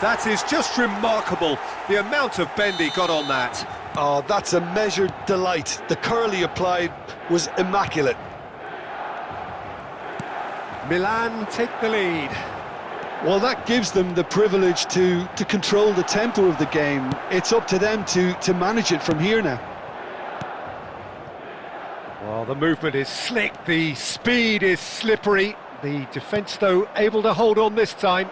That is just remarkable, the amount of bend he got on that. Oh, that's a measured delight. The curl he applied was immaculate. Milan take the lead. Well, that gives them the privilege to control the tempo of the game. It's up to them to manage it from here now. Well, the movement is slick, the speed is slippery. The defence, though, able to hold on this time.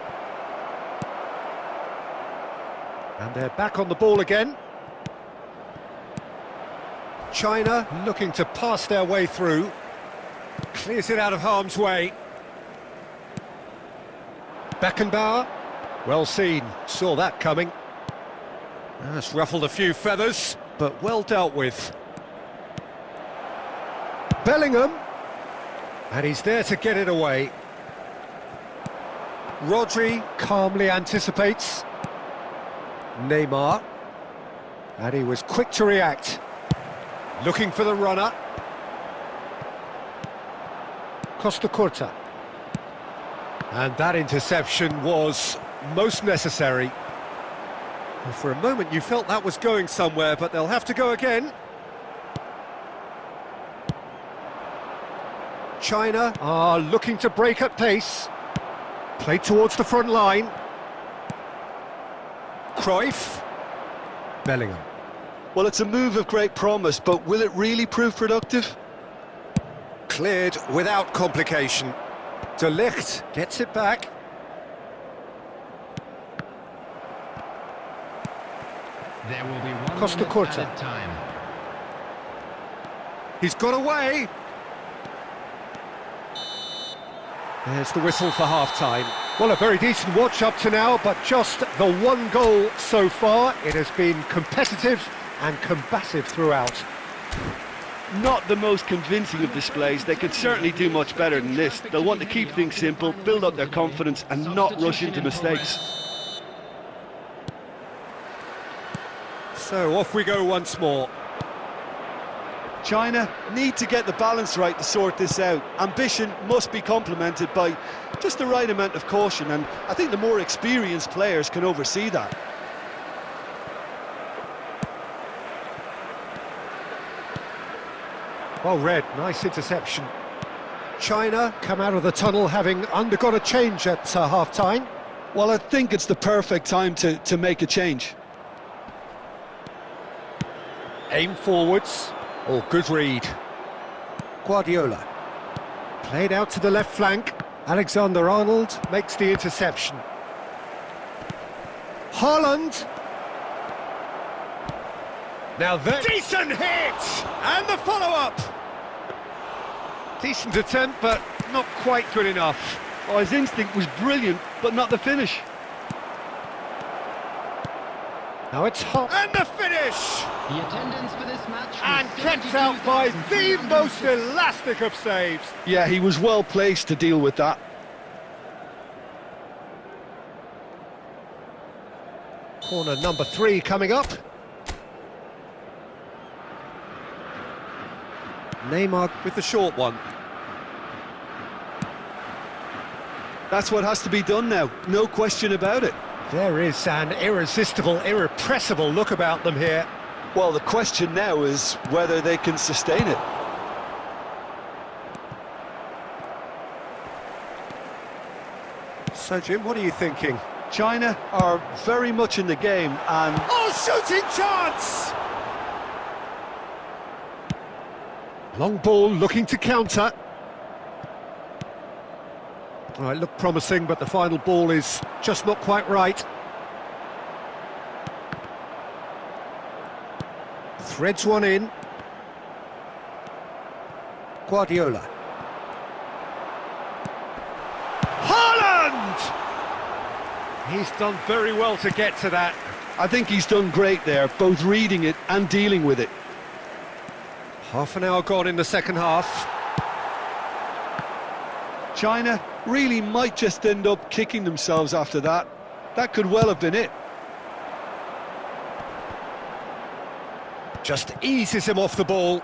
And they're back on the ball again. China looking to pass their way through. Clears it out of harm's way. Beckenbauer, well seen, saw that coming. That's ruffled a few feathers, but well dealt with. Bellingham, and he's there to get it away. Rodri calmly anticipates. Neymar, and he was quick to react. Looking for the runner. Costa Curta. And that interception was most necessary. Well, for a moment you felt that was going somewhere, but they'll have to go again. China are looking to break at pace. Played towards the front line. Cruyff. Bellingham. Well, it's a move of great promise, but will it really prove productive? Cleared without complication. De Ligt gets it back. There will be 1 Costa minute Curta. added time. He's got away. There's the whistle for half-time. Well, a very decent watch up to now, but just the one goal so far. It has been competitive and combative throughout. Not the most convincing of displays. They could certainly do much better than this. They'll want to keep things simple, build up their confidence and not rush into mistakes. So off we go once more. China need to get the balance right to sort this out. Ambition must be complemented by just the right amount of caution, and I think the more experienced players can oversee that. Well read, nice interception. China come out of the tunnel having undergone a change at half-time. Well, I think it's the perfect time to make a change. Aim forwards. Oh, good read. Guardiola. Played out to the left flank. Alexander-Arnold makes the interception. Haaland. Now that... Decent hit! And the follow-up! Decent attempt, but not quite good enough. Oh, his instinct was brilliant, but not the finish. Now it's hot. And the finish! The attendance for this match was And kept out by the most elastic of saves. Yeah, he was well placed to deal with that. Corner number 3 coming up. Neymar With the short one. That's what has to be done now, no question about it. There is an irresistible, irrepressible look about them here. Well, the question now is whether they can sustain it. So, Jim, what are you thinking? China are very much in the game and... Oh, shooting chance! Long ball looking to counter. Well, it looked promising, but the final ball is just not quite right. Threads one in. Guardiola. Haaland! He's done very well to get to that. I think he's done great there, both reading it and dealing with it. Half an hour gone in the second half. China really might just end up kicking themselves after that. That could well have been it. Just eases him off the ball.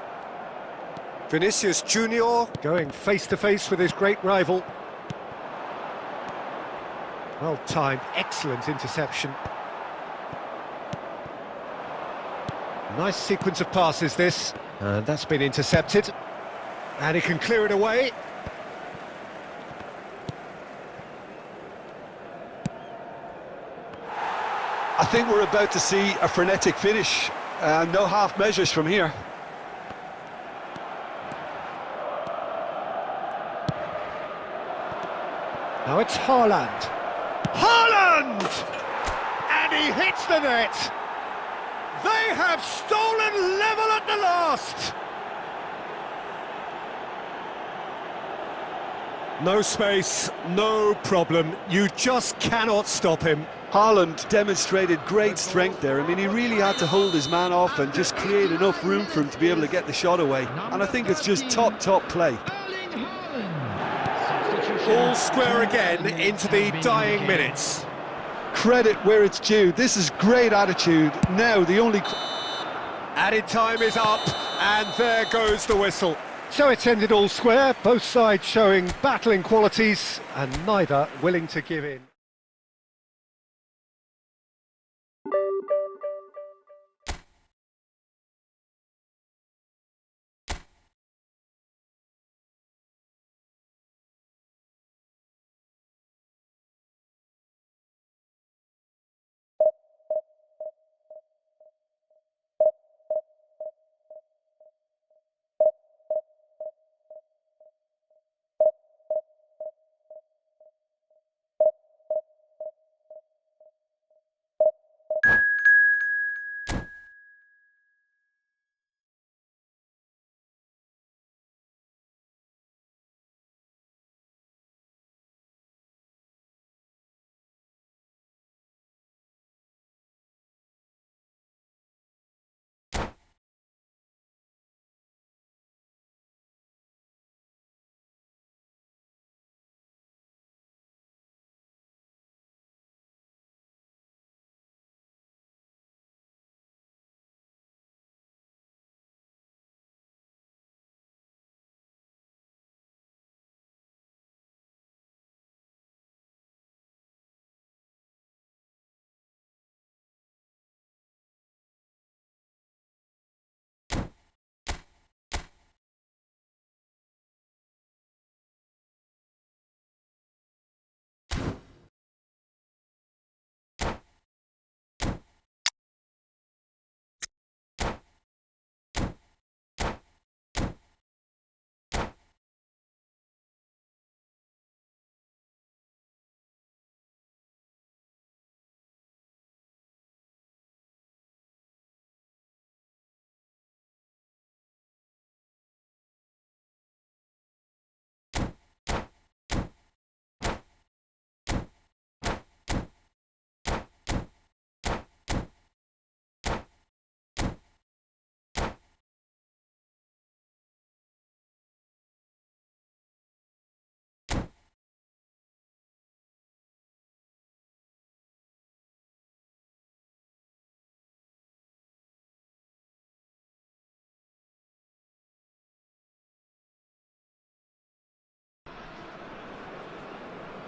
Vinicius Junior going face to face with his great rival. Well timed, excellent interception. Nice sequence of passes this, and that's been intercepted. And he can clear it away. I think we're about to see a frenetic finish. No half measures from here. Now it's Haaland. Haaland! And he hits the net. They have stolen level at the last. No space, no problem. You just cannot stop him. Haaland demonstrated great strength there. I mean, he really had to hold his man off and just create enough room for him to be able to get the shot away. And I think it's just top play. All square again into the dying minutes. Credit where it's due. This is great attitude. Now, the only... Added time is up, and there goes the whistle. So it's ended all square, both sides showing battling qualities, and neither willing to give in.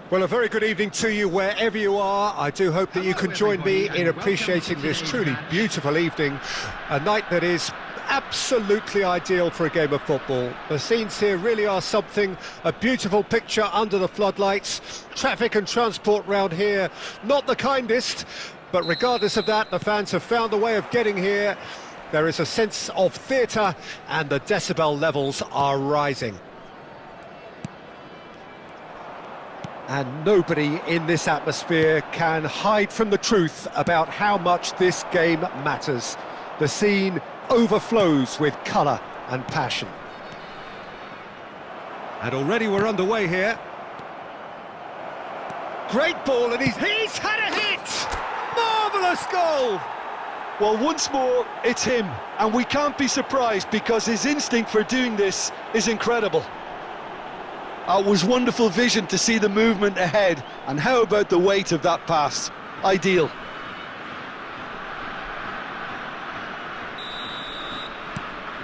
Well, a very good evening to you wherever you are. I do hope that you can join me in appreciating this truly beautiful evening, a night that is absolutely ideal for a game of football. The scenes here really are something, a beautiful picture under the floodlights. Traffic and transport round here, not the kindest, but regardless of that, the fans have found a way of getting here. There is a sense of theatre and the decibel levels are rising. And nobody in this atmosphere can hide from the truth about how much this game matters. The scene overflows with colour and passion. And already we're underway here. Great ball, and he's had a hit! Marvellous goal! Well, once more, it's him, and we can't be surprised because his instinct for doing this is incredible. It was wonderful vision to see the movement ahead, and how about the weight of that pass? Ideal.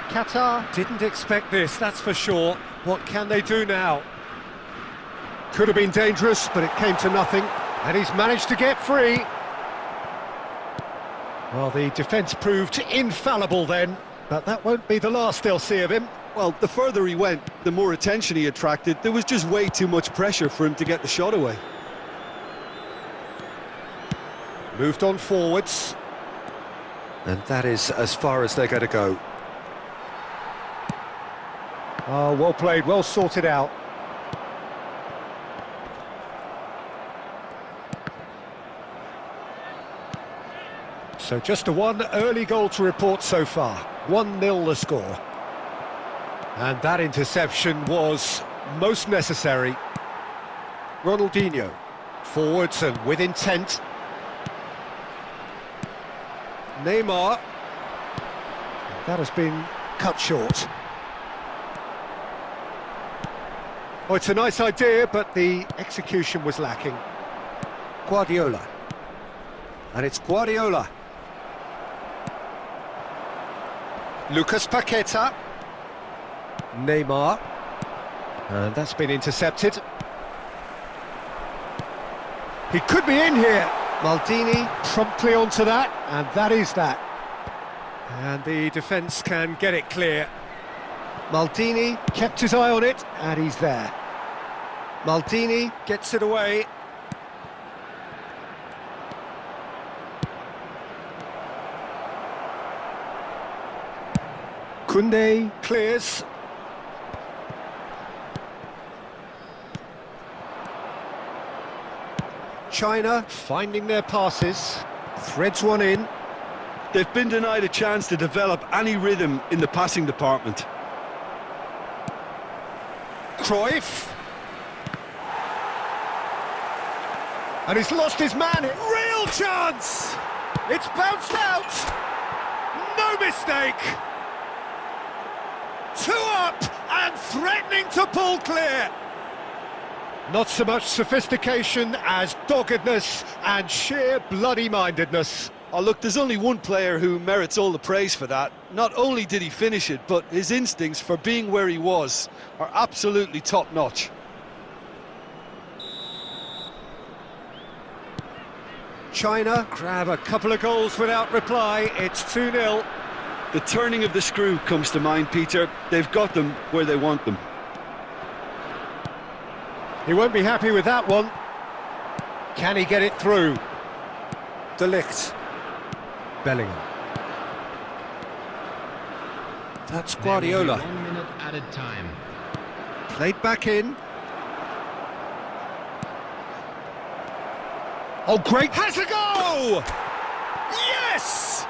Qatar didn't expect this, that's for sure. What can they do now? Could have been dangerous, but it came to nothing, and he's managed to get free. Well, the defence proved infallible then, but that won't be the last they'll see of him. Well, the further he went, the more attention he attracted. There was just way too much pressure for him to get the shot away. Moved on forwards. And that is as far as they're going to go. Oh, well played, well sorted out. So just a one early goal to report so far. 1-0 the score. And that interception was most necessary. Ronaldinho, forwards and with intent. Neymar. That has been cut short. Oh, it's a nice idea, but the execution was lacking. Guardiola. And it's Guardiola. Lucas Paqueta. Neymar. And that's been intercepted. He could be in here. Maldini promptly onto that, and that is that. And the defence can get it clear. Maldini kept his eye on it, and he's there. Maldini gets it away. Koundé clears. China finding their passes, threads one in. They've been denied a chance to develop any rhythm in the passing department. Cruyff. And he's lost his man. Real chance! It's bounced out! No mistake! 2 up and threatening to pull clear. Not so much sophistication as doggedness and sheer bloody-mindedness. Oh, look, there's only one player who merits all the praise for that. Not only did he finish it, but his instincts for being where he was are absolutely top-notch. China grab a couple of goals without reply. It's 2-0. The turning of the screw comes to mind, Peter. They've got them where they want them. He won't be happy with that one. Can he get it through? De Ligt. Bellingham. That's Guardiola. 1 minute added time. Played back in. Oh, great! Has a go! Yes!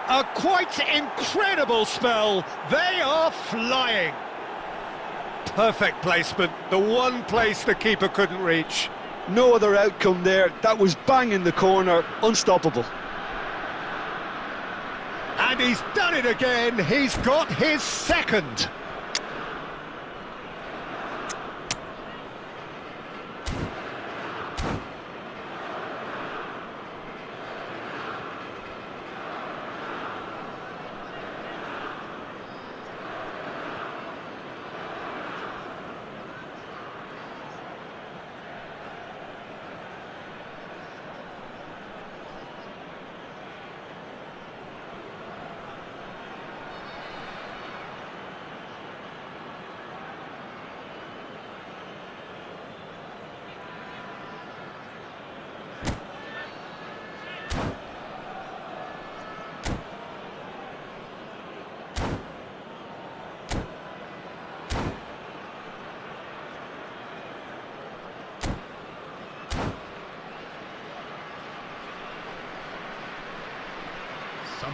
A quite incredible spell. They are flying. Perfect placement. The one place the keeper couldn't reach. No other outcome there. That was bang in the corner. Unstoppable. And he's done it again. He's got his second.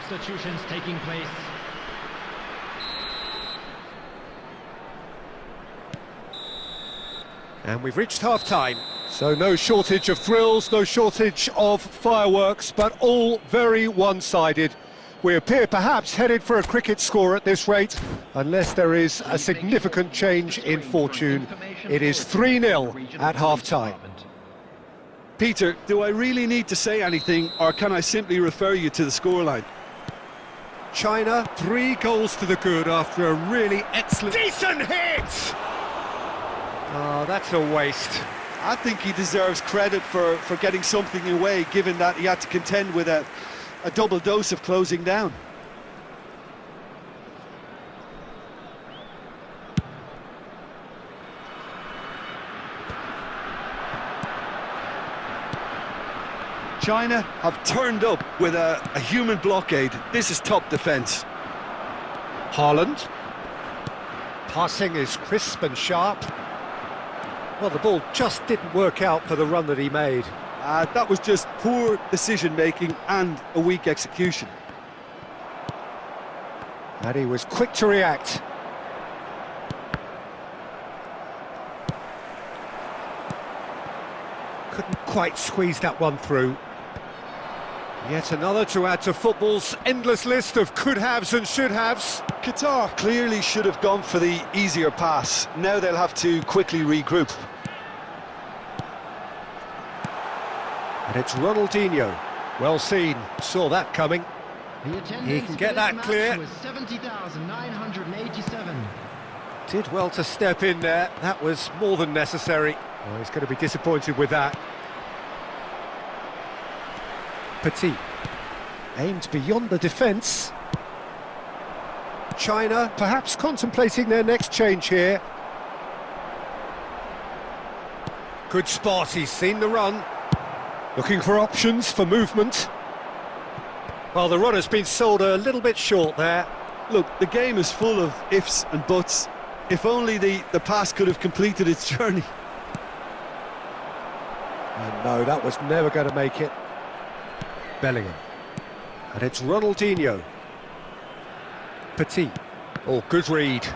substitutions taking place. And we've reached half-time, so no shortage of thrills, no shortage of fireworks, but all very one-sided. We appear perhaps headed for a cricket score at this rate, unless there is a significant change in fortune. It is 3-0 at half-time. Peter, do I really need to say anything, or can I simply refer you to the scoreline? China, 3 goals to the good after a really excellent... Decent hit! Oh, that's a waste. I think he deserves credit for getting something away, given that he had to contend with a double dose of closing down. China have turned up with a human blockade. This is top defence. Haaland. Passing is crisp and sharp. Well, the ball just didn't work out for the run that he made. That was just poor decision-making and a weak execution. And he was quick to react. Couldn't quite squeeze that one through. Yet another to add to football's endless list of could-haves and should-haves. Qatar clearly should have gone for the easier pass. Now they'll have to quickly regroup. And it's Ronaldinho. Well seen, saw that coming. He can get that clear. Was 70,987. Did well to step in there, that was more than necessary. Oh, he's going to be disappointed with that. Petit, aimed beyond the defence. China perhaps contemplating their next change here. Good spot, he's seen the run. Looking for options for movement. Well, the run has been sold a little bit short there. Look, the game is full of ifs and buts. If only the pass could have completed its journey. And no, that was never going to make it. Bellingham. And it's Ronaldinho. Petit. Oh, good read.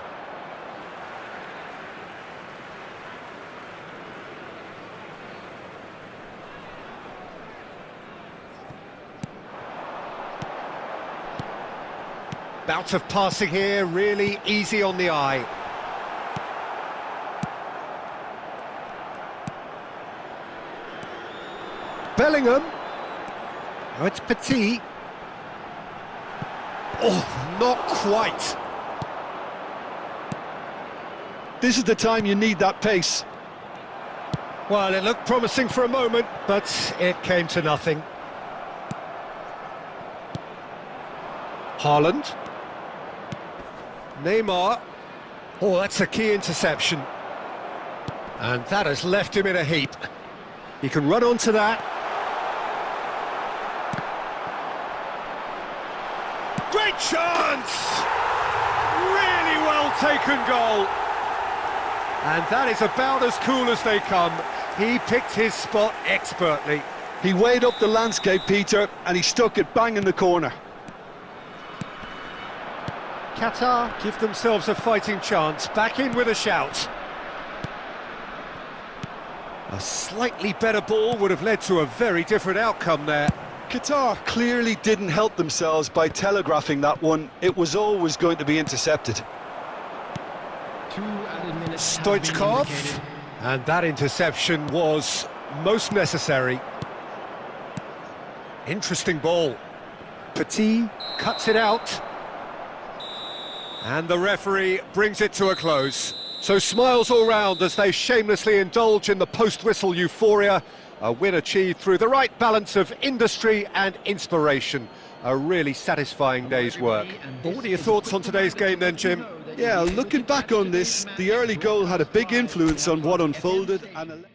Bout of passing here, really easy on the eye. Bellingham. Oh, it's Petit. Oh, not quite. This is the time you need that pace. Well, it looked promising for a moment, but it came to nothing. Haaland. Neymar. Oh, that's a key interception. And that has left him in a heap. He can run onto that. Great chance! Really well taken goal. And that is about as cool as they come. He picked his spot expertly. He weighed up the landscape, Peter, and he stuck it bang in the corner. Qatar give themselves a fighting chance, back in with a shout. A slightly better ball would have led to a very different outcome there. Qatar clearly didn't help themselves by telegraphing that one. It was always going to be intercepted. 2 added minutes have been Stoichkov, indicated. and that interception was most necessary. Interesting ball. Petit cuts it out. And the referee brings it to a close. So smiles all round as they shamelessly indulge in the post-whistle euphoria. A win achieved through the right balance of industry and inspiration. A really satisfying day's work. What are your thoughts on today's game then, Jim? Yeah, looking back on this, the early goal had a big influence on what unfolded. And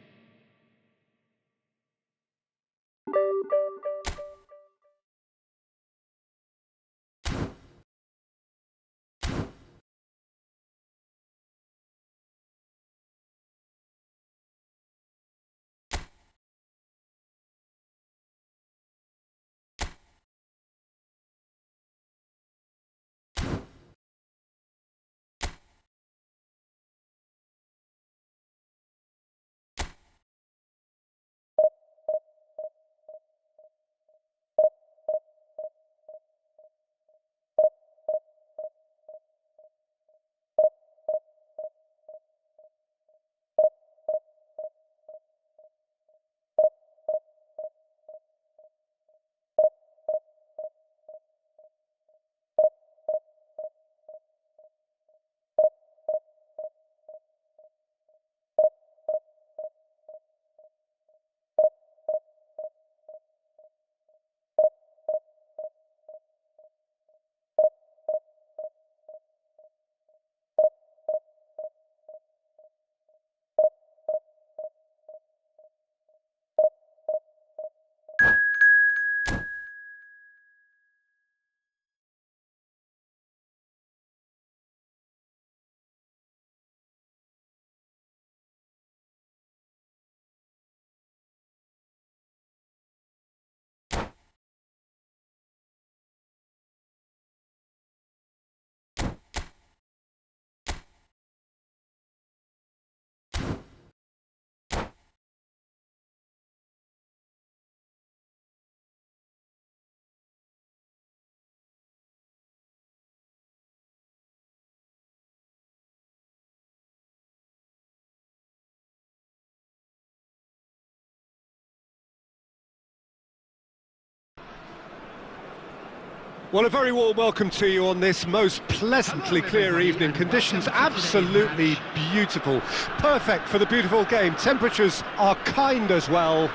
Well, a very warm welcome to you on this most pleasantly clear evening. Conditions absolutely beautiful. Perfect for the beautiful game. Temperatures are kind as well.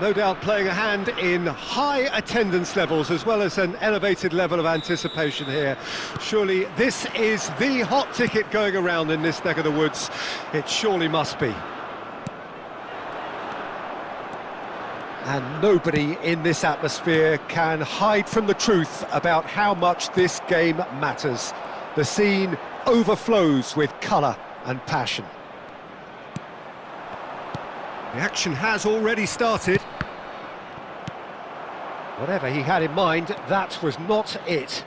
No doubt playing a hand in high attendance levels as well as an elevated level of anticipation here. Surely this is the hot ticket going around in this neck of the woods. It surely must be. And nobody in this atmosphere can hide from the truth about how much this game matters. The scene overflows with colour and passion. The action has already started. Whatever he had in mind, that was not it.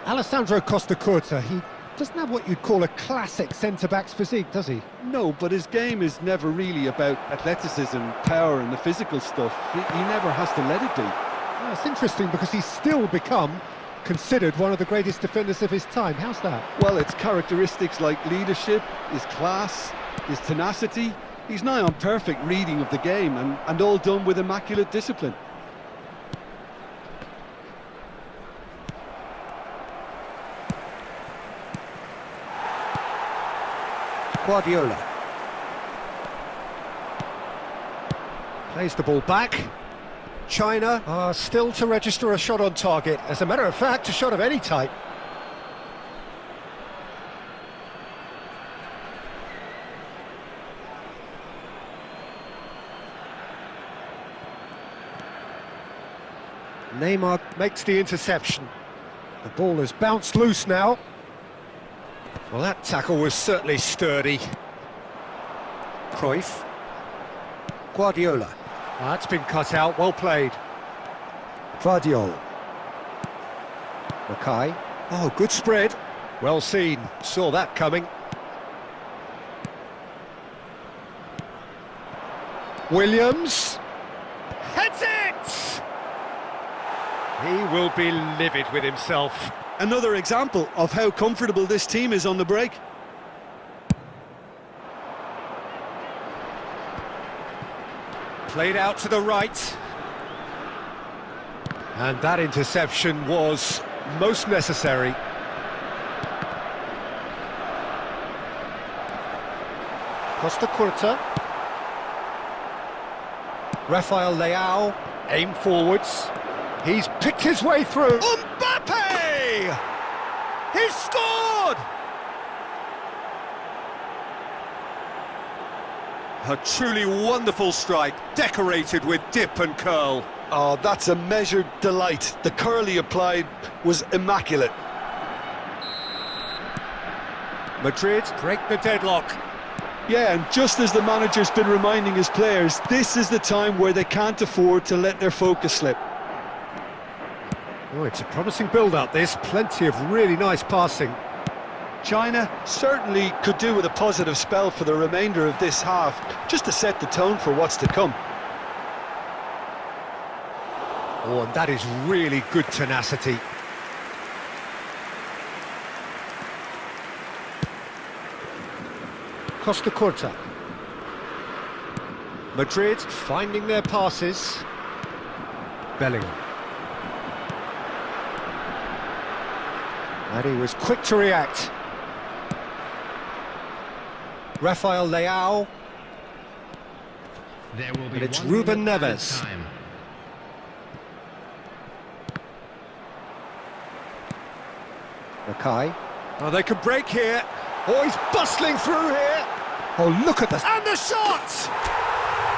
Alessandro Costacurta, he doesn't have what you'd call a classic centre-back's physique, does he? No, but his game is never really about athleticism, power and the physical stuff. He never has to let it be. Well, it's interesting because he's still become considered one of the greatest defenders of his time. How's that? Well, it's characteristics like leadership, his class, his tenacity. He's nigh on perfect reading of the game and all done with immaculate discipline. Guardiola plays the ball back. China are still to register a shot on target. As a matter of fact, a shot of any type. Neymar makes the interception. The ball has bounced loose now. Well, that tackle was certainly sturdy. Cruyff. Guardiola. Oh, that's been cut out, well played. Vardiol. Mackay. Oh, good spread. Well seen, saw that coming. Williams. Heads it! He will be livid with himself. Another example of how comfortable this team is on the break. Played out to the right. And that interception was most necessary. Costacurta. Rafael Leao, aim forwards. He's picked his way through. Mbappe! He's scored! A truly wonderful strike, decorated with dip and curl. Oh, that's a measured delight. The curl he applied was immaculate. Madrid break the deadlock. Yeah, and just as the manager's been reminding his players, this is the time where they can't afford to let their focus slip. Oh, it's a promising build-up, this. Plenty of really nice passing. China certainly could do with a positive spell for the remainder of this half, just to set the tone for what's to come. Oh, and that is really good tenacity. Costacurta. Madrid finding their passes. Bellingham. And he was quick to react. Rafael Leao. And it's Ruben Neves. Mackay. Oh, they could break here. Oh, he's bustling through here. Oh, look at this. And the shot!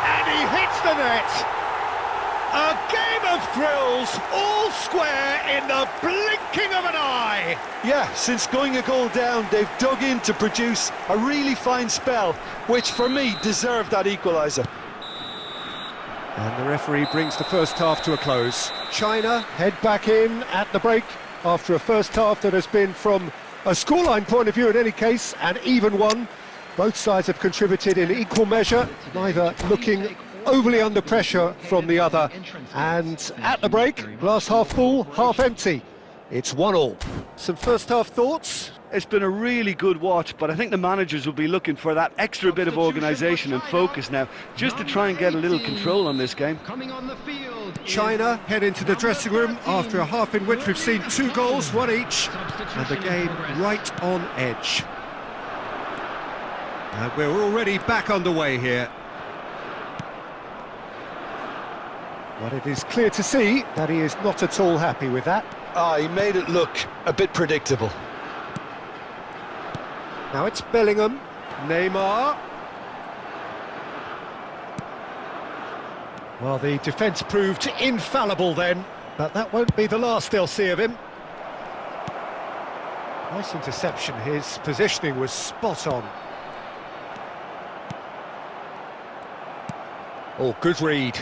And he hits the net. A game of thrills, all square in the blinking of an eye. Yeah, since going a goal down, they've dug in to produce a really fine spell, which for me deserved that equaliser. And the referee brings the first half to a close. China head back in at the break after a first half that has been, from a scoreline point of view in any case, an even one. Both sides have contributed in equal measure, neither looking overly under pressure from the other. And at the break, glass half full, half empty. It's 1-1. Some first half thoughts? It's been a really good watch, but I think the managers will be looking for that extra bit of organisation and focus now, just to try and get a little control on this game. Coming on the field. China head into the dressing room after a half in which we've seen 2 goals, 1 each, and the game right on edge. And we're already back underway here. But it is clear to see that he is not at all happy with that. He made it look a bit predictable. Now it's Bellingham, Neymar. Well, the defence proved infallible then, but that won't be the last they'll see of him. Nice interception, his positioning was spot on. Oh, good read.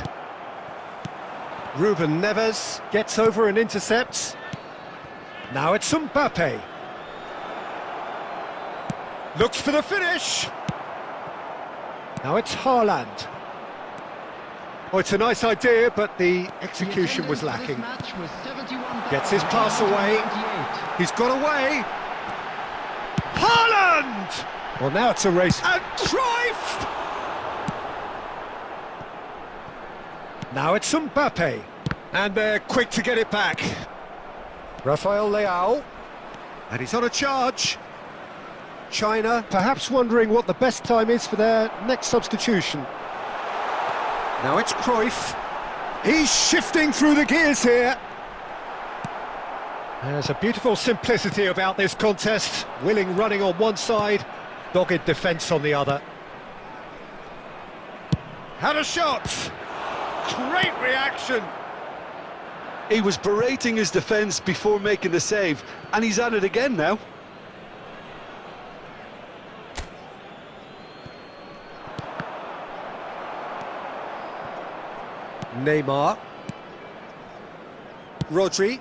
Ruben Neves gets over and intercepts. Now it's Mbappe. Looks for the finish. Now it's Haaland. Oh, it's a nice idea, but the execution was lacking. Gets his pass away. He's got away. Haaland! Well, now it's a race. And Cruyff! Now it's Mbappe. And they're quick to get it back. Rafael Leao. And he's on a charge. China perhaps wondering what the best time is for their next substitution. Now it's Cruyff. He's shifting through the gears here. There's a beautiful simplicity about this contest. Willing running on one side, dogged defence on the other. Had a shot. Great reaction. He was berating his defence before making the save, and he's at it again now. Neymar. Rodri.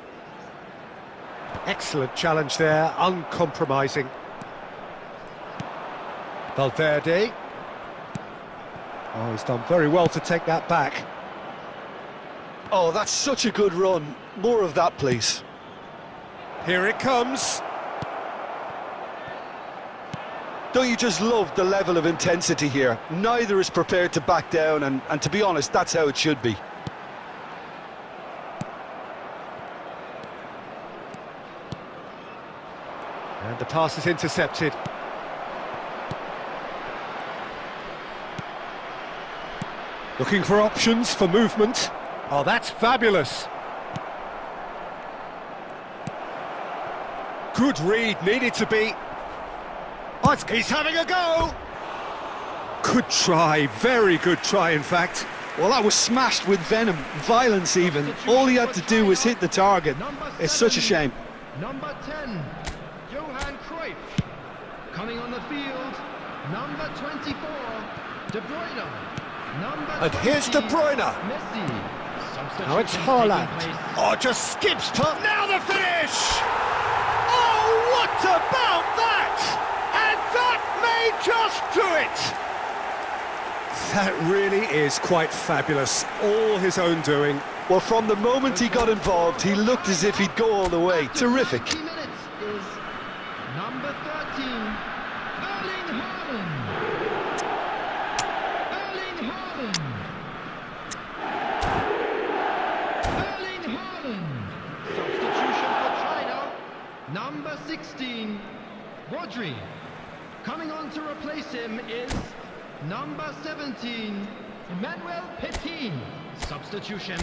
Excellent challenge there, uncompromising. Valverde. Oh, he's done very well to take that back. Oh, that's such a good run. More of that, please. Here it comes. Don't you just love the level of intensity here? Neither is prepared to back down, and to be honest, that's how it should be. And the pass is intercepted. Looking for options for movement. Oh, that's fabulous. Good read, needed to be. Oh, he's having a go. Good try, very good try, in fact. Well, that was smashed with venom, violence even. All he had to do was hit the target. It's such a shame. Number 10, Johan Cruyff. Coming on the field, number 24, De Bruyne. And here's De Bruyne. Messi. Now it's Haaland. Oh, just skips past. Now the finish! Oh, what about that? And that may just do it! That really is quite fabulous. All his own doing. Well, from the moment he got involved, he looked as if he'd go all the way. Terrific. 20 minutes is number 13, Erling Haaland. Erling Haaland. Erling Haaland. Substitution for China. Number 16, Rodri. Coming on to replace him is number 17, Emmanuel Petit. Substitution.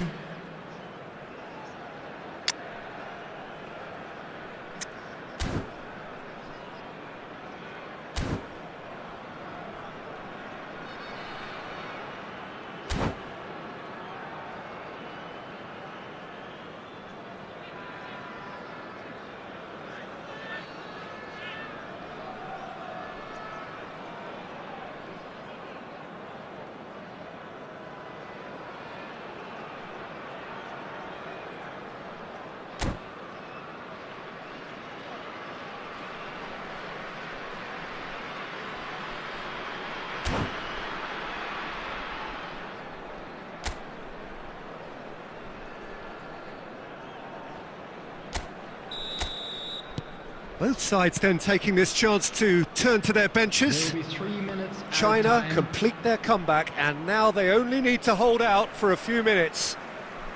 Both sides then taking this chance to turn to their benches. Maybe 3 minutes. China added time. complete their comeback, and now they only need to hold out for a few minutes.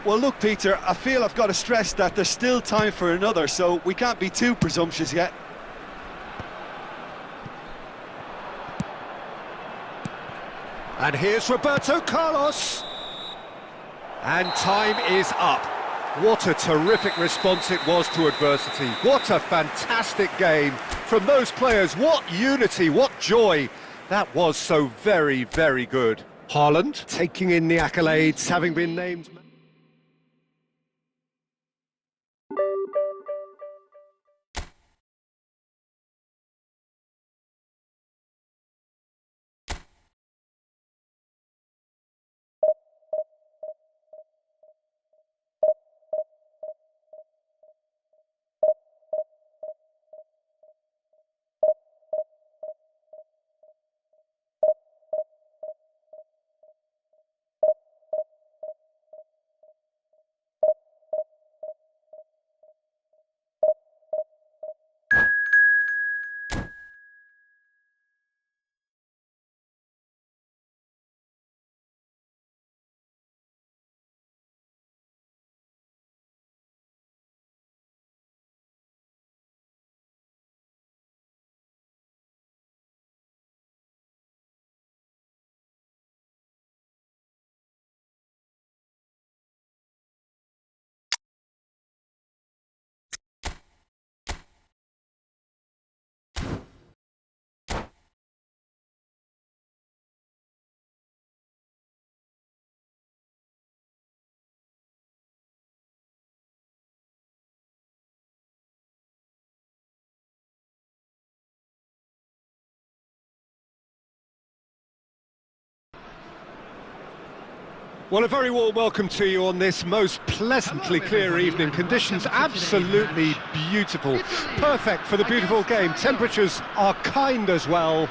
Well, look, Peter, I feel I've got to stress that there's still time for another, so we can't be too presumptuous yet. And here's Roberto Carlos. And time is up. What a terrific response it was to adversity. What a fantastic game from those players. What unity, what joy. That was so very, very good. Haaland taking in the accolades, having been named... Well, a very warm welcome to you on this most pleasantly clear evening. Conditions absolutely beautiful. Perfect for the beautiful game. Temperatures are kind as well.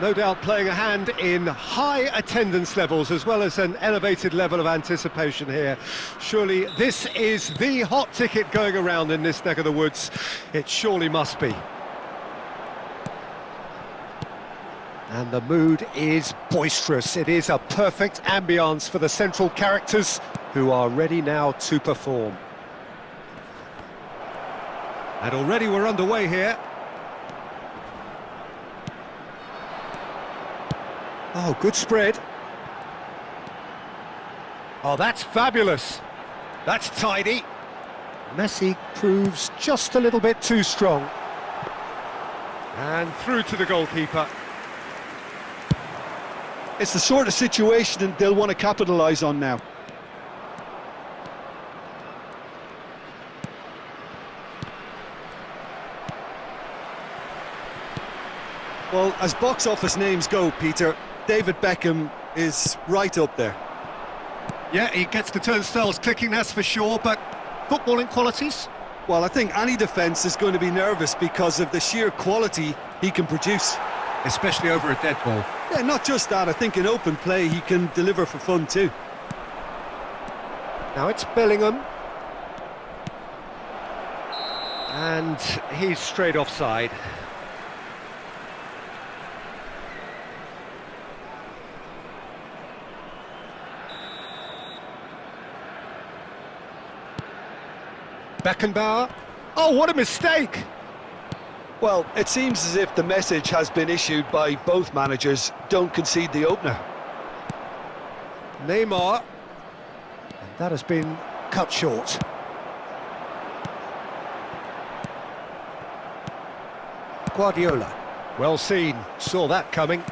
No doubt playing a hand in high attendance levels as well as an elevated level of anticipation here. Surely this is the hot ticket going around in this neck of the woods. It surely must be. And the mood is boisterous. It is a perfect ambience for the central characters who are ready now to perform. And already we're underway here. Oh, good spread. Oh, that's fabulous. That's tidy. Messi proves just a little bit too strong. And through to the goalkeeper. It's the sort of situation that they'll want to capitalise on now. Well, as box office names go, Peter, David Beckham is right up there. Yeah, he gets the turnstiles clicking, that's for sure, but footballing qualities? Well, I think any defence is going to be nervous because of the sheer quality he can produce. Especially over a dead ball. Yeah, not just that, I think in open play he can deliver for fun too. Now it's Bellingham. And he's straight offside. Beckenbauer. Oh, what a mistake! Well, it seems as if the message has been issued by both managers: don't concede the opener. Neymar. And that has been cut short. Guardiola. Well seen, saw that coming.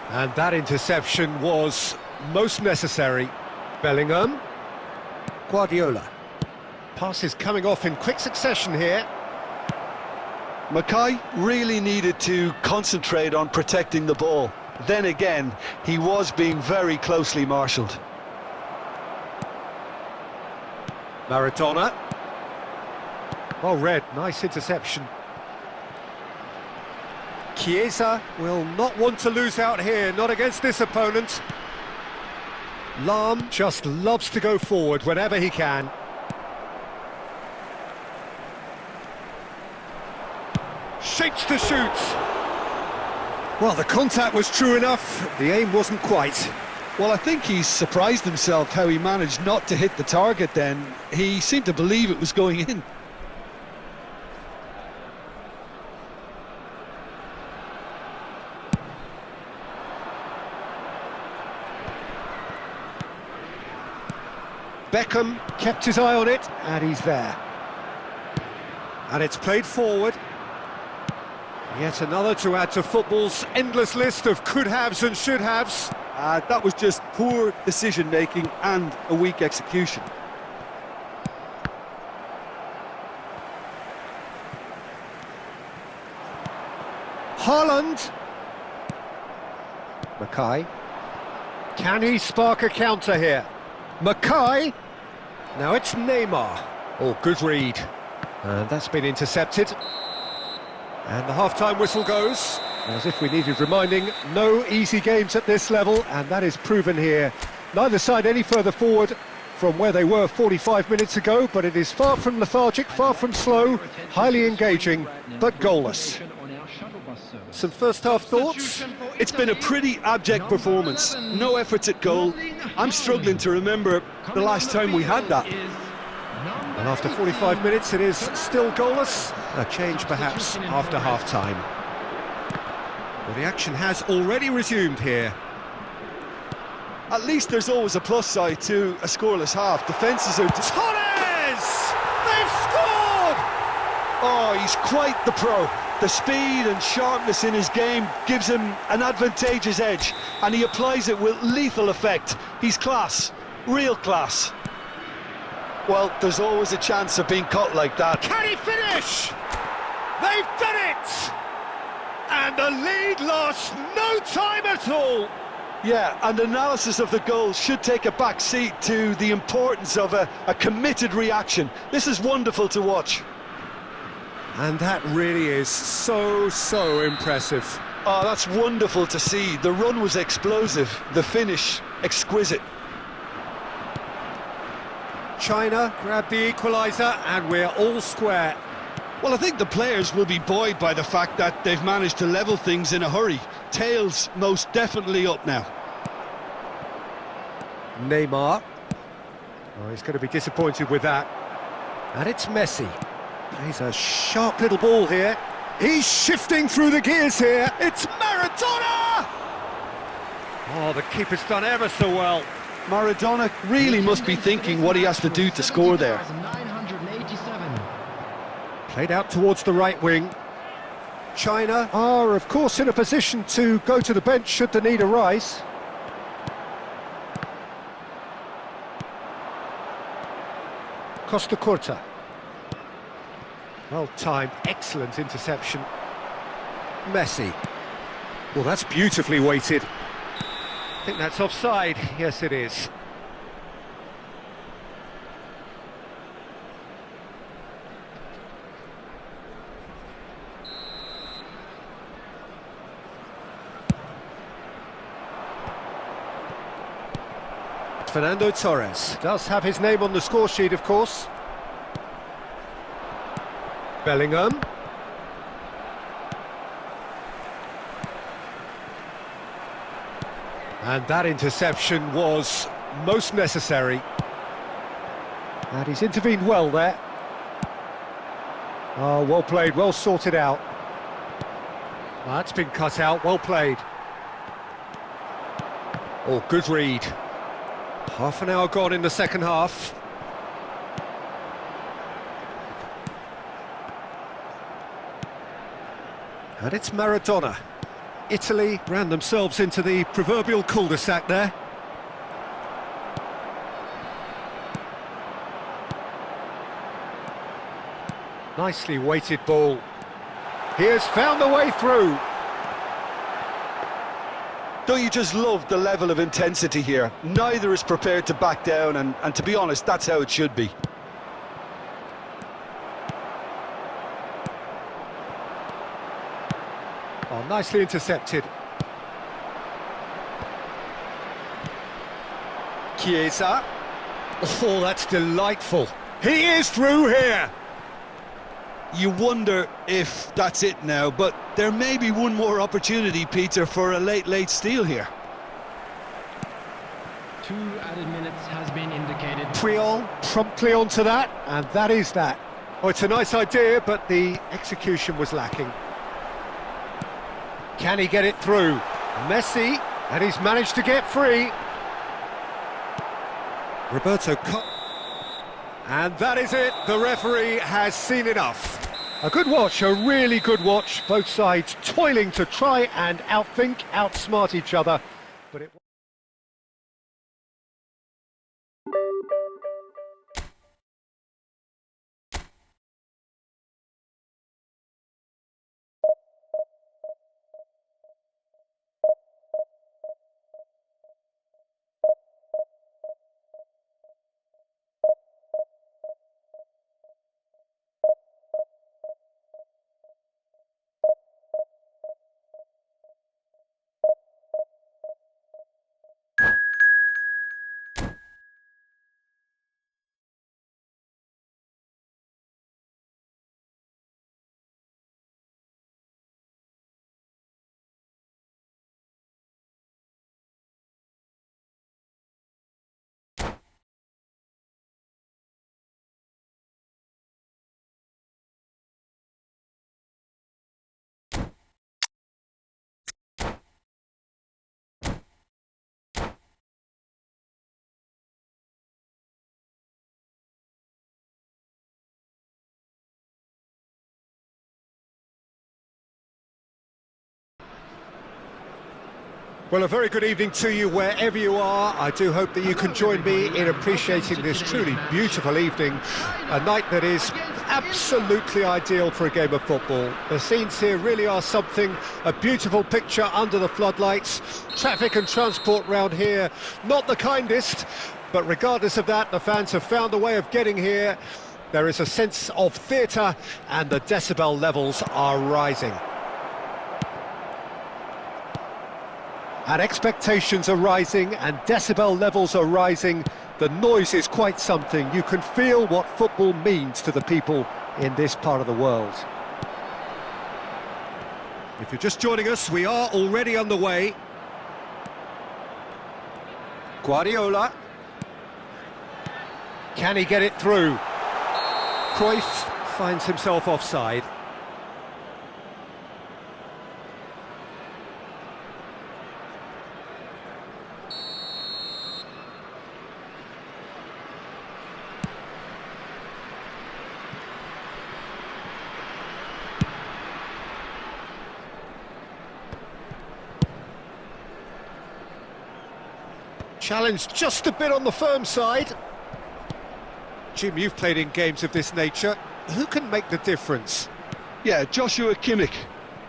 And that interception was most necessary. Bellingham. Guardiola. Passes coming off in quick succession here. Mackay really needed to concentrate on protecting the ball. Then again, he was being very closely marshalled. Maradona. Oh, red, nice interception. Chiesa will not want to lose out here, not against this opponent. Lahm just loves to go forward whenever he can. shapes to shoot. Well, the contact was true enough, the aim wasn't quite. Well, I think he's surprised himself how he managed not to hit the target then. He seemed to believe it was going in. Beckham kept his eye on it, and he's there. And it's played forward. Yet another to add to football's endless list of could-haves and should-haves. That was just poor decision-making and a weak execution. Haaland. Mackay. Can he spark a counter here? Mackay. Now it's Neymar. Oh, good read. And that's been intercepted. And the half-time whistle goes. As if we needed reminding, no easy games at this level, and that is proven here. Neither side any further forward from where they were 45 minutes ago, but it is far from lethargic, far from slow, highly engaging, but goalless. Some first-half thoughts? It's been a pretty abject performance. No efforts at goal. I'm struggling to remember the last time we had that. And after 45 minutes, it is still goalless. A change, perhaps, after half-time. Well, the action has already resumed here. At least there's always a plus side to a scoreless half. Defences are... Torres! They've scored! Oh, he's quite the pro. The speed and sharpness in his game gives him an advantageous edge, and he applies it with lethal effect. He's class, real class. Well, there's always a chance of being caught like that. Can he finish? They've done it! And the lead lost no time at all. Yeah, and analysis of the goal should take a back seat to the importance of a committed reaction. This is wonderful to watch. And that really is so impressive. Oh, that's wonderful to see. The run was explosive, the finish exquisite. China grabbed the equaliser, and we're all square. Well, I think the players will be buoyed by the fact that they've managed to level things in a hurry. Tails most definitely up now. Neymar. Oh, he's going to be disappointed with that. And it's Messi. Plays a sharp little ball here. He's shifting through the gears here. It's Maradona! Oh, the keeper's done ever so well. Maradona really must be thinking what he has to do to score there. Played out towards the right wing. China are, of course, in a position to go to the bench should the need arise. Costa Curta. Well timed, excellent interception. Messi. Well, that's beautifully weighted. I think that's offside. Yes, it is. Fernando Torres does have his name on the score sheet, of course. Bellingham. And that interception was most necessary. And he's intervened well there. Oh, well played, well sorted out. Well, that's been cut out, well played. Oh, good read. Half an hour gone in the second half. And it's Maradona. Italy ran themselves into the proverbial cul-de-sac there. Nicely weighted ball. He has found a way through. Don't you just love the level of intensity here? Neither is prepared to back down, and to be honest, that's how it should be. Oh, nicely intercepted. Chiesa. Oh, that's delightful. He is through here. You wonder if that's it now, but there may be one more opportunity, Peter, for a late steal here. 2 added minutes has been indicated. Triol promptly onto that, and that is that. Oh, it's a nice idea, but the execution was lacking. Can he get it through? Messi, and he's managed to get free. And that is it, the referee has seen enough. A good watch, a really good watch, both sides toiling to try and outthink, outsmart each other, but it... Well, a very good evening to you wherever you are. I do hope that you can join me in appreciating this truly beautiful evening, a night that is absolutely ideal for a game of football. The scenes here really are something, a beautiful picture under the floodlights. Traffic and transport round here, not the kindest, but regardless of that, the fans have found a way of getting here. There is a sense of theatre and the decibel levels are rising. And expectations are rising and decibel levels are rising. The noise is quite something. You can feel what football means to the people in this part of the world. If you're just joining us, we are already underway. Guardiola. Can he get it through? Cruyff finds himself offside. Challenge just a bit on the firm side. Jim, you've played in games of this nature. Who can make the difference? Yeah, Joshua Kimmich.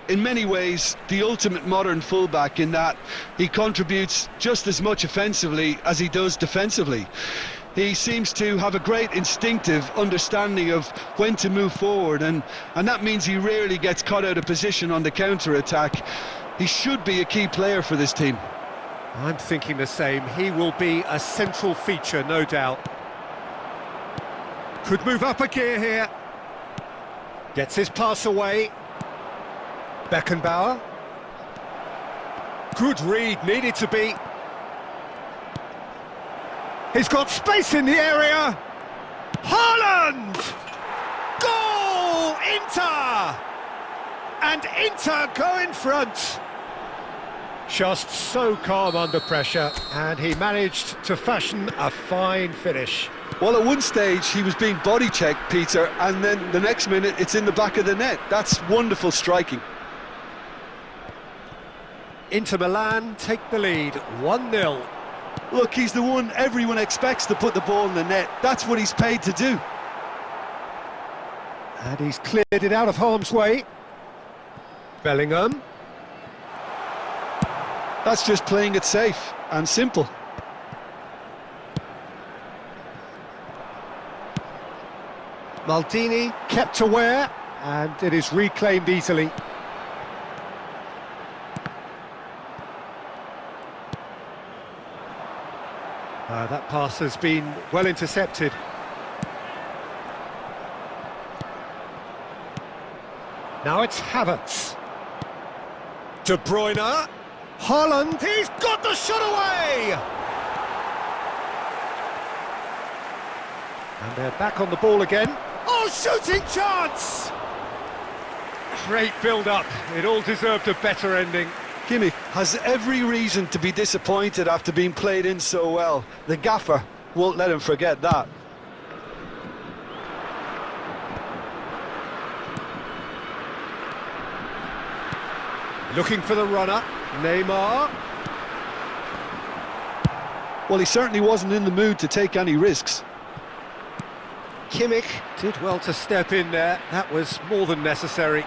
In many ways, the ultimate modern fullback in that he contributes just as much offensively as he does defensively. He seems to have a great instinctive understanding of when to move forward, and that means he rarely gets caught out of position on the counter-attack. He should be a key player for this team. I'm thinking the same. He will be a central feature, no doubt. Could move up a gear here. Gets his pass away. Beckenbauer. Good read, needed to be. He's got space in the area. Haaland! Goal! Inter! And Inter go in front. Just so calm under pressure, and he managed to fashion a fine finish. Well, at one stage he was being body checked, Peter, and then the next minute it's in the back of the net. That's wonderful striking. Inter Milan take the lead, 1-0. Look, he's the one everyone expects to put the ball in the net. That's what he's paid to do. And he's cleared it out of harm's way. Bellingham. That's just playing it safe and simple. Maldini kept aware, and it is reclaimed easily. That pass has been well intercepted. Now it's Havertz. De Bruyne. Haaland. He's got the shot away! And they're back on the ball again. Oh, shooting chance! Great build-up. It all deserved a better ending. Kimmich has every reason to be disappointed after being played in so well. The gaffer won't let him forget that. Looking for the runner, Neymar. Well, he certainly wasn't in the mood to take any risks. Kimmich did well to step in there. That was more than necessary.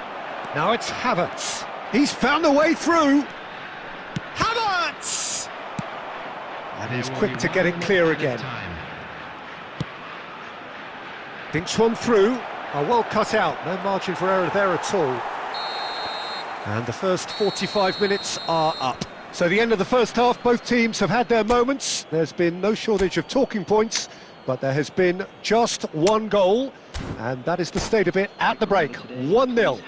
Now it's Havertz. He's found a way through. Havertz! And he's quick to get it clear again. Dinks one through. Oh, well cut out. No margin for error there at all. And the first 45 minutes are up. So the end of the first half, both teams have had their moments. There's been no shortage of talking points, but there has been just one goal, and that is the state of it at the break. 1-0.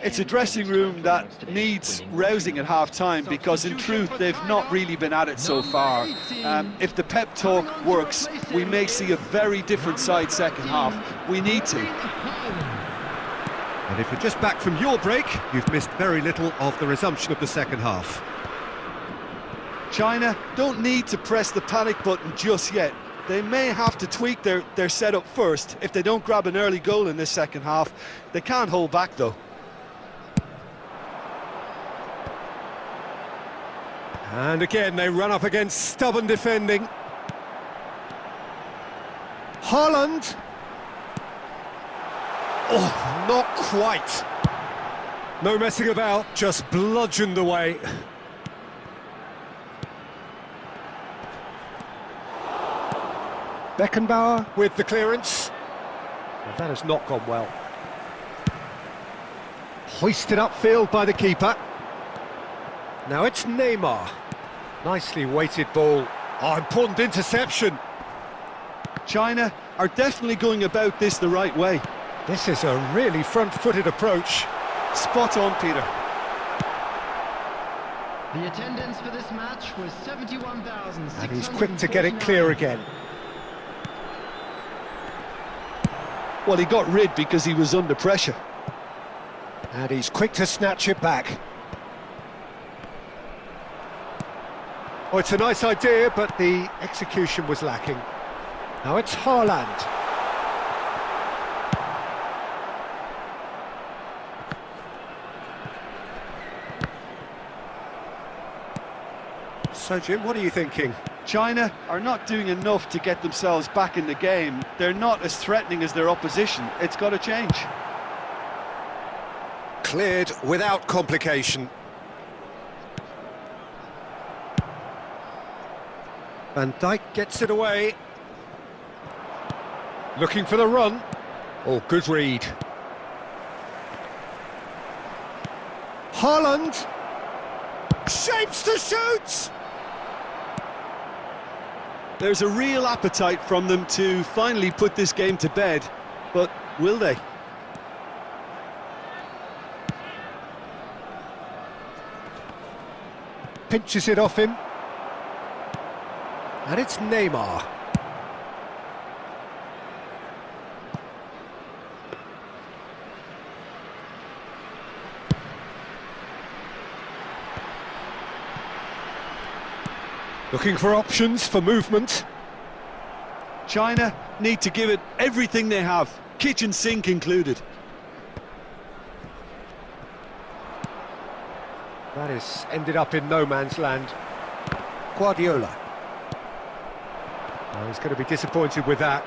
It's a dressing room that needs rousing at half-time, because in truth they've not really been at it so far. If the pep talk works, we may see a very different side second half. We need to. And if you're just back from your break, you've missed very little of the resumption of the second half. China don't need to press the panic button just yet. They may have to tweak their setup first. If they don't grab an early goal in this second half, they can't hold back though. And again, they run up against stubborn defending. Haaland. Oh, not quite. No messing about, just bludgeoned away. Beckenbauer with the clearance. Well, that has not gone well. Hoisted upfield by the keeper. Now it's Neymar. Nicely weighted ball. Oh, important interception. China are definitely going about this the right way. This is a really front-footed approach. Spot on, Peter. The attendance for this match was 71,600. And he's quick to get it clear again. Well, he got rid because he was under pressure. And he's quick to snatch it back. Oh, it's a nice idea, but the execution was lacking. Now it's Haaland. So, Jim, what are you thinking? China are not doing enough to get themselves back in the game. They're not as threatening as their opposition. It's got to change. Cleared without complication. Van Dijk gets it away. Looking for the run. Oh, good read. Haaland. Shapes to shoot! There's a real appetite from them to finally put this game to bed, but will they? Pinches it off him. And it's Neymar. Looking for options for movement. China need to give it everything they have, kitchen sink included. That is ended up in no man's land. Guardiola. Oh, he's going to be disappointed with that.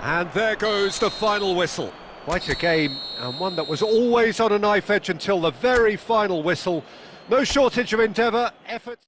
And there goes the final whistle. Quite a game, and one that was always on a knife edge until the very final whistle. No shortage of endeavour, effort.